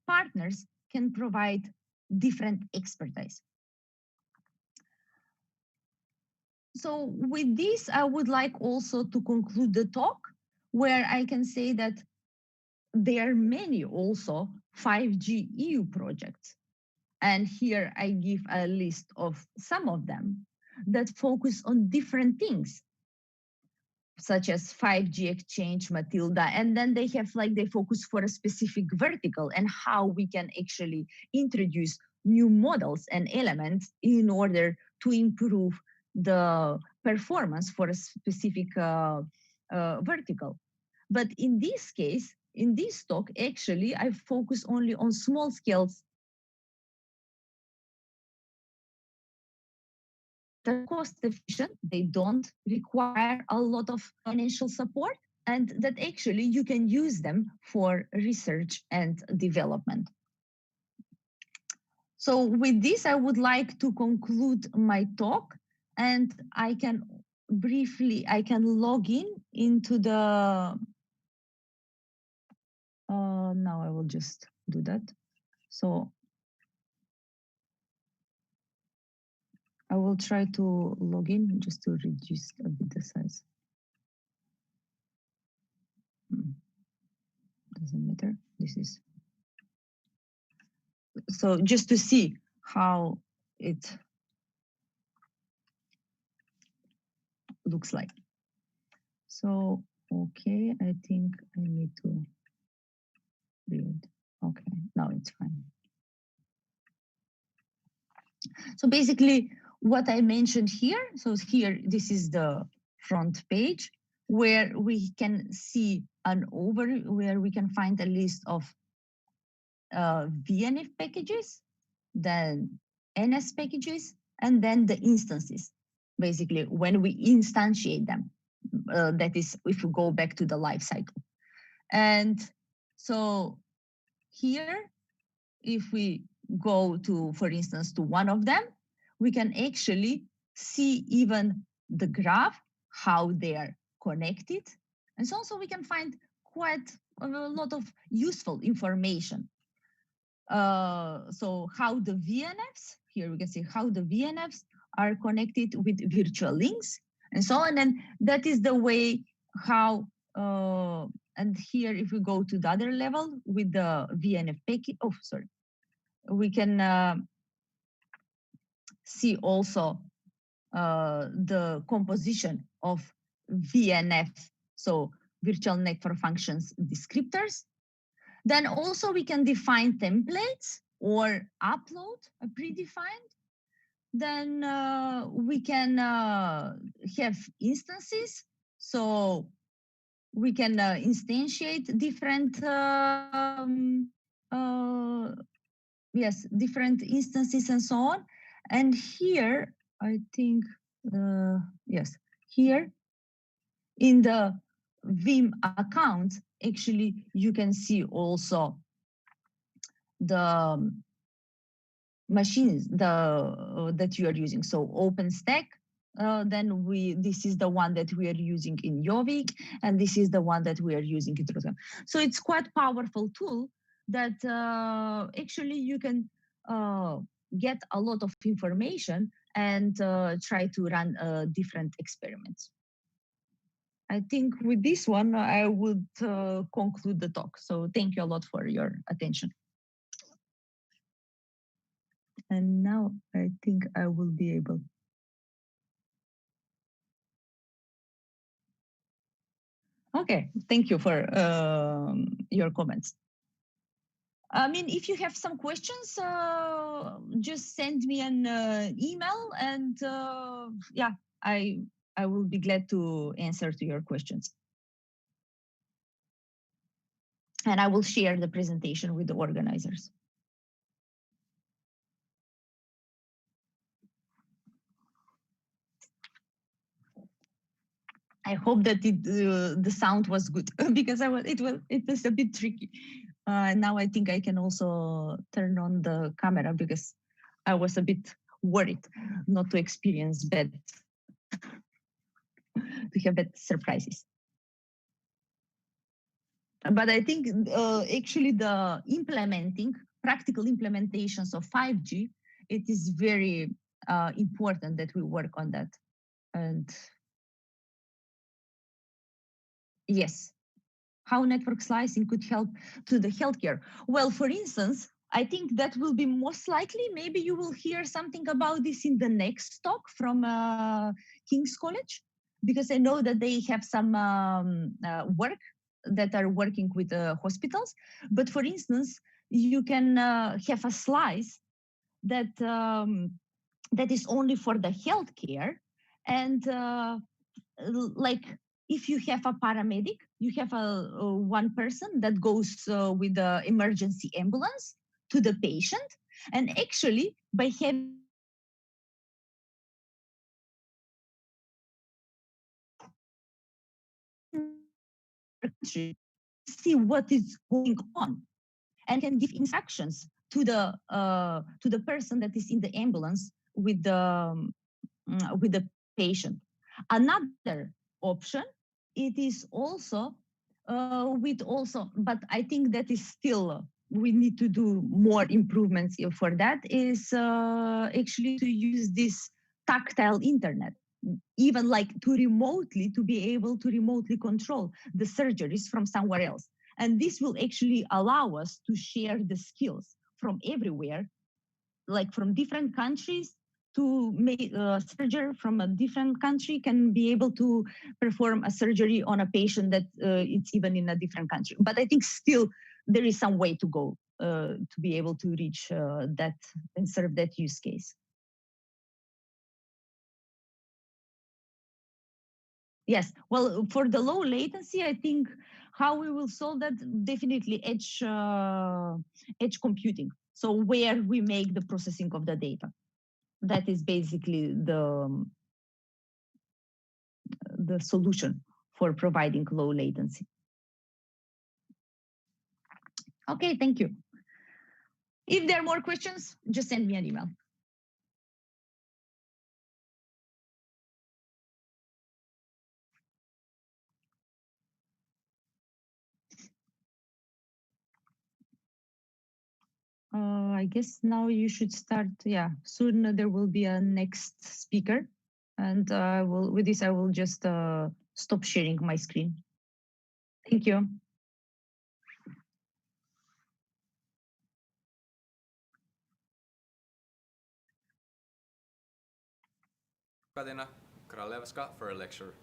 partners can provide different expertise. So with this, I would like also to conclude the talk, where I can say that there are many also 5G EU projects. And here I give a list of some of them that focus on different things, such as 5G exchange, Matilda, and then they have they focus for a specific vertical and how we can actually introduce new models and elements in order to improve the performance for a specific vertical. But in this case, in this talk, actually, I focus only on small scales they're cost efficient, they don't require a lot of financial support, and that actually you can use them for research and development. So with this, I would like to conclude my talk, and I can log into the, now I will just do that. So I will try to log in just to reduce a bit the size. Doesn't matter. This is so just to see how it looks like. So okay, I think I need to read. Okay, now it's fine. So basically what I mentioned here, so here this is the front page where we can see an overview, where we can find a list of VNF packages, then NS packages, and then the instances, basically when we instantiate them. That is if we go back to the life cycle. And so here, if we go to, for instance, to one of them, we can actually see even the graph, how they are connected. And so also we can find quite a lot of useful information. So how the VNFs, here we can see how the VNFs are connected with virtual links and so on. And that is the way how, and here if we go to the other level with the VNF package, oh, sorry. We can see also the composition of VNF, so virtual network functions descriptors. Then also we can define templates or upload a predefined. Then we can have instances. So we can instantiate different, yes, different instances and so on. And here, I think, yes, here in the Vim account, actually, you can see also the machines that you are using. So OpenStack, then this is the one that we are using in Jovic, and this is the one that we are using in Trojan. So it's quite powerful tool that actually you can get a lot of information and try to run different experiments. I think with this one, I would conclude the talk. So thank you a lot for your attention. And now I think I will be able. Okay, thank you for your comments. I mean, if you have some questions, just send me an email, and yeah, I will be glad to answer to your questions. And I will share the presentation with the organizers. I hope that the sound was good because it was a bit tricky. Now I think I can also turn on the camera because I was a bit worried not to experience bad, to have bad surprises. But I think actually the practical implementations of 5G, it is very important that we work on that. And yes, how network slicing could help to the healthcare. Well, for instance, I think that will be most likely, maybe you will hear something about this in the next talk from King's College, because I know that they have some work that are working with hospitals. But for instance, you can have a slice that that is only for the healthcare, and like if you have a paramedic, you have a one person that goes with the emergency ambulance to the patient, and actually by having see what is going on and can give instructions to the person that is in the ambulance with the patient. Another option, it is also but I think that is still we need to do more improvements for that, is actually to use this tactile internet, even like to be able to remotely control the surgeries from somewhere else. And this will actually allow us to share the skills from everywhere, like from different countries, to make a surgeon from a different country can be able to perform a surgery on a patient that it's even in a different country. But I think still there is some way to go to be able to reach that and serve that use case. Yes, well, for the low latency, I think how we will solve that, definitely edge computing. So where we make the processing of the data. That is basically the solution for providing low latency. Okay, thank you. If there are more questions, just send me an email. I guess now you should start. Yeah, soon there will be a next speaker, and with this I will just stop sharing my screen. Thank you. Katina Kralevska for a lecture.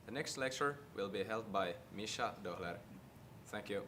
The next lecture will be held by Mischa Dohler. Thank you.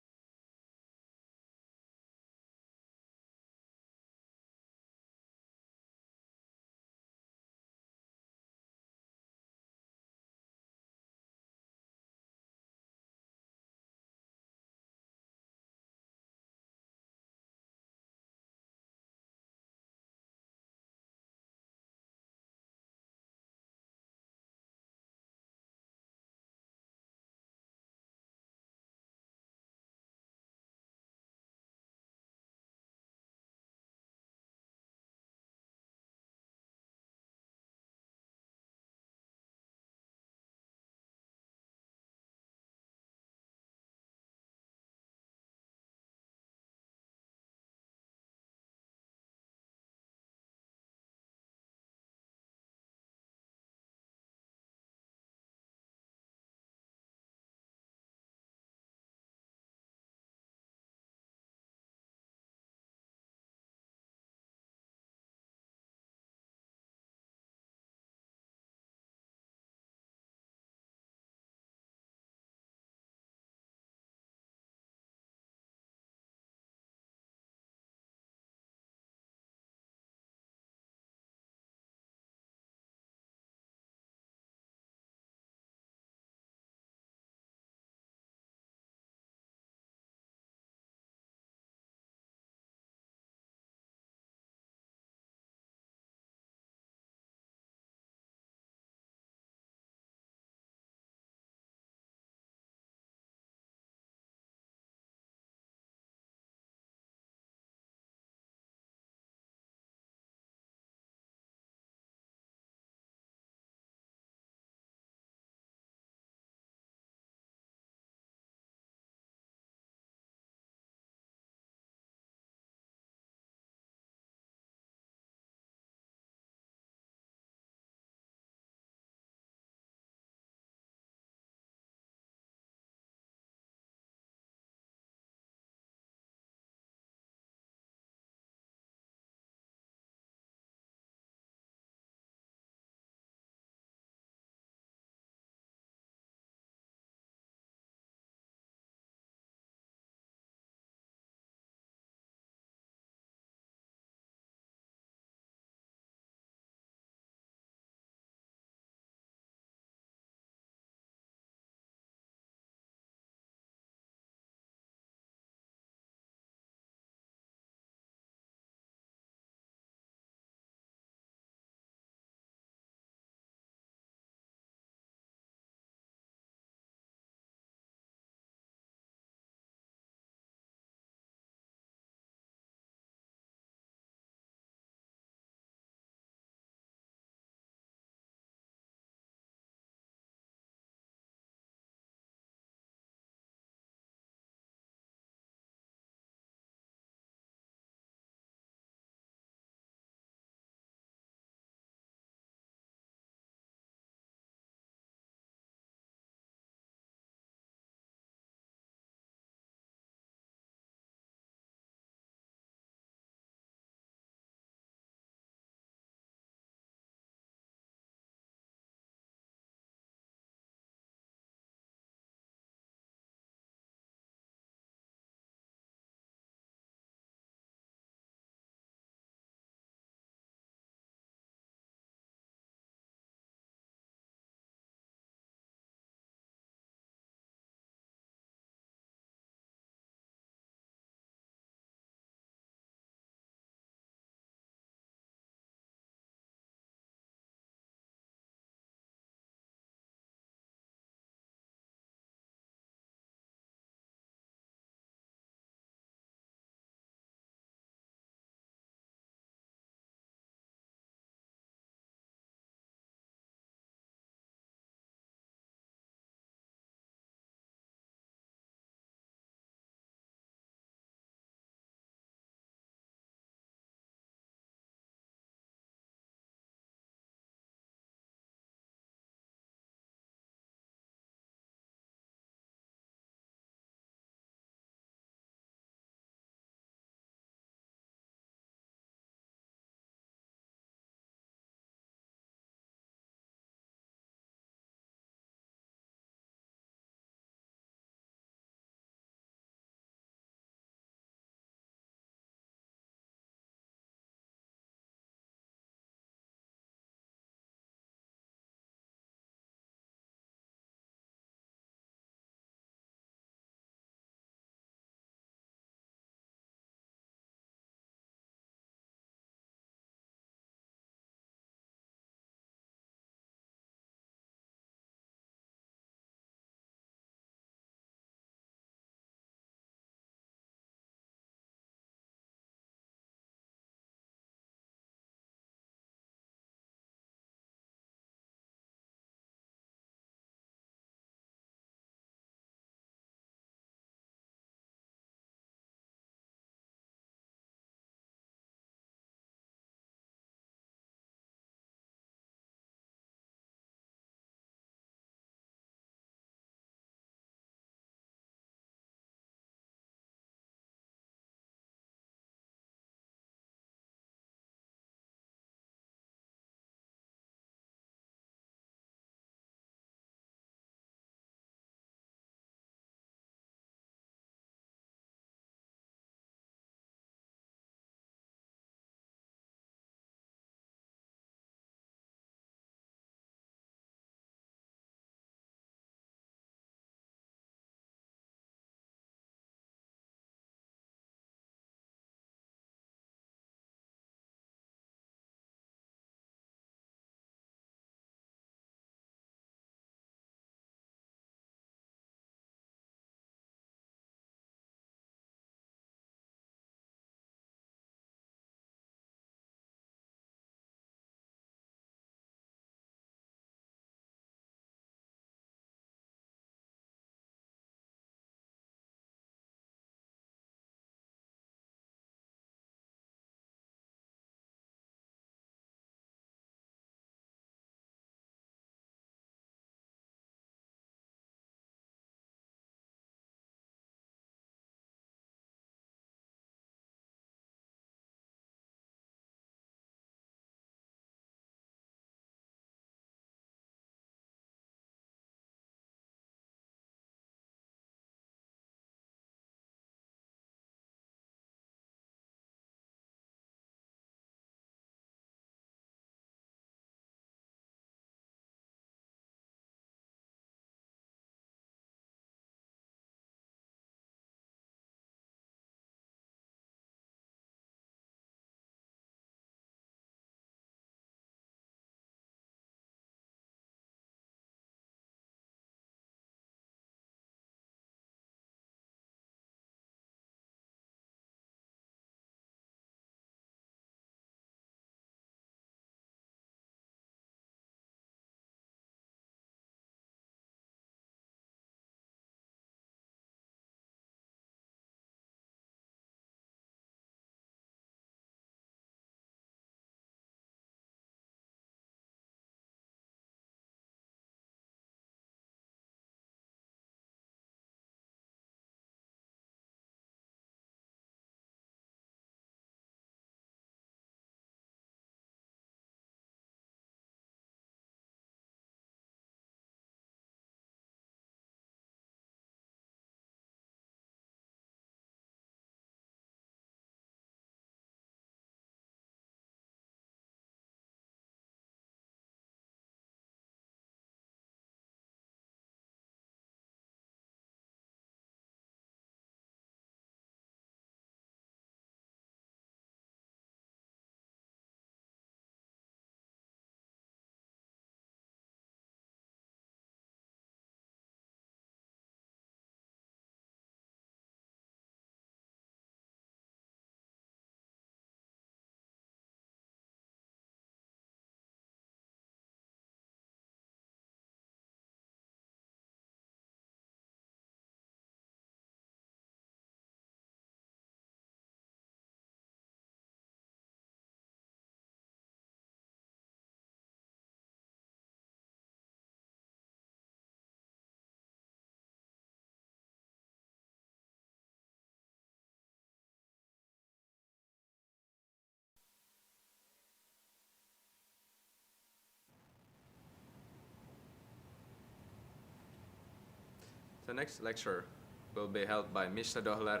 The next lecture will be held by Mischa Dohler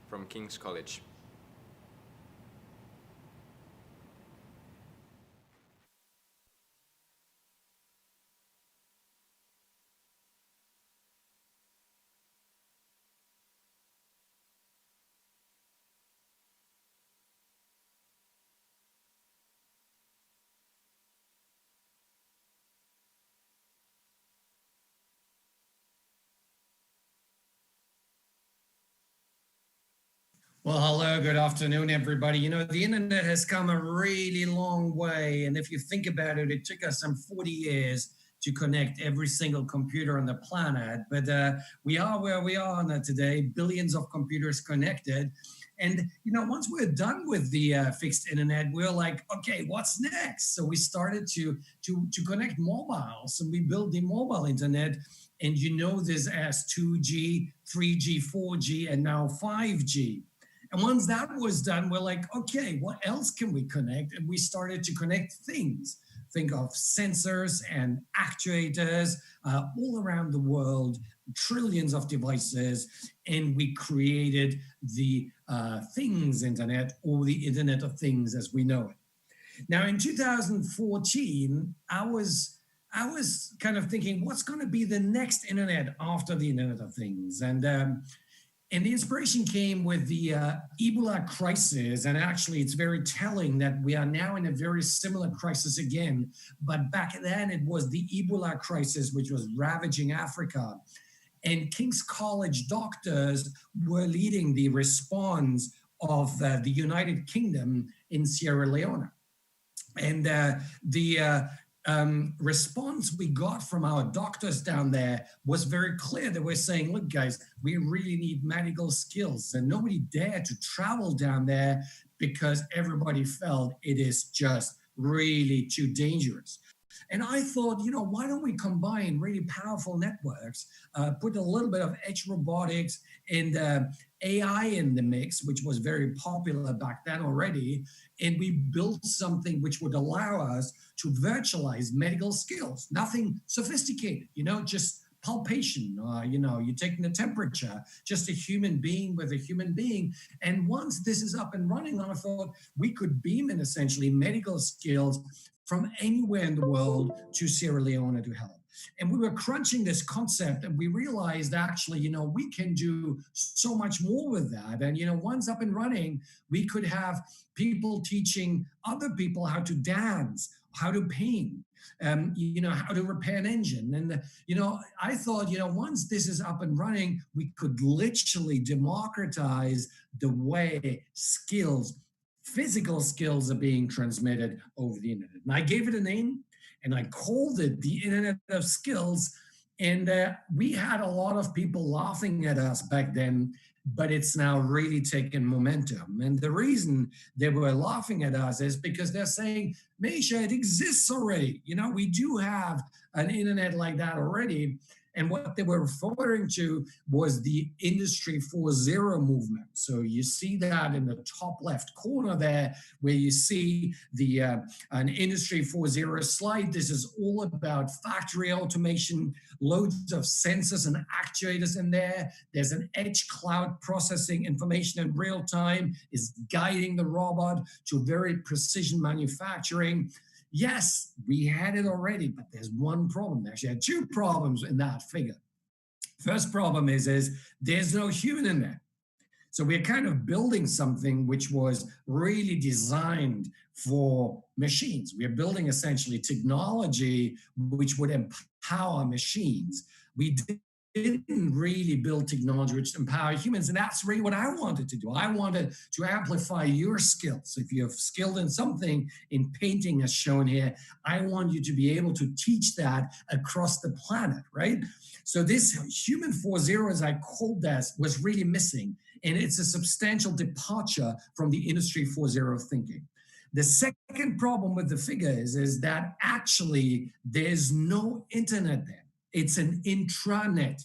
from King's College. Well, hello, good afternoon, everybody. You know, the internet has come a really long way. And if you think about it, it took us some 40 years to connect every single computer on the planet. But we are where we are today, billions of computers connected. And, you know, once we're done with the fixed internet, we're like, okay, what's next? So we started to connect mobiles, and we built the mobile internet. And you know this as 2G, 3G, 4G, and now 5G. And once that was done, we're like, okay, what else can we connect? And we started to connect things. Think of sensors and actuators all around the world, trillions of devices, and we created the Things Internet, or the Internet of Things as we know it. Now, in 2014, I was kind of thinking, what's going to be the next internet after the Internet of Things? And the inspiration came with the Ebola crisis. And actually, it's very telling that we are now in a very similar crisis again. But back then, it was the Ebola crisis, which was ravaging Africa. And King's College doctors were leading the response of the United Kingdom in Sierra Leone. And the response we got from our doctors down there was very clear. They were saying, look, guys, we really need medical skills. And nobody dared to travel down there because everybody felt it is just really too dangerous. And I thought, you know, why don't we combine really powerful networks, put a little bit of edge robotics and AI in the mix, which was very popular back then already, and we built something which would allow us to virtualize medical skills. Nothing sophisticated, you know, just palpation, you know, you're taking the temperature, just a human being with a human being. And once this is up and running, I thought we could beam in essentially medical skills from anywhere in the world to Sierra Leone to help. And we were crunching this concept, and we realized actually, you know, we can do so much more with that. And, you know, once up and running, we could have people teaching other people how to dance, how to paint, you know, how to repair an engine. And, you know, I thought, you know, once this is up and running, we could literally democratize the way skills, physical skills are being transmitted over the internet. And I gave it a name, and I called it the Internet of Skills. And we had a lot of people laughing at us back then, but it's now really taken momentum. And the reason they were laughing at us is because they're saying, Mischa, it exists already. You know, we do have an internet like that already. And what they were referring to was the Industry 4.0 movement. So you see that in the top left corner there, where you see the an Industry 4.0 slide. This is all about factory automation, loads of sensors and actuators in there. There's an edge cloud processing information in real time, is guiding the robot to very precision manufacturing. Yes, we had it already, but there's one problem. Actually, I had two problems in that figure. First problem is there's no human in there. So we're kind of building something which was really designed for machines. We're building essentially technology which would empower machines. We didn't really build technology which empower humans, and that's really what I wanted to do. I wanted to amplify your skills. If you're skilled in something, in painting as shown here, I want you to be able to teach that across the planet, right? So this human 4.0, as I called that, was really missing, and it's a substantial departure from the Industry 4.0 thinking. The second problem with the figure is that actually there's no internet there. It's an intranet.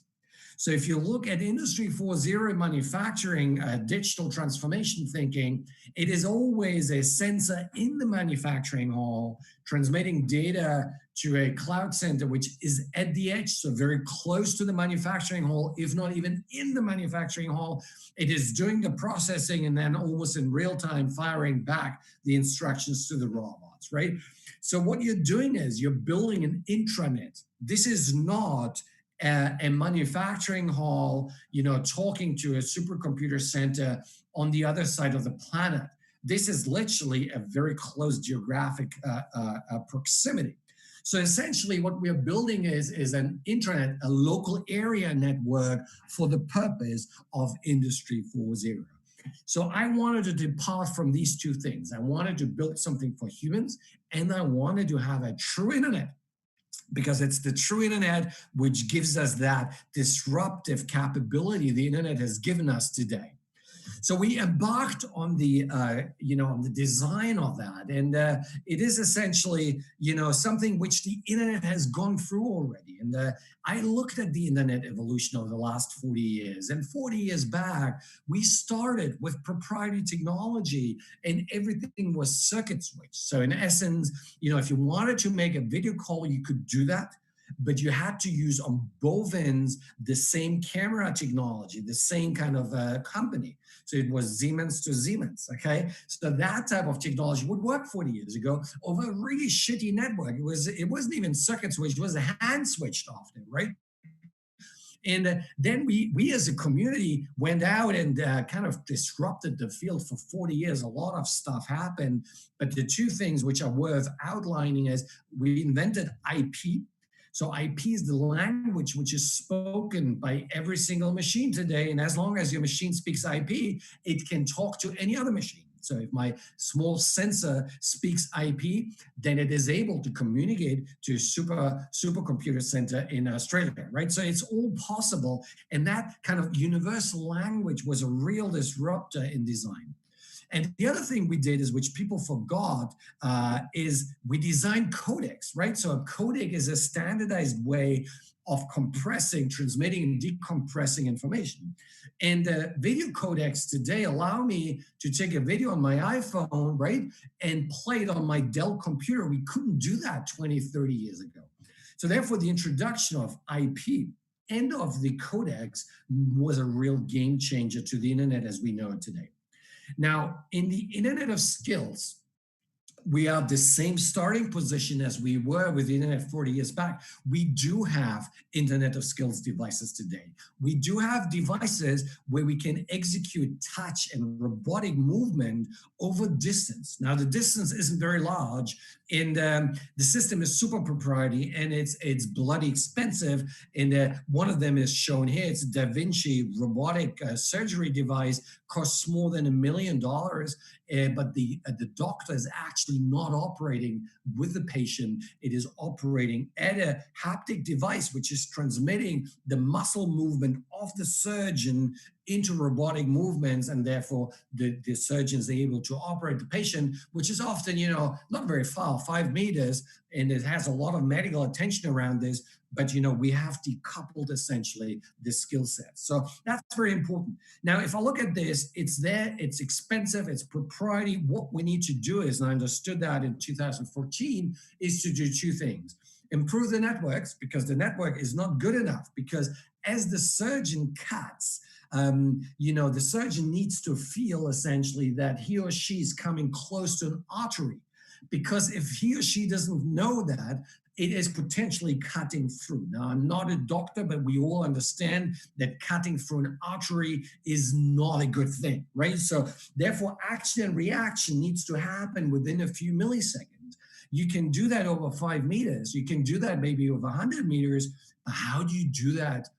So if you look at Industry 4.0 manufacturing, digital transformation thinking, it is always a sensor in the manufacturing hall transmitting data to a cloud center, which is at the edge, so very close to the manufacturing hall, if not even in the manufacturing hall. It is doing the processing and then almost in real time firing back the instructions to the robots, right? So what you're doing is you're building an intranet. This is not a manufacturing hall, you know, talking to a supercomputer center on the other side of the planet. This is literally a very close geographic proximity. So essentially what we're building is an intranet, a local area network for the purpose of Industry 4.0. So I wanted to depart from these two things. I wanted to build something for humans, and I wanted to have a true internet, because it's the true internet which gives us that disruptive capability the internet has given us today. So we embarked on the, on the design of that, and it is essentially, something which the internet has gone through already. And I looked at the internet evolution over the last 40 years, and 40 years back, we started with proprietary technology, and everything was circuit switched. So in essence, if you wanted to make a video call, you could do that. But you had to use on both ends the same camera technology, the same kind of company. So it was Siemens to Siemens, okay? So that type of technology would work 40 years ago over a really shitty network. It wasn't even circuit switched, it was a hand switched often, right? And then we as a community went out and kind of disrupted the field for 40 years. A lot of stuff happened, but the two things which are worth outlining is we invented IP. So IP is the language which is spoken by every single machine today. And as long as your machine speaks IP, it can talk to any other machine. So if my small sensor speaks IP, then it is able to communicate to a supercomputer center in Australia, right? So it's all possible. And that kind of universal language was a real disruptor in design. And the other thing we did is, which people forgot, is we designed codecs, right? So a codec is a standardized way of compressing, transmitting, and decompressing information. And video codecs today allow me to take a video on my iPhone, right, and play it on my Dell computer. We couldn't do that 20, 30 years ago. So therefore, the introduction of IP and of the codecs was a real game changer to the internet as we know it today. Now, in the Internet of Skills, we are the same starting position as we were with the internet 40 years back. We do have Internet of Skills devices today. We do have devices where we can execute touch and robotic movement over distance. Now, the distance isn't very large, and the system is super proprietary, and it's bloody expensive. And one of them is shown here. It's a Da Vinci robotic surgery device, costs more than $1 million. But the doctor is actually not operating with the patient. It is operating at a haptic device, which is transmitting the muscle movement of the surgeon into robotic movements, and therefore the surgeon is able to operate the patient, which is often, not very far, 5 meters, and it has a lot of medical attention around this. But, we have decoupled essentially the skill set. So that's very important. Now, if I look at this, it's there, it's expensive, it's proprietary. What we need to do is, and I understood that in 2014, is to do two things. Improve the networks, because the network is not good enough, because as the surgeon cuts, the surgeon needs to feel essentially that he or she is coming close to an artery. Because if he or she doesn't know that, it is potentially cutting through. Now, I'm not a doctor, but we all understand that cutting through an artery is not a good thing, right? So therefore, action and reaction needs to happen within a few milliseconds. You can do that over 5 meters. You can do that maybe over 100 meters. But how do you do that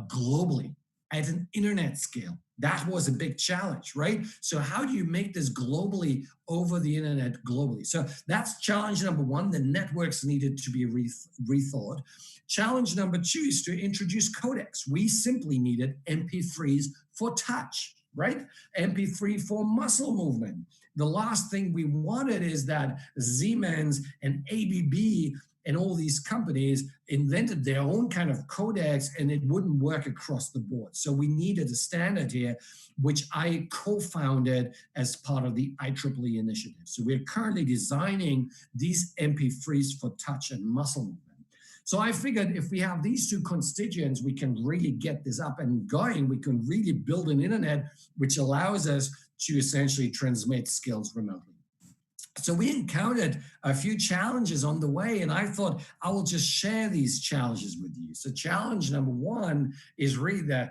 globally at an internet scale? That was a big challenge, right? So how do you make this globally over the internet globally? So that's challenge number one. The networks needed to be rethought. Challenge number two is to introduce codecs. We simply needed MP3s for touch, right? MP3 for muscle movement. The last thing we wanted is that Siemens and ABB and all these companies invented their own kind of codecs, and it wouldn't work across the board. So we needed a standard here, which I co-founded as part of the IEEE initiative. So we're currently designing these MP3s for touch and muscle movement. So I figured if we have these two constituents, we can really get this up and going. We can really build an internet which allows us to essentially transmit skills remotely. So we encountered a few challenges on the way, and I thought I will just share these challenges with you. So challenge number one is really the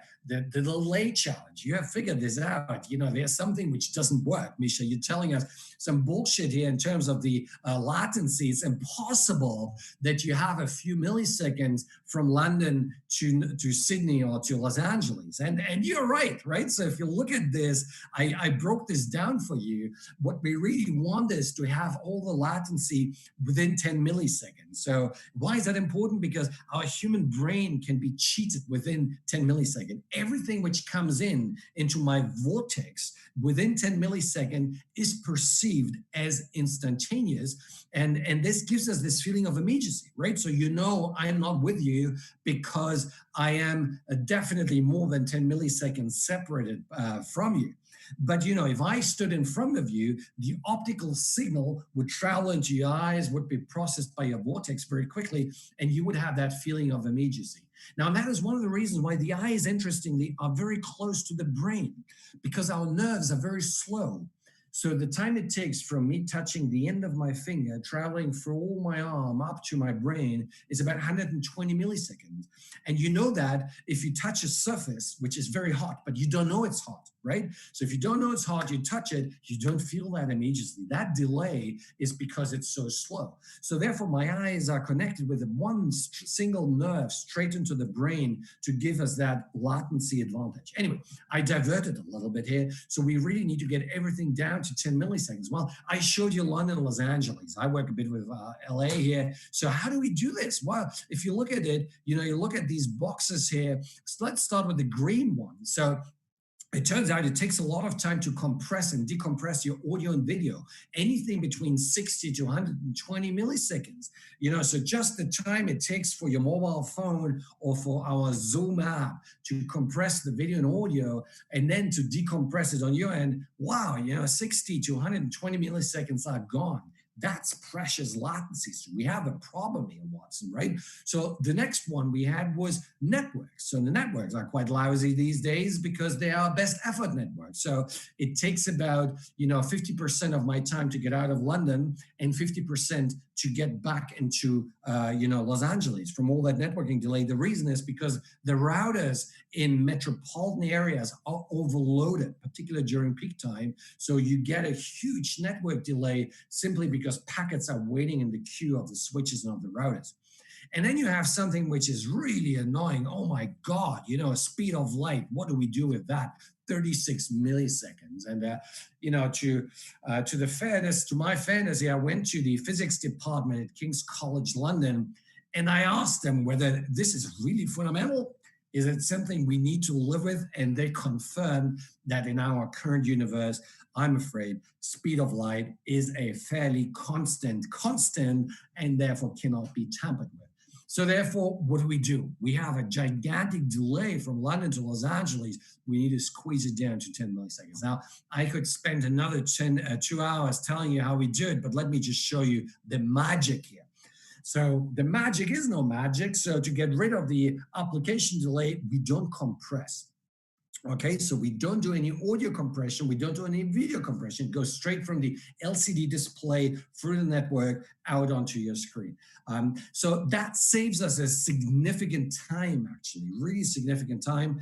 delay challenge. You have figured this out. You know, there's something which doesn't work. Mischa, you're telling us some bullshit here in terms of the latency. It's impossible that you have a few milliseconds from London to Sydney or to Los Angeles. And you're right? So if you look at this, I broke this down for you. What we really want is to have all the latency within 10 milliseconds. So why is that important? Because our human brain can be cheated within 10 milliseconds. Everything which comes into my vortex within 10 milliseconds is perceived as instantaneous. And this gives us this feeling of immediacy, right? So you know I'm not with you because I am definitely more than 10 milliseconds separated from you. But, you know, if I stood in front of you, the optical signal would travel into your eyes, would be processed by your vortex very quickly, and you would have that feeling of immediacy. Now, that is one of the reasons why the eyes, interestingly, are very close to the brain, because our nerves are very slow. So the time it takes from me touching the end of my finger, traveling through all my arm up to my brain is about 120 milliseconds. And you know that if you touch a surface, which is very hot, but you don't know it's hot, right? So if you don't know it's hot, you touch it, you don't feel that immediately. That delay is because it's so slow. So therefore, my eyes are connected with one single nerve straight into the brain to give us that latency advantage. Anyway, I diverted a little bit here. So we really need to get everything down to 10 milliseconds. Well, I showed you London, Los Angeles. I work a bit with LA here. So how do we do this? Well, if you look at it, you know, you look at these boxes here. So let's start with the green one. So it turns out it takes a lot of time to compress and decompress your audio and video, anything between 60 to 120 milliseconds. You know, so just the time it takes for your mobile phone or for our Zoom app to compress the video and audio and then to decompress it on your end, wow, you know, 60 to 120 milliseconds are gone. That's precious latency. So we have a problem here, Watson, right? So the next one we had was networks. So the networks are quite lousy these days because they are best effort networks. So it takes about, you know, 50% of my time to get out of London and 50% to get back into, you know, Los Angeles from all that networking delay. The reason is because the routers in metropolitan areas are overloaded, particularly during peak time. So you get a huge network delay simply because packets are waiting in the queue of the switches and of the routers. And then you have something which is really annoying. Oh my God, you know, speed of light. What do we do with that? 36 milliseconds. And, you know, to my fairness here, I went to the physics department at King's College London, and I asked them whether this is really fundamental. Is it something we need to live with? And they confirmed that in our current universe, I'm afraid speed of light is a fairly constant, and therefore cannot be tampered with. So therefore, what do? We have a gigantic delay from London to Los Angeles. We need to squeeze it down to 10 milliseconds. Now, I could spend another 2 hours telling you how we do it, but let me just show you the magic here. So the magic is no magic. So to get rid of the application delay, we don't compress. Okay, so we don't do any audio compression, we don't do any video compression. It goes straight from the LCD display through the network out onto your screen. So that saves us a significant time, actually, really significant time.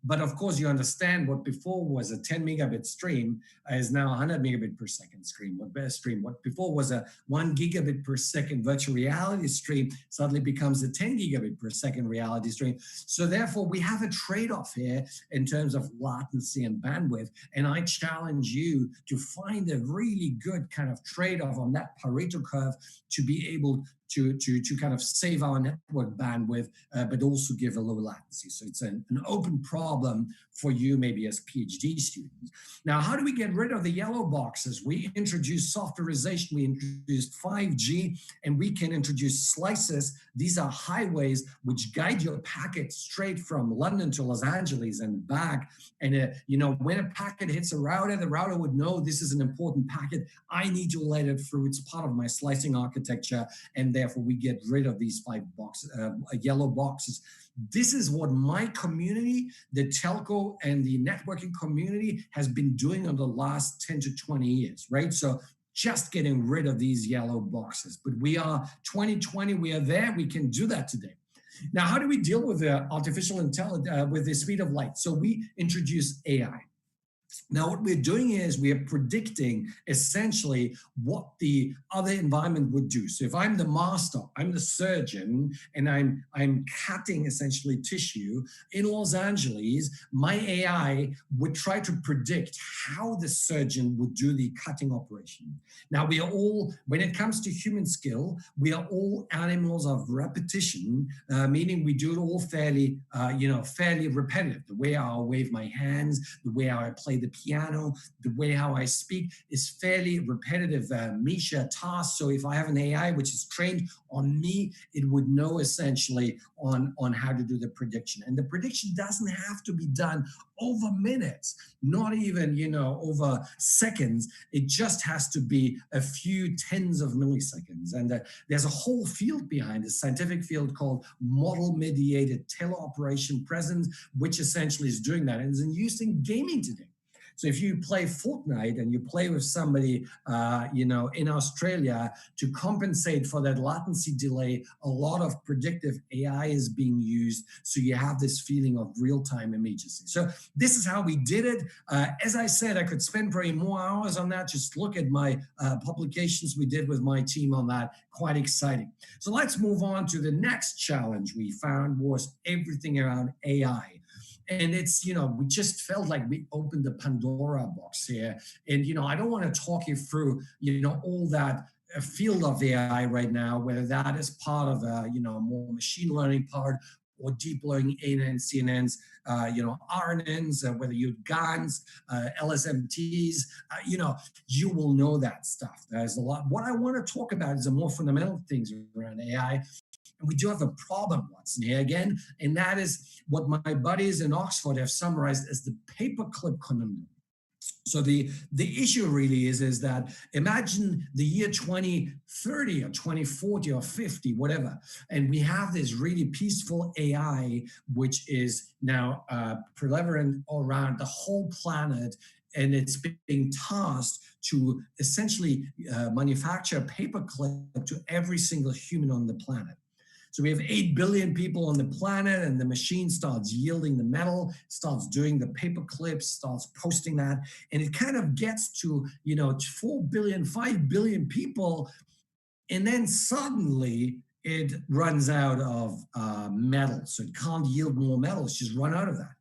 But of course, you understand what before was a 10 megabit stream is now 100 megabit per second stream. What before was a 1 gigabit per second virtual reality stream suddenly becomes a 10 gigabit per second reality stream. So therefore, we have a trade-off here in terms of latency and bandwidth. And I challenge you to find a really good kind of trade-off on that Pareto curve to be able to kind of save our network bandwidth, but also give a low latency. So it's an open problem for you maybe as PhD students. Now, how do we get rid of the yellow boxes? We introduced softwareization, we introduced 5G, and we can introduce slices. These are highways which guide your packet straight from London to Los Angeles and back. And you know, when a packet hits a router, the router would know this is an important packet. I need to let it through. It's part of my slicing architecture, and therefore we get rid of these yellow boxes. This is what my community, the telco and the networking community, has been doing over the last 10 to 20 years, right? So just getting rid of these yellow boxes. But we are 2020, we are there, we can do that today. Now, how do we deal with artificial intelligence, with the speed of light? So we introduce AI. Now, what we're doing is we are predicting essentially what the other environment would do. So if I'm the master, I'm the surgeon, and I'm cutting essentially tissue in Los Angeles, my AI would try to predict how the surgeon would do the cutting operation. Now, we are all, when it comes to human skill, we are all animals of repetition, meaning we do it all fairly, fairly repetitive. The way I wave my hands, the way I play the piano, the way how I speak is fairly repetitive Mischa tasks. So if I have an AI which is trained on me, it would know essentially on how to do the prediction. And the prediction doesn't have to be done over minutes, not even, over seconds. It just has to be a few tens of milliseconds. And there's a whole field behind a scientific field called model-mediated teleoperation presence, which essentially is doing that and is used in gaming today. So if you play Fortnite and you play with somebody, in Australia, to compensate for that latency delay, a lot of predictive AI is being used. So you have this feeling of real-time immediacy. So this is how we did it. As I said, I could spend probably more hours on that. Just look at my publications we did with my team on that. Quite exciting. So let's move on to the next challenge we found was everything around AI. And it's, we just felt like we opened the Pandora box here. And, I don't want to talk you through, all that field of AI right now, whether that is part of a, more machine learning part or deep learning ANNs, CNNs, RNNs, whether you're GANs, LSMTs, you will know that stuff. There's a lot. What I want to talk about is the more fundamental things around AI. And we do have a problem, Watson, here again, and that is what my buddies in Oxford have summarized as the paperclip conundrum. So the issue really is that imagine the year 2030 or 2040 or 50, whatever, and we have this really peaceful AI, which is now prevalent around the whole planet, and it's being tasked to essentially manufacture a paperclip to every single human on the planet. So we have 8 billion people on the planet, and the machine starts yielding the metal, starts doing the paper clips, starts posting that, and it kind of gets to 4 billion, 5 billion people, and then suddenly it runs out of metal. So it can't yield more metal, it's just run out of that.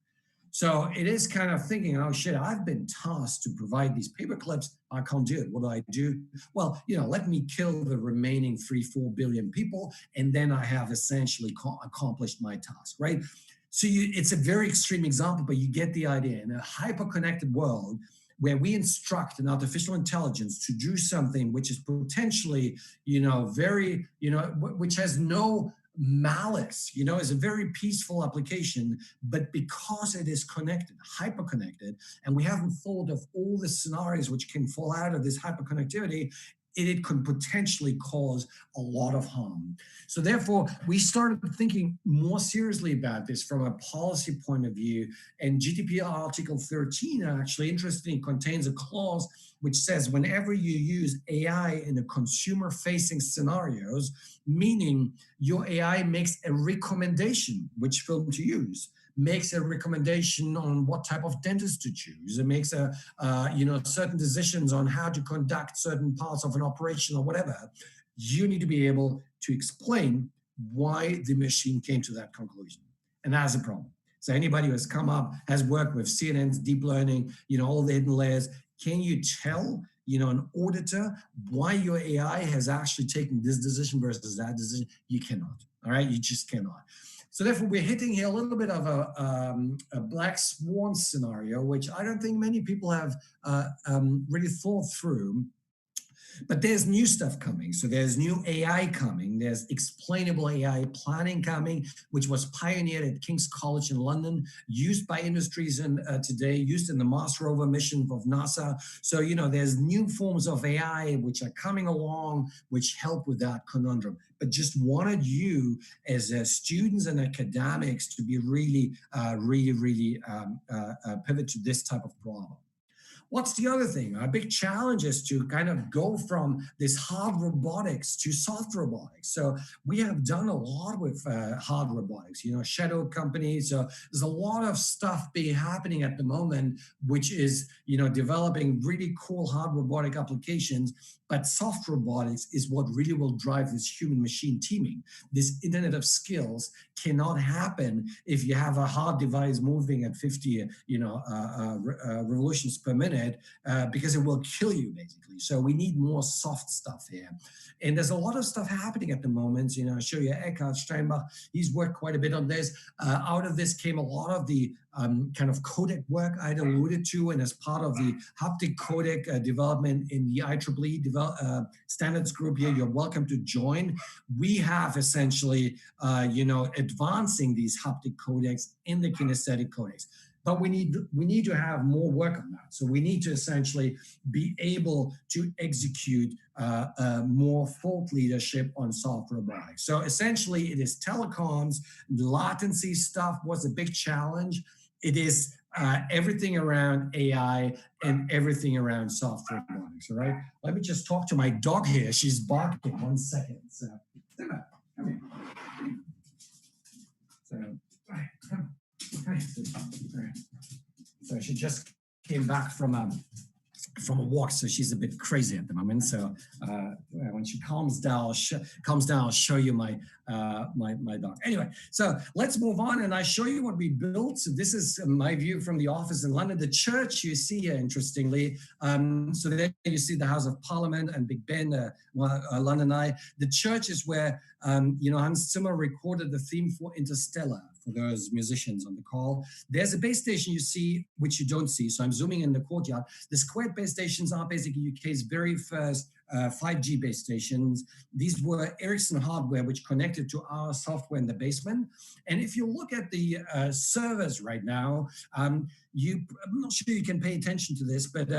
So it is kind of thinking, oh shit, I've been tasked to provide these paper clips. I can't do it. What do I do? Well, let me kill the remaining 3-4 billion people, and then I have essentially accomplished my task, right? So it's a very extreme example, but you get the idea. In a hyper-connected world, where we instruct an artificial intelligence to do something which is potentially, which has no malice, is a very peaceful application, but because it is connected, hyper-connected, and we haven't thought of all the scenarios which can fall out of this hyper-connectivity, it can potentially cause a lot of harm. So therefore, we started thinking more seriously about this from a policy point of view, and GDPR Article 13 actually interestingly contains a clause which says whenever you use AI in a consumer-facing scenarios, meaning your AI makes a recommendation which film to use, makes a recommendation on what type of dentist to choose, it makes certain decisions on how to conduct certain parts of an operation or whatever, you need to be able to explain why the machine came to that conclusion. And that's a problem. So anybody who has worked with CNNs, deep learning, all the hidden layers, can you tell, an auditor why your AI has actually taken this decision versus that decision. You cannot, all right? You just cannot. So therefore, we're hitting here a little bit of a black swan scenario, which I don't think many people have really thought through. But there's new stuff coming. So there's new AI coming. There's explainable AI planning coming, which was pioneered at King's College in London, used by industries today, used in the Mars rover mission of NASA. So, there's new forms of AI which are coming along, which help with that conundrum. But just wanted you as students and academics to be really pivot to this type of problem. What's the other thing? Our big challenge is to kind of go from this hard robotics to soft robotics. So we have done a lot with hard robotics, shadow companies. So there's a lot of stuff happening at the moment, which is, developing really cool hard robotic applications. But soft robotics is what really will drive this human-machine teaming. This Internet of Skills cannot happen if you have a hard device moving at 50, revolutions per minute, because it will kill you, basically. So we need more soft stuff here. And there's a lot of stuff happening at the moment. I'll show you Eckhard Steinbach. He's worked quite a bit on this. Out of this came a lot of the kind of codec work I'd alluded to, and as part of the haptic codec development in the IEEE standards group here, you're welcome to join. We have essentially, advancing these haptic codecs in the kinesthetic codecs. But we need to have more work on that. So we need to essentially be able to execute more thought leadership on soft robotics. So essentially, it is telecoms, latency stuff was a big challenge. It is everything around AI and everything around soft robotics. All right. Let me just talk to my dog here. She's barking. 1 second. So, come here. So, so she just came back from a walk, so she's a bit crazy at the moment. So when she calms down, I'll show you my dog. Anyway, so let's move on, and I show you what we built. So this is my view from the office in London. The church you see here, interestingly. So there you see the House of Parliament and Big Ben, London Eye. The church is where Hans Zimmer recorded the theme for Interstellar. For those musicians on the call, there's a base station you see, which you don't see. So I'm zooming in the courtyard. The squared base stations are basically UK's very first 5G base stations. These were Ericsson hardware, which connected to our software in the basement. And if you look at the servers right now, I'm not sure you can pay attention to this, but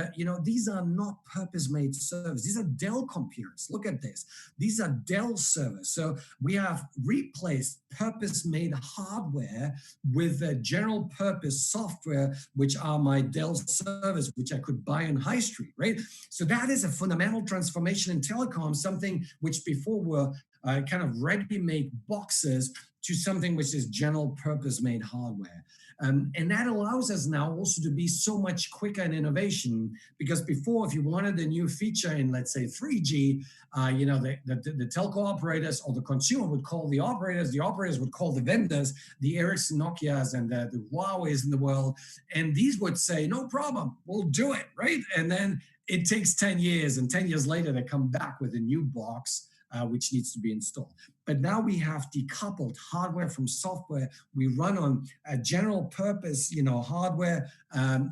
these are not purpose-made servers. These are Dell computers. Look at this. These are Dell servers. So we have replaced purpose-made hardware with general purpose software, which are my Dell servers, which I could buy on High Street, right? So that is a fundamental transformation in telecom, something which before were kind of ready-made boxes to something which is general purpose-made hardware. And that allows us now also to be so much quicker in innovation, because before, if you wanted a new feature in, let's say, 3G, the telco operators or the consumer would call the operators would call the vendors, the Ericsson, Nokias, and the Huawei's in the world, and these would say, no problem, we'll do it, right? And then it takes 10 years, and 10 years later, they come back with a new box, which needs to be installed. But now we have decoupled hardware from software. We run on a general purpose, hardware,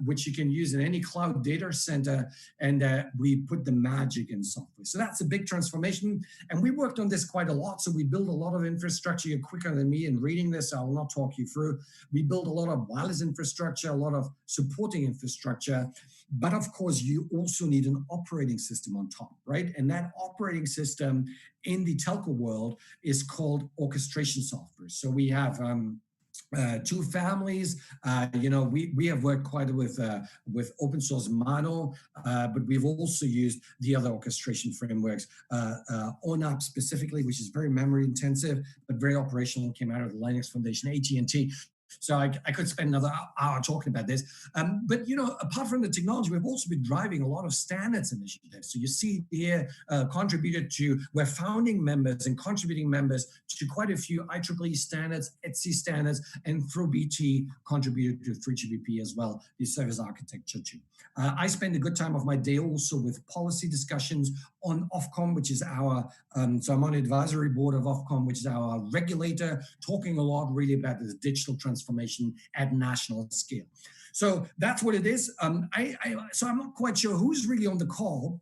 which you can use in any cloud data center, and we put the magic in software. So that's a big transformation. And we worked on this quite a lot. So we build a lot of infrastructure. You're quicker than me in reading this. I will not talk you through. We build a lot of wireless infrastructure, a lot of supporting infrastructure. But of course, you also need an operating system on top, right? And that operating system in the telco world is called orchestration software. So we have two families. We have worked quite with open source Mano, but we've also used the other orchestration frameworks, ONAP specifically, which is very memory intensive, but very operational, came out of the Linux Foundation, AT&T. So I could spend another hour talking about this. But, apart from the technology, we've also been driving a lot of standards initiatives. So you see here, we're founding members and contributing members to quite a few IEEE standards, ETSI standards, and through BT contributed to 3GPP as well, the service architecture too. I spend a good time of my day also with policy discussions on Ofcom, which is our, so I'm on the advisory board of Ofcom, which is our regulator, talking a lot really about this digital transformation at national scale. So that's what it is. So I'm not quite sure who's really on the call,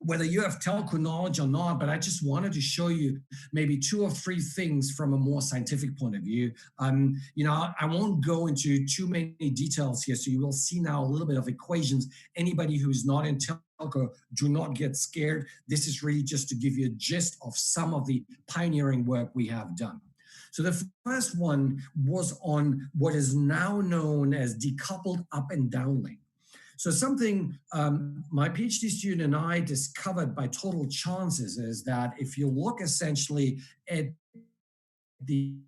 whether you have telco knowledge or not, but I just wanted to show you maybe 2 or 3 things from a more scientific point of view. I won't go into too many details here, so you will see now a little bit of equations. Anybody who's not in telco, do not get scared. This is really just to give you a gist of some of the pioneering work we have done. So the first one was on what is now known as decoupled up and downlink. So something my PhD student and I discovered by total chances is that if you look essentially at the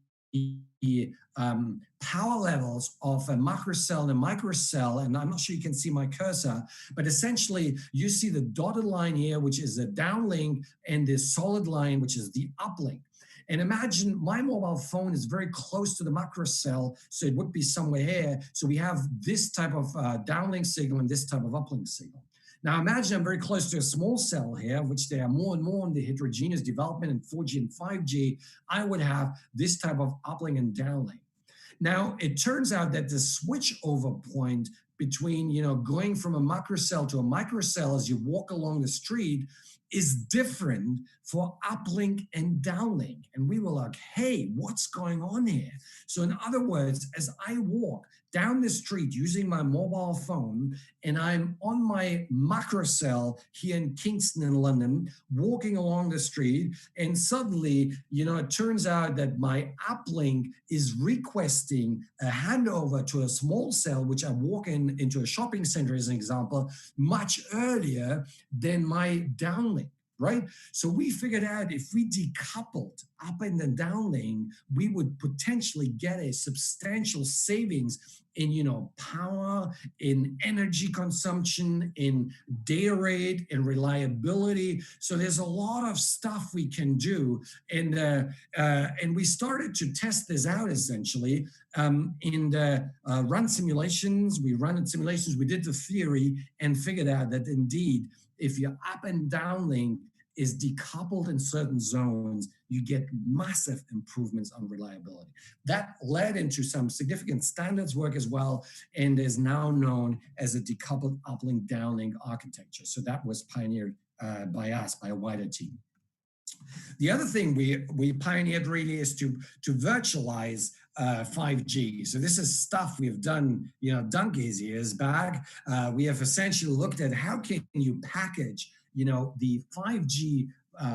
power levels of a macrocell and a microcell, and I'm not sure you can see my cursor, but essentially you see the dotted line here, which is a downlink, and the solid line, which is the uplink. And imagine my mobile phone is very close to the macrocell, so it would be somewhere here. So we have this type of downlink signal and this type of uplink signal. Now imagine I'm very close to a small cell here, which they are more and more in the heterogeneous development in 4G and 5G. I would have this type of uplink and downlink. Now it turns out that the switch over point between going from a macrocell to a microcell as you walk along the street is different for uplink and downlink. And we were like, hey, what's going on here? So in other words, as I walk down the street using my mobile phone, and I'm on my macrocell here in Kingston in London, walking along the street, and suddenly, it turns out that my uplink is requesting a handover to a small cell, which I walk into a shopping center as an example, much earlier than my downlink. Right? So we figured out if we decoupled up and the downlink, we would potentially get a substantial savings in, power, in energy consumption, in data rate, in reliability. So there's a lot of stuff we can do. And we started to test this out essentially run simulations. We ran simulations, we did the theory and figured out that indeed, if your up and downlink is decoupled in certain zones, you get massive improvements on reliability. That led into some significant standards work as well, and is now known as a decoupled uplink downlink architecture. So that was pioneered by us, by a wider team. The other thing we pioneered really is to virtualize 5G. So this is stuff we've done, donkeys years back. We have essentially looked at how can you package, the 5G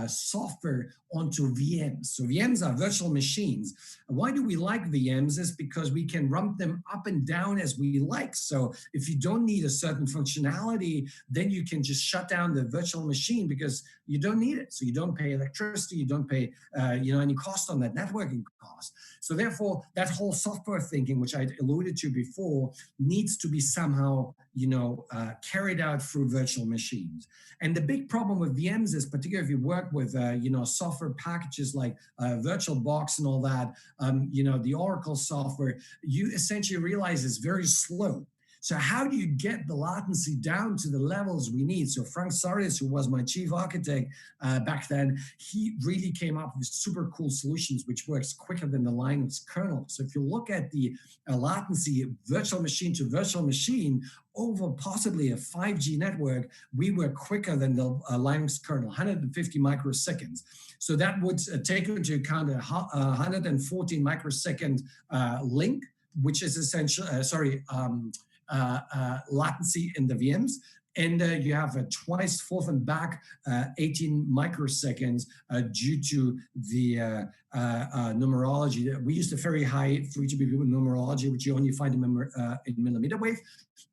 software onto VMs. So VMs are virtual machines. Why do we like VMs? Is because we can rump them up and down as we like. So if you don't need a certain functionality, then you can just shut down the virtual machine because you don't need it. So you don't pay electricity, you don't pay any cost on that networking cost. So therefore, that whole software thinking, which I alluded to before, needs to be somehow carried out through virtual machines. And the big problem with VMs is, particularly if you work with software packages like VirtualBox and all that, the Oracle software, you essentially realize it's very slow. So how do you get the latency down to the levels we need? So Frank Sarius, who was my chief architect back then, he really came up with super cool solutions, which works quicker than the Linux kernel. So if you look at the latency virtual machine to virtual machine over possibly a 5G network, we were quicker than the Linux kernel, 150 microseconds. So that would take into account a 114 microsecond link, which is essentially, latency in the VMs. And you have a twice forth and back 18 microseconds due to the numerology. We used a very high 3GPP numerology, which you only find in millimeter wave.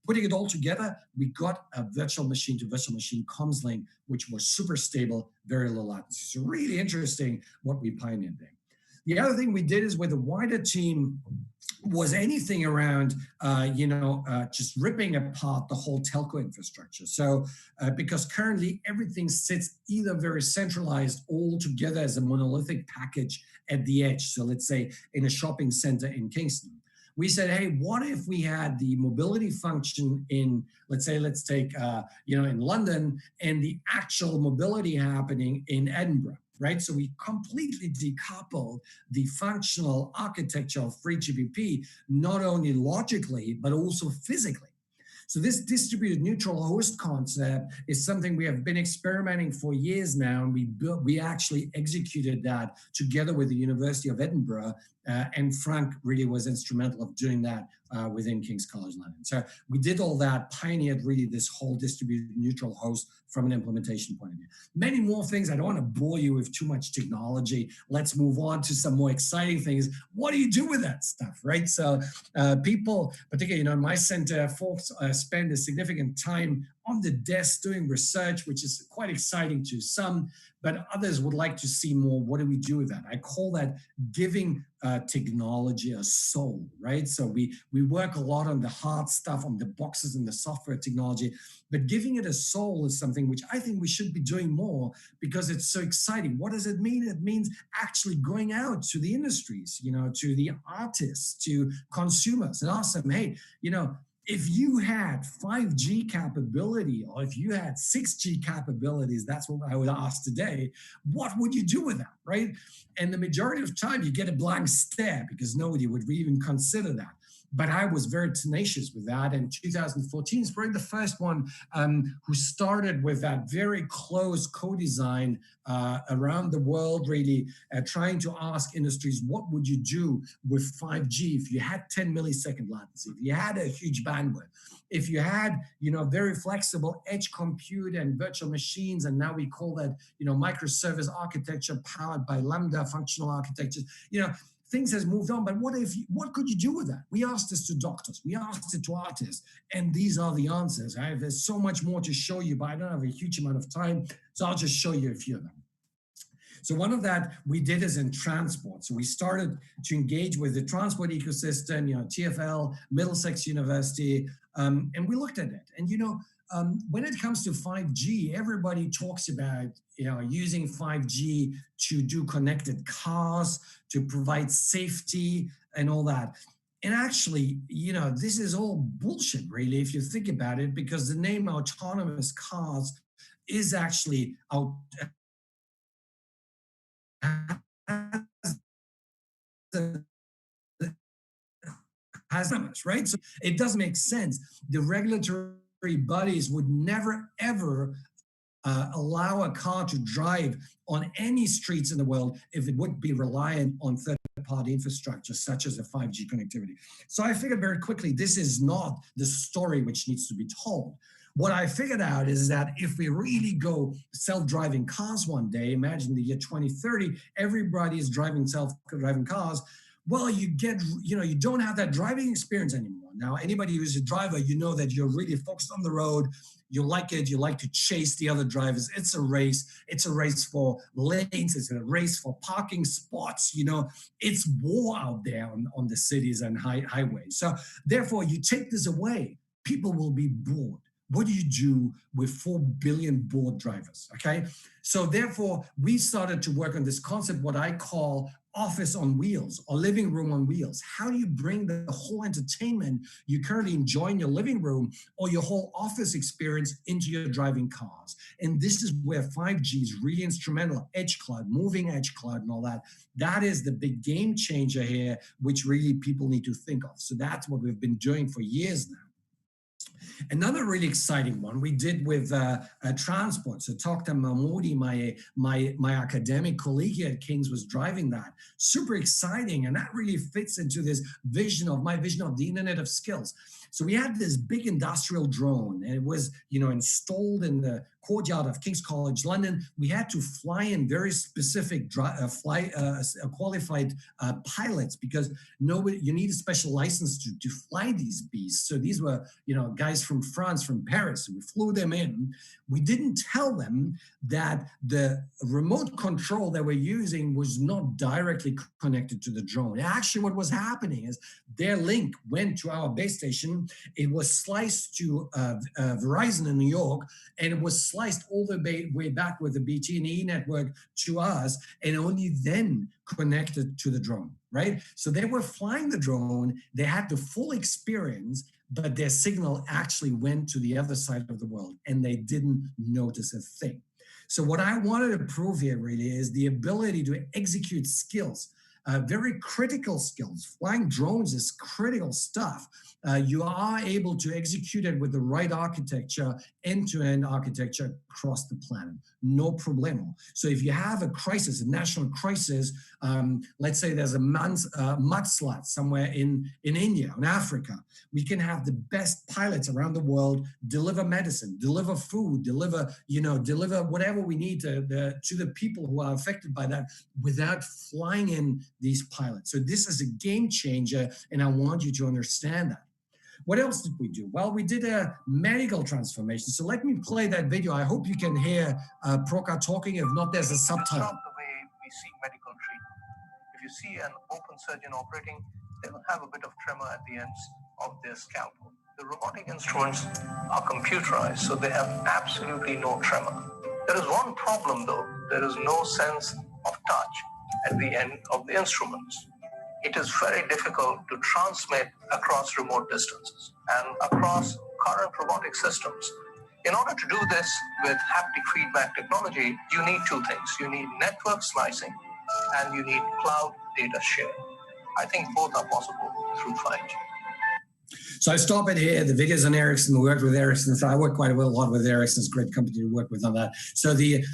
Putting it all together, we got a virtual machine to virtual machine comms link, which was super stable, very low latency. So really interesting what we pioneered there. The other thing we did is with a wider team, was anything around, just ripping apart the whole telco infrastructure. So, because currently everything sits either very centralized all together as a monolithic package at the edge. So let's say in a shopping center in Kingston. We said, hey, what if we had the mobility function in, let's take, in London, and the actual mobility happening in Edinburgh, right? So we completely decoupled the functional architecture of 3GPP, not only logically, but also physically. So this distributed neutral host concept is something we have been experimenting for years now, and we actually executed that together with the University of Edinburgh, and Frank really was instrumental of doing that within King's College London. So we did all that, pioneered really this whole distributed neutral host from an implementation point of view. Many more things. I don't want to bore you with too much technology. Let's move on to some more exciting things. What do you do with that stuff, right? So people, particularly in my center, folks spend a significant time on the desk doing research, which is quite exciting to some, but others would like to see more. What do we do with that? I call that giving technology a soul, right? So we work a lot on the hard stuff, on the boxes and the software technology, but giving it a soul is something which I think we should be doing more because it's so exciting. What does it mean? It means actually going out to the industries, to the artists, to consumers, and ask them, hey, if you had 5G capability, or if you had 6G capabilities, that's what I would ask today, what would you do with that, right? And the majority of time you get a blank stare because nobody would even consider that. But I was very tenacious with that. And 2014 is probably the first one who started with that very close co-design around the world, really trying to ask industries, what would you do with 5G if you had 10 millisecond latency, if you had a huge bandwidth, if you had, very flexible edge compute and virtual machines, and now we call that, microservice architecture powered by Lambda functional architectures, things has moved on, but what could you do with that? We asked this to doctors, we asked it to artists, and these are the answers. There's so much more to show you, but I don't have a huge amount of time, so I'll just show you a few of them. So one of that we did is in transport. So we started to engage with the transport ecosystem, TfL, Middlesex University, and we looked at it. And when it comes to 5G, everybody talks about using 5G to do connected cars, to provide safety and all that. And actually, this is all bullshit, really, if you think about it, because the name autonomous cars is actually right? So it doesn't make sense. The regulatory bodies would never, ever allow a car to drive on any streets in the world if it would be reliant on third-party infrastructure, such as a 5G connectivity. So I figured very quickly, this is not the story which needs to be told. What I figured out is that if we really go self-driving cars one day, imagine the year 2030, everybody is driving self-driving cars. Well, you don't have that driving experience anymore. Now, anybody who's a driver, that you're really focused on the road. You like it. You like to chase the other drivers. It's a race. It's a race for lanes. It's a race for parking spots. It's war out there on the cities and highways. So therefore, you take this away, people will be bored. What do you do with 4 billion bored drivers, okay? So therefore, we started to work on this concept, what I call office on wheels or living room on wheels. How do you bring the whole entertainment you currently enjoy in your living room or your whole office experience into your driving cars? And this is where 5G is really instrumental. Edge cloud, moving edge cloud and all that. That is the big game changer here, which really people need to think of. So that's what we've been doing for years now. Another really exciting one we did with transport. So Dr. Mahmoudi, my academic colleague here at King's, was driving that. Super exciting, and that really fits into this my vision of the Internet of Skills. So we had this big industrial drone, and it was installed in the courtyard of King's College London. We had to fly in very specific qualified pilots, because you need a special license to fly these beasts. So these were, guys from France, from Paris. We flew them in. We didn't tell them that the remote control that we're using was not directly connected to the drone. Actually, what was happening is their link went to our base station. It was sliced to Verizon in New York, and it was sliced all the way back with the BT&E network to us, and only then connected to the drone, right? So they were flying the drone, they had the full experience, but their signal actually went to the other side of the world, and they didn't notice a thing. So what I wanted to prove here really is the ability to execute skills, very critical skills. Flying drones is critical stuff. You are able to execute it with the right architecture, end-to-end architecture across the planet, no problemo. So if you have a crisis, a national crisis, let's say there's a mudslide somewhere in India, in Africa, we can have the best pilots around the world deliver medicine, deliver food, deliver whatever we need to the people who are affected by that without flying in these pilots. So this is a game changer, and I want you to understand that. What else did we do? Well, we did a medical transformation. So let me play that video. I hope you can hear Proka talking. If not, there's a subtitle. The way we see medical treatment. If you see an open surgeon operating, they will have a bit of tremor at the ends of their scalpel. The robotic instruments are computerized, so they have absolutely no tremor. There is one problem though. There is no sense of touch at the end of the instruments. It is very difficult to transmit across remote distances and across current robotic systems. In order to do this with haptic feedback technology, you need two things. You need network slicing and you need cloud data sharing. I think both are possible through 5G. So I stop it here. The video's on Ericsson. We worked with Ericsson. So I work quite a lot with Ericsson. It's a great company to work with on that. So the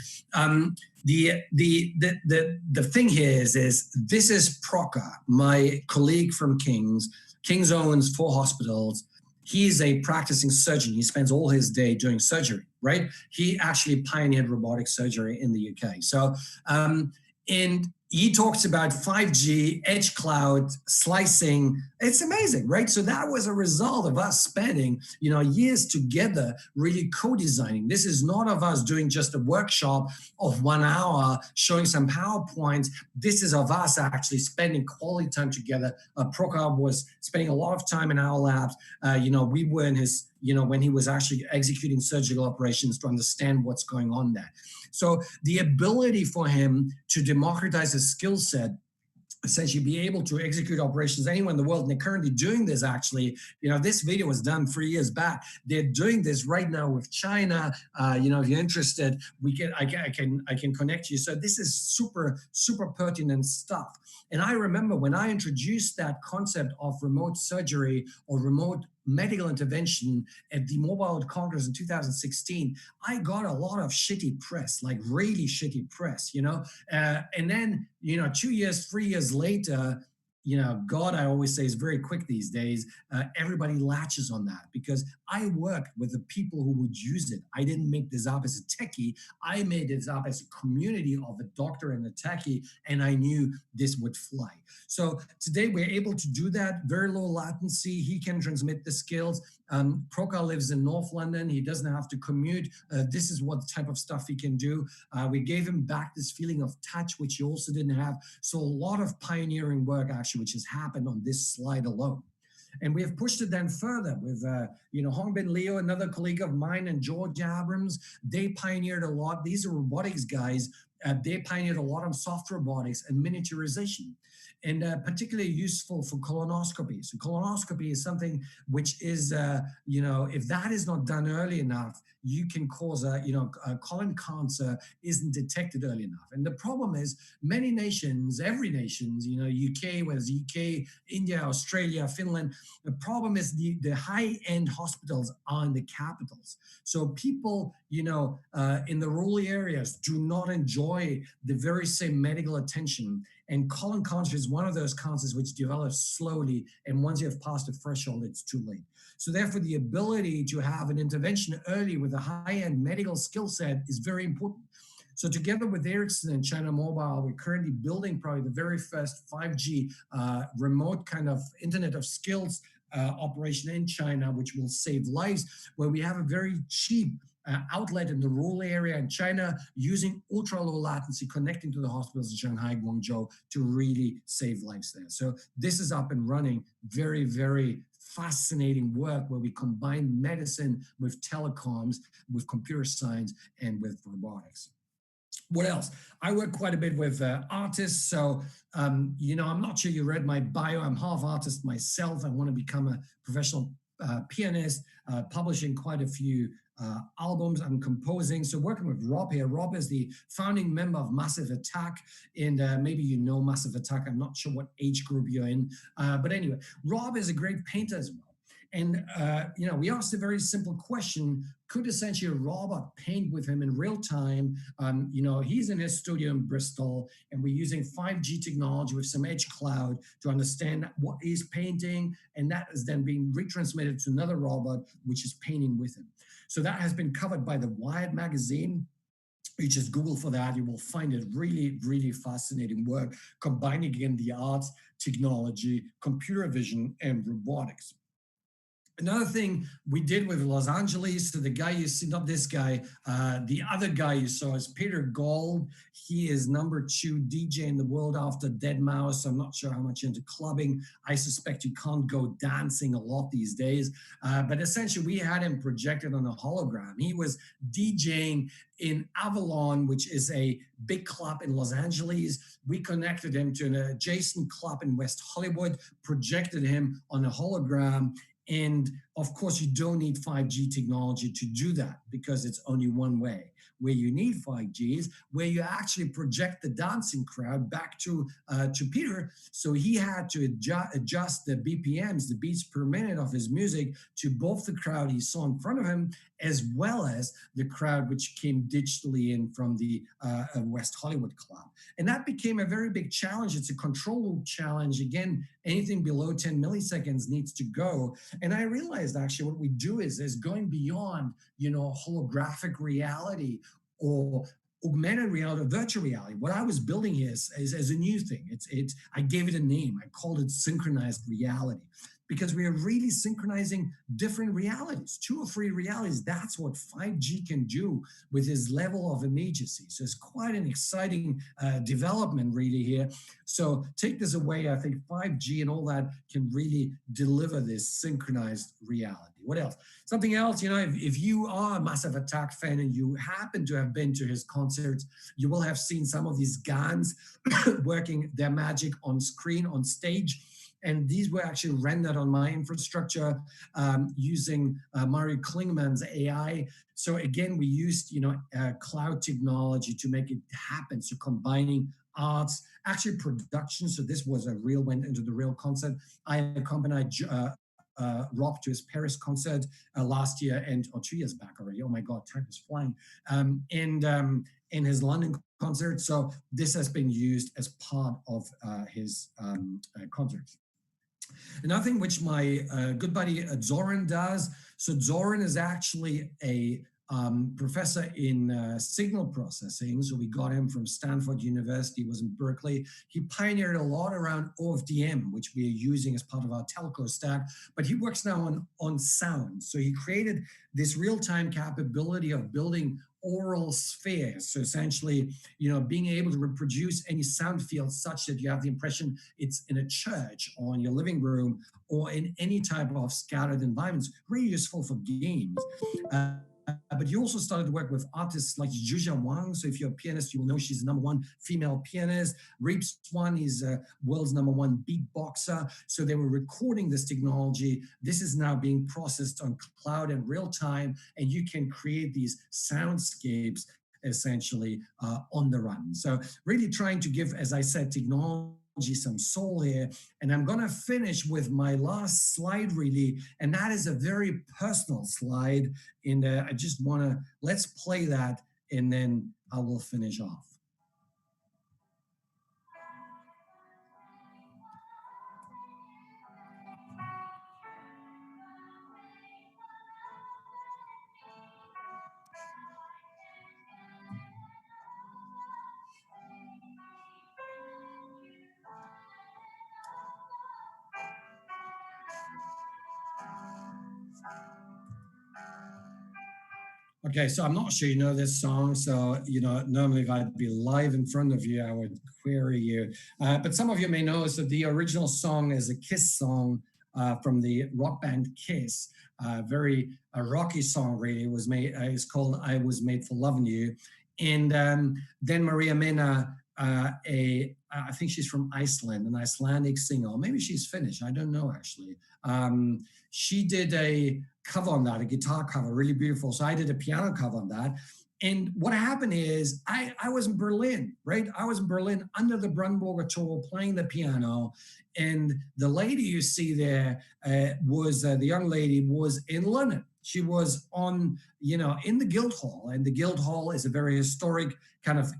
thing here is this is Proka, my colleague from King's. King's owns 4 hospitals. He's a practicing surgeon. He spends all his day doing surgery, right? He actually pioneered robotic surgery in the UK. So, and he talks about 5G, edge cloud, slicing. It's amazing, right? So that was a result of us spending, years together really co-designing. This is not of us doing just a workshop of 1 hour, showing some PowerPoints. This is of us actually spending quality time together. Proka was spending a lot of time in our labs. We were in his, when he was actually executing surgical operations to understand what's going on there. So the ability for him to democratize his skill set, essentially be able to execute operations anywhere in the world, and they're currently doing this actually. This video was done 3 years back. They're doing this right now with China. If you're interested, I can connect you. So this is super pertinent stuff. And I remember when I introduced that concept of remote surgery or remote medical intervention at the Mobile World Congress in 2016, I got a lot of shitty press, like really shitty press, and then, 2 years, 3 years later, God, I always say, is very quick these days. Everybody latches on that because I worked with the people who would use it. I didn't make this up as a techie. I made this up as a community of a doctor and a techie, and I knew this would fly. So today we're able to do that. Very low latency. He can transmit the skills. Proka lives in North London. He doesn't have to commute. This is what type of stuff he can do. We gave him back this feeling of touch, which he also didn't have. So a lot of pioneering work actually, which has happened on this slide alone. And we have pushed it then further with, Hongbin Leo, another colleague of mine, and George Abrams. They pioneered a lot. These are robotics guys. They pioneered a lot of soft robotics and miniaturization, and particularly useful for colonoscopy. So colonoscopy is something which is, if that is not done early enough, you can cause a colon cancer isn't detected early enough. And the problem is many nations, every nation, UK, whether it's UK, India, Australia, Finland, the problem is the high-end hospitals are in the capitals. So people, in the rural areas do not enjoy the very same medical attention And colon cancer is one of those cancers which develops slowly, and once you have passed the threshold, it's too late. So therefore, the ability to have an intervention early with a high-end medical skill set is very important. So together with Ericsson and China Mobile, we're currently building probably the very first 5G remote kind of Internet of Skills operation in China, which will save lives, where we have a very cheap outlet in the rural area in China using ultra low latency connecting to the hospitals in Shanghai, Guangzhou to really save lives there. So this is up and running. Very, very fascinating work where we combine medicine with telecoms, with computer science, and with robotics. What else? I work quite a bit with artists. So, you know, I'm not sure you read my bio. I'm half artist myself. I want to become a professional pianist, publishing quite a few albums. I'm composing. So working with Rob here. Rob is the founding member of Massive Attack. And maybe you know Massive Attack. I'm not sure what age group you're in. But anyway, Rob is a great painter as well. And, you know, we asked a very simple question. Could essentially a robot paint with him in real time? You know, he's in his studio in Bristol, and we're using 5G technology with some edge cloud to understand what he's painting, and that is then being retransmitted to another robot, which is painting with him. So that has been covered by the Wired magazine. You just Google for that, you will find it really, really fascinating work, combining again the arts, technology, computer vision, and robotics. Another thing we did with Los Angeles, so the guy you see, not this guy, the other guy you saw is Peter Gold. He is #2 DJ in the world after Deadmau5. I'm not sure how much into clubbing. I suspect you can't go dancing a lot these days. But essentially, we had him projected on a hologram. He was DJing in Avalon, which is a big club in Los Angeles. We connected him to an adjacent club in West Hollywood, projected him on a hologram. And of course, you don't need 5G technology to do that because it's only one way. Where you need 5G is where you actually project the dancing crowd back to Peter. So he had to adjust the BPMs, the beats per minute of his music, to both the crowd he saw in front of him, as well as the crowd which came digitally in from the West Hollywood club. And that became a very big challenge. It's a control loop challenge. Again, anything below 10 milliseconds needs to go. And I realized actually what we do is going beyond, you know, holographic reality or augmented reality, virtual reality. What I was building here is a new thing. I gave it a name. I called it synchronized reality, because we are really synchronizing different realities, 2 or 3 realities. That's what 5G can do with this level of immediacy. So it's quite an exciting development really here. So take this away, I think 5G and all that can really deliver this synchronized reality. What else? Something else, you know, if you are a Massive Attack fan and you happen to have been to his concerts, you will have seen some of these GANs working their magic on screen, on stage. And these were actually rendered on my infrastructure using Mario Klingman's AI. So again, we used, you know, cloud technology to make it happen. So combining arts, actually production. So this was went into the real concert. I accompanied Rob to his Paris concert last year or 2 years back already. Oh my God, time is flying. In his London concert. So this has been used as part of his concerts. Another thing which my good buddy Zoran does. So Zoran is actually a professor in signal processing. So we got him from Stanford University, he was in Berkeley. He pioneered a lot around OFDM, which we are using as part of our telco stack, but he works now on sound. So he created this real-time capability of building aural spheres. So essentially, you know, being able to reproduce any sound field such that you have the impression it's in a church or in your living room or in any type of scattered environments, really useful for games. But he also started to work with artists like Zhuzha Wang. So if you're a pianist, you will know she's the #1 female pianist. Reep Swan is world's #1 beatboxer. So they were recording this technology. This is now being processed on cloud in real time, and you can create these soundscapes essentially on the run. So really trying to give, as I said, technology some soul here. And I'm going to finish with my last slide really, and that is a very personal slide. And I just want to, let's play that and then I will finish off. Okay, so I'm not sure you know this song. So, normally if I'd be live in front of you, I would query you. But some of you may know that the original song is a Kiss song from the rock band Kiss. Very rocky song, really. It was made. It's called "I Was Made for Loving You," and then Maria Mena, I think she's from Iceland, an Icelandic singer, or maybe she's Finnish. I don't know actually. She did a cover on that, a guitar cover, really beautiful. So I did a piano cover on that. And what happened is I was in Berlin, right? I was in Berlin under the Brandenburger Tor playing the piano. And the lady you see there the young lady was in London. She was on, in the Guildhall. And the Guildhall is a very historic kind of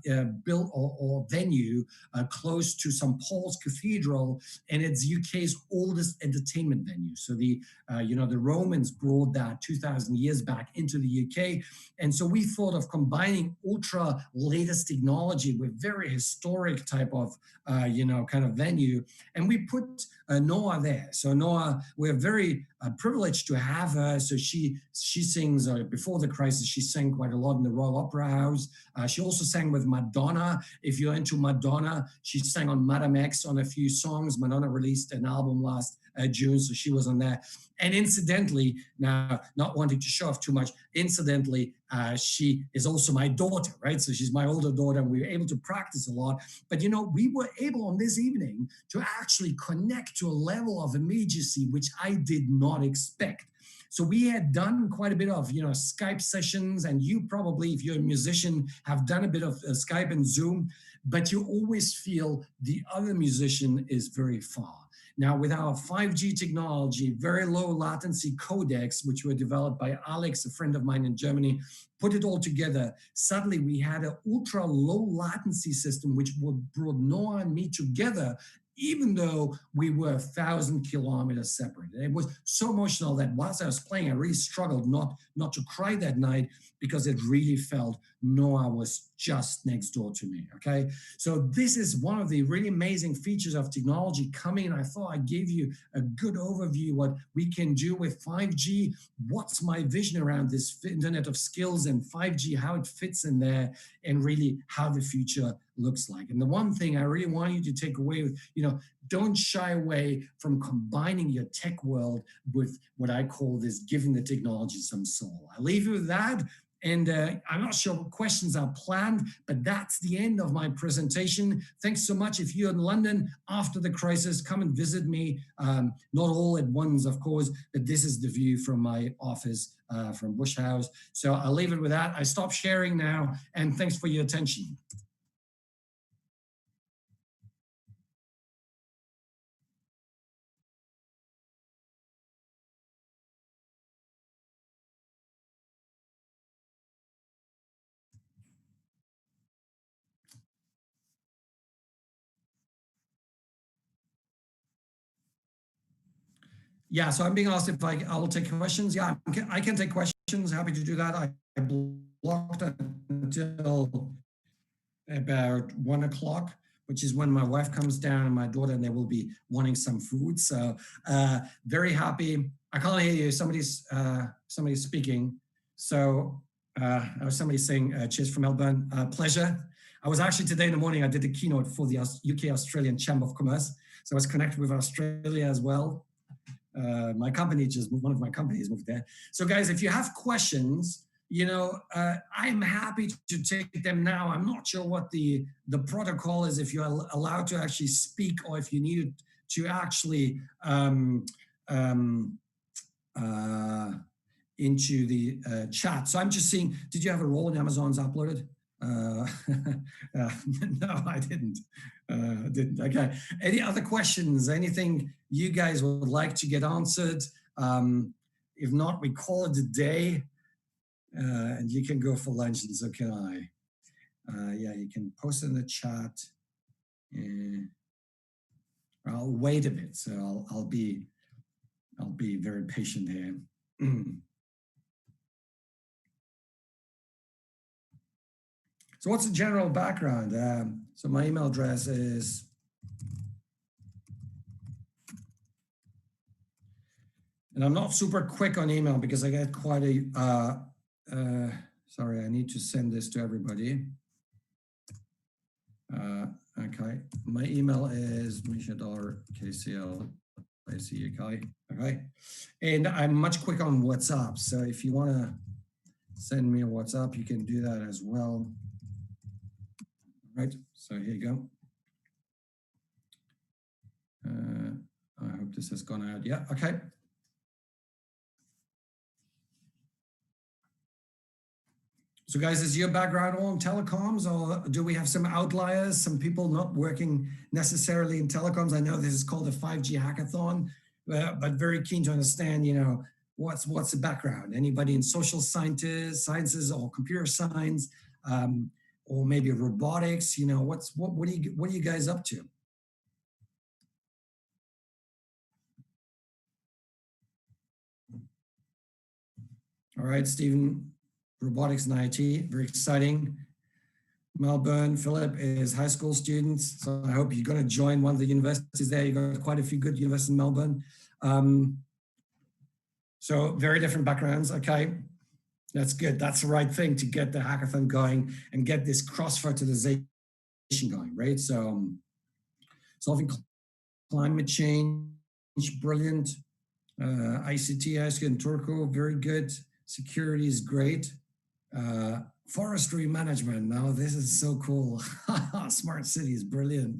built or venue close to St. Paul's Cathedral, and it's UK's oldest entertainment venue. So the Romans brought that 2,000 years back into the UK, and so we thought of combining ultra latest technology with very historic type of kind of venue, and we put Noah there. So Noah, we're very privileged to have her. So she sings before the crisis. She sang quite a lot in the Royal Opera House. She also sang with Madonna. If you're into Madonna, she sang on Madame X on a few songs. Madonna released an album last June, so she was on there. And incidentally, now not wanting to show off too much, incidentally, she is also my daughter, right? So she's my older daughter, and we were able to practice a lot. But we were able on this evening to actually connect to a level of immediacy which I did not expect. So we had done quite a bit of, Skype sessions, and you probably, if you're a musician, have done a bit of Skype and Zoom, but you always feel the other musician is very far. Now, with our 5G technology, very low latency codecs, which were developed by Alex, a friend of mine in Germany, put it all together. Suddenly, we had an ultra low latency system, which brought Noah and me together, even though we were 1,000 kilometers separate. And it was so emotional that whilst I was playing, I really struggled not to cry that night, because it really felt Noah was just next door to me, okay? So this is one of the really amazing features of technology coming. I thought I gave you a good overview what we can do with 5G. What's my vision around this Internet of Skills and 5G, how it fits in there, and really how the future looks like. And the one thing I really want you to take away with, don't shy away from combining your tech world with what I call this giving the technology some soul. I leave you with that. And I'm not sure what questions are planned, but that's the end of my presentation. Thanks so much. If you're in London after the crisis, come and visit me. Not all at once, of course, but this is the view from my office from Bush House. So I'll leave it with that. I stop sharing now, and thanks for your attention. Yeah, so I'm being asked if I will take questions. Yeah, I can take questions. Happy to do that. I blocked until about 1 o'clock, which is when my wife comes down and my daughter, and they will be wanting some food. So very happy. I can't hear you. Somebody's speaking. So somebody saying cheers from Melbourne. Pleasure. I was actually today in the morning, I did the keynote for the UK Australian Chamber of Commerce. So I was connected with Australia as well. My company one of my companies moved there. So guys, if you have questions, I'm happy to take them now. I'm not sure what the protocol is, if you're allowed to actually speak, or if you needed to actually into the chat. So I'm just seeing, did you have a role in Amazon's uploaded? No, I didn't. Okay. Any other questions? Anything you guys would like to get answered? If not, we call it a day. And you can go for lunch, and so can I. Yeah, you can post in the chat. I'll wait a bit, so I'll be very patient here. So what's the general background? So my email address is And I'm not super quick on email because I get quite a, sorry, I need to send this to everybody. Okay, my email is mischa.kcl.ac.uk. Okay, and I'm much quicker on WhatsApp. So if you want to send me a WhatsApp, you can do that as well. Right, so here you go. I hope this has gone out. Yeah, okay. So guys, is your background all in telecoms, or do we have some outliers, some people not working necessarily in telecoms? I know this is called a 5G hackathon, but very keen to understand, you know, what's the background? Anybody in social sciences or computer science, or maybe robotics? You know, what are you guys up to? All right, Stephen, robotics and IT, very exciting. Melbourne, Philip is high school students, so I hope you're going to join one of the universities there. You've got quite a few good universities in Melbourne. So very different backgrounds, okay. That's good, that's the right thing to get the hackathon going and get this cross-fertilization going, right? So solving climate change, brilliant. ICT, ISK and Turco, very good. Security is great. Forestry management, now this is so cool. Smart cities, brilliant.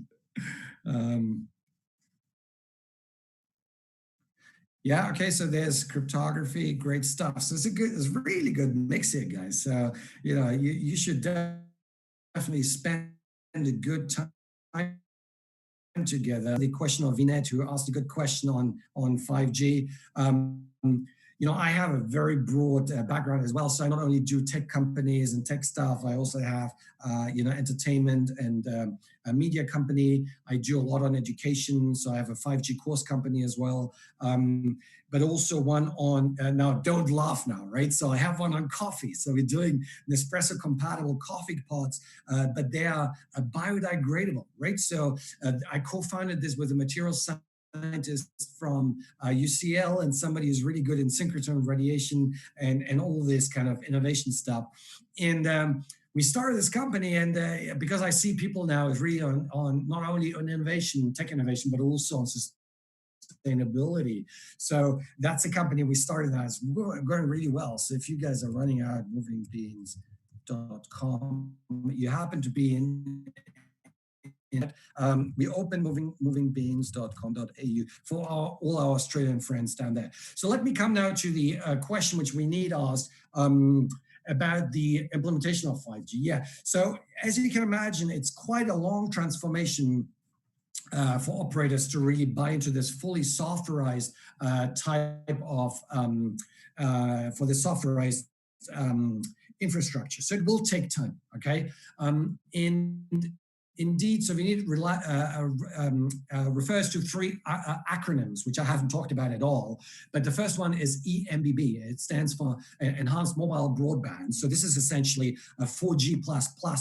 Yeah, okay, so there's cryptography, great stuff. So it's a really good mix here, guys. So, you know, you should definitely spend a good time together. The question of Vinet, who asked a good question on 5G. You know, I have a very broad background as well. So I not only do tech companies and tech stuff, I also have, you know, entertainment and a media company. I do a lot on education. So I have a 5G course company as well. But also one on, now don't laugh now, right? So I have one on coffee. So we're doing Nespresso compatible coffee pods, but they are biodegradable, right? So I co-founded this with a material scientist from UCL and somebody who's really good in synchrotron radiation and all this kind of innovation stuff. And we started this company, and because I see people now is really on not only on innovation, tech innovation, but also on sustainability. So that's a company we started as, going really well. So if you guys are running out movingbeans.com, you happen to be in we open movingbeans.com.au for all our Australian friends down there. So let me come now to the question which we need asked about the implementation of 5G. Yeah, so as you can imagine, it's quite a long transformation for operators to really buy into this fully softwareized type of, for the softwareized infrastructure. So it will take time, okay? Indeed, so we need refers to three acronyms, which I haven't talked about at all. But the first one is EMBB. It stands for Enhanced Mobile Broadband. So this is essentially a 4G++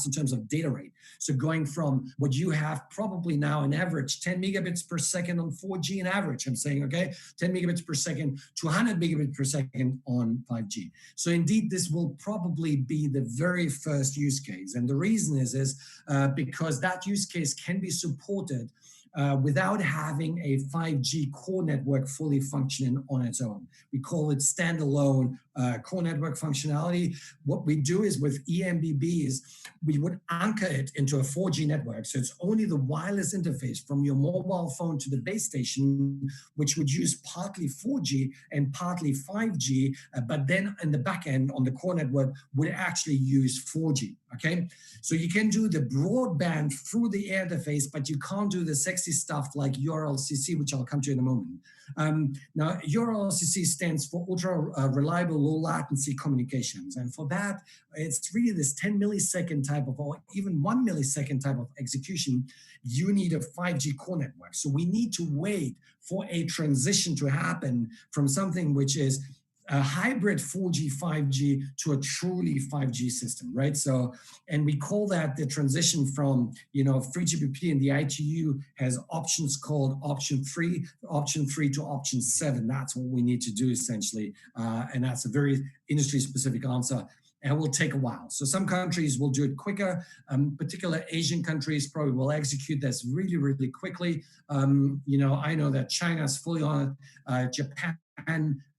in terms of data rate. So going from what you have probably now an average 10 megabits per second on 4G, an average, I'm saying, okay, 10 megabits per second to 100 megabits per second on 5G. So indeed, this will probably be the very first use case. And the reason is because that use case can be supported without having a 5G core network fully functioning on its own. We call it standalone core network functionality. What we do is with EMBBs, we would anchor it into a 4G network. So it's only the wireless interface from your mobile phone to the base station, which would use partly 4G and partly 5G, but then in the back end on the core network would actually use 4G, okay? So you can do the broadband through the interface, but you can't do the sexy stuff like URLCC, which I'll come to in a moment. Now, URLCC stands for ultra reliable low latency communications. And for that, it's really this 10 millisecond type of, or even 1 millisecond type of execution. You need a 5G core network. So we need to wait for a transition to happen from something which is a hybrid 4G, 5G to a truly 5G system, right? So, and we call that the transition from, 3GPP, and the ITU has options called option 3 to option 7. That's what we need to do essentially. And that's a very industry specific answer. And it will take a while. So some countries will do it quicker. Particular Asian countries probably will execute this really, really quickly. I know that China is fully on it, Japan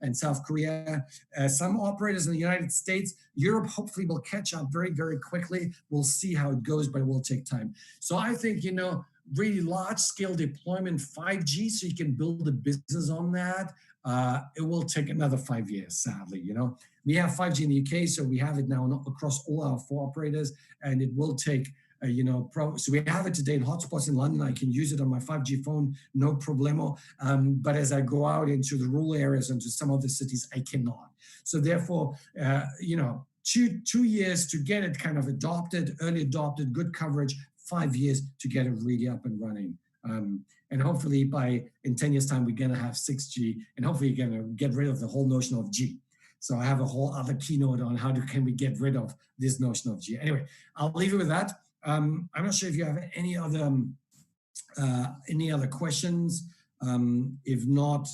and South Korea. Some operators in the United States, Europe hopefully will catch up very, very quickly. We'll see how it goes, but it will take time. So I think, really large scale deployment 5G, so you can build a business on that. It will take another 5 years, sadly. We have 5G in the UK, so we have it now across all our 4 operators, and it will take, so we have it today in hotspots in London. I can use it on my 5G phone, no problemo. But as I go out into the rural areas and to some of the cities, I cannot. So therefore, 2 years to get it kind of adopted, early adopted, good coverage, 5 years to get it really up and running. And hopefully in 10 years time, we're gonna have 6G, and hopefully we're gonna get rid of the whole notion of G. So I have a whole other keynote on can we get rid of this notion of G. Anyway, I'll leave it with that. I'm not sure if you have any other questions. If not,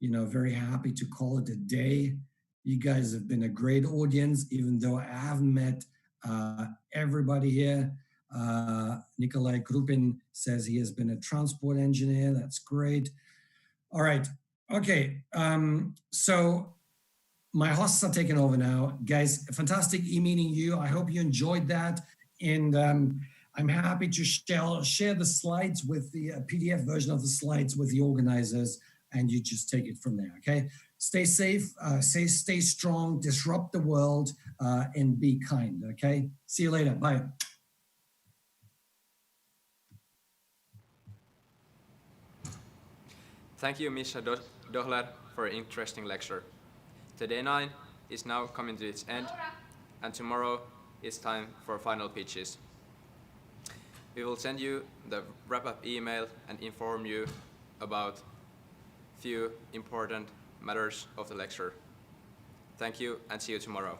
very happy to call it a day. You guys have been a great audience, even though I haven't met everybody here. Nikolai Krupin says he has been a transport engineer. That's great. All right. Okay. So my hosts are taking over now. Guys, fantastic meeting you. I hope you enjoyed that. And I'm happy to share the slides with the PDF version of the slides with the organizers, and you just take it from there, okay? Stay safe, stay strong, disrupt the world, and be kind, okay? See you later, bye. Thank you, Mischa Dohler, for an interesting lecture. Day 9 is now coming to its end, and tomorrow is time for final pitches. We will send you the wrap-up email and inform you about few important matters of the lecture. Thank you, and see you tomorrow.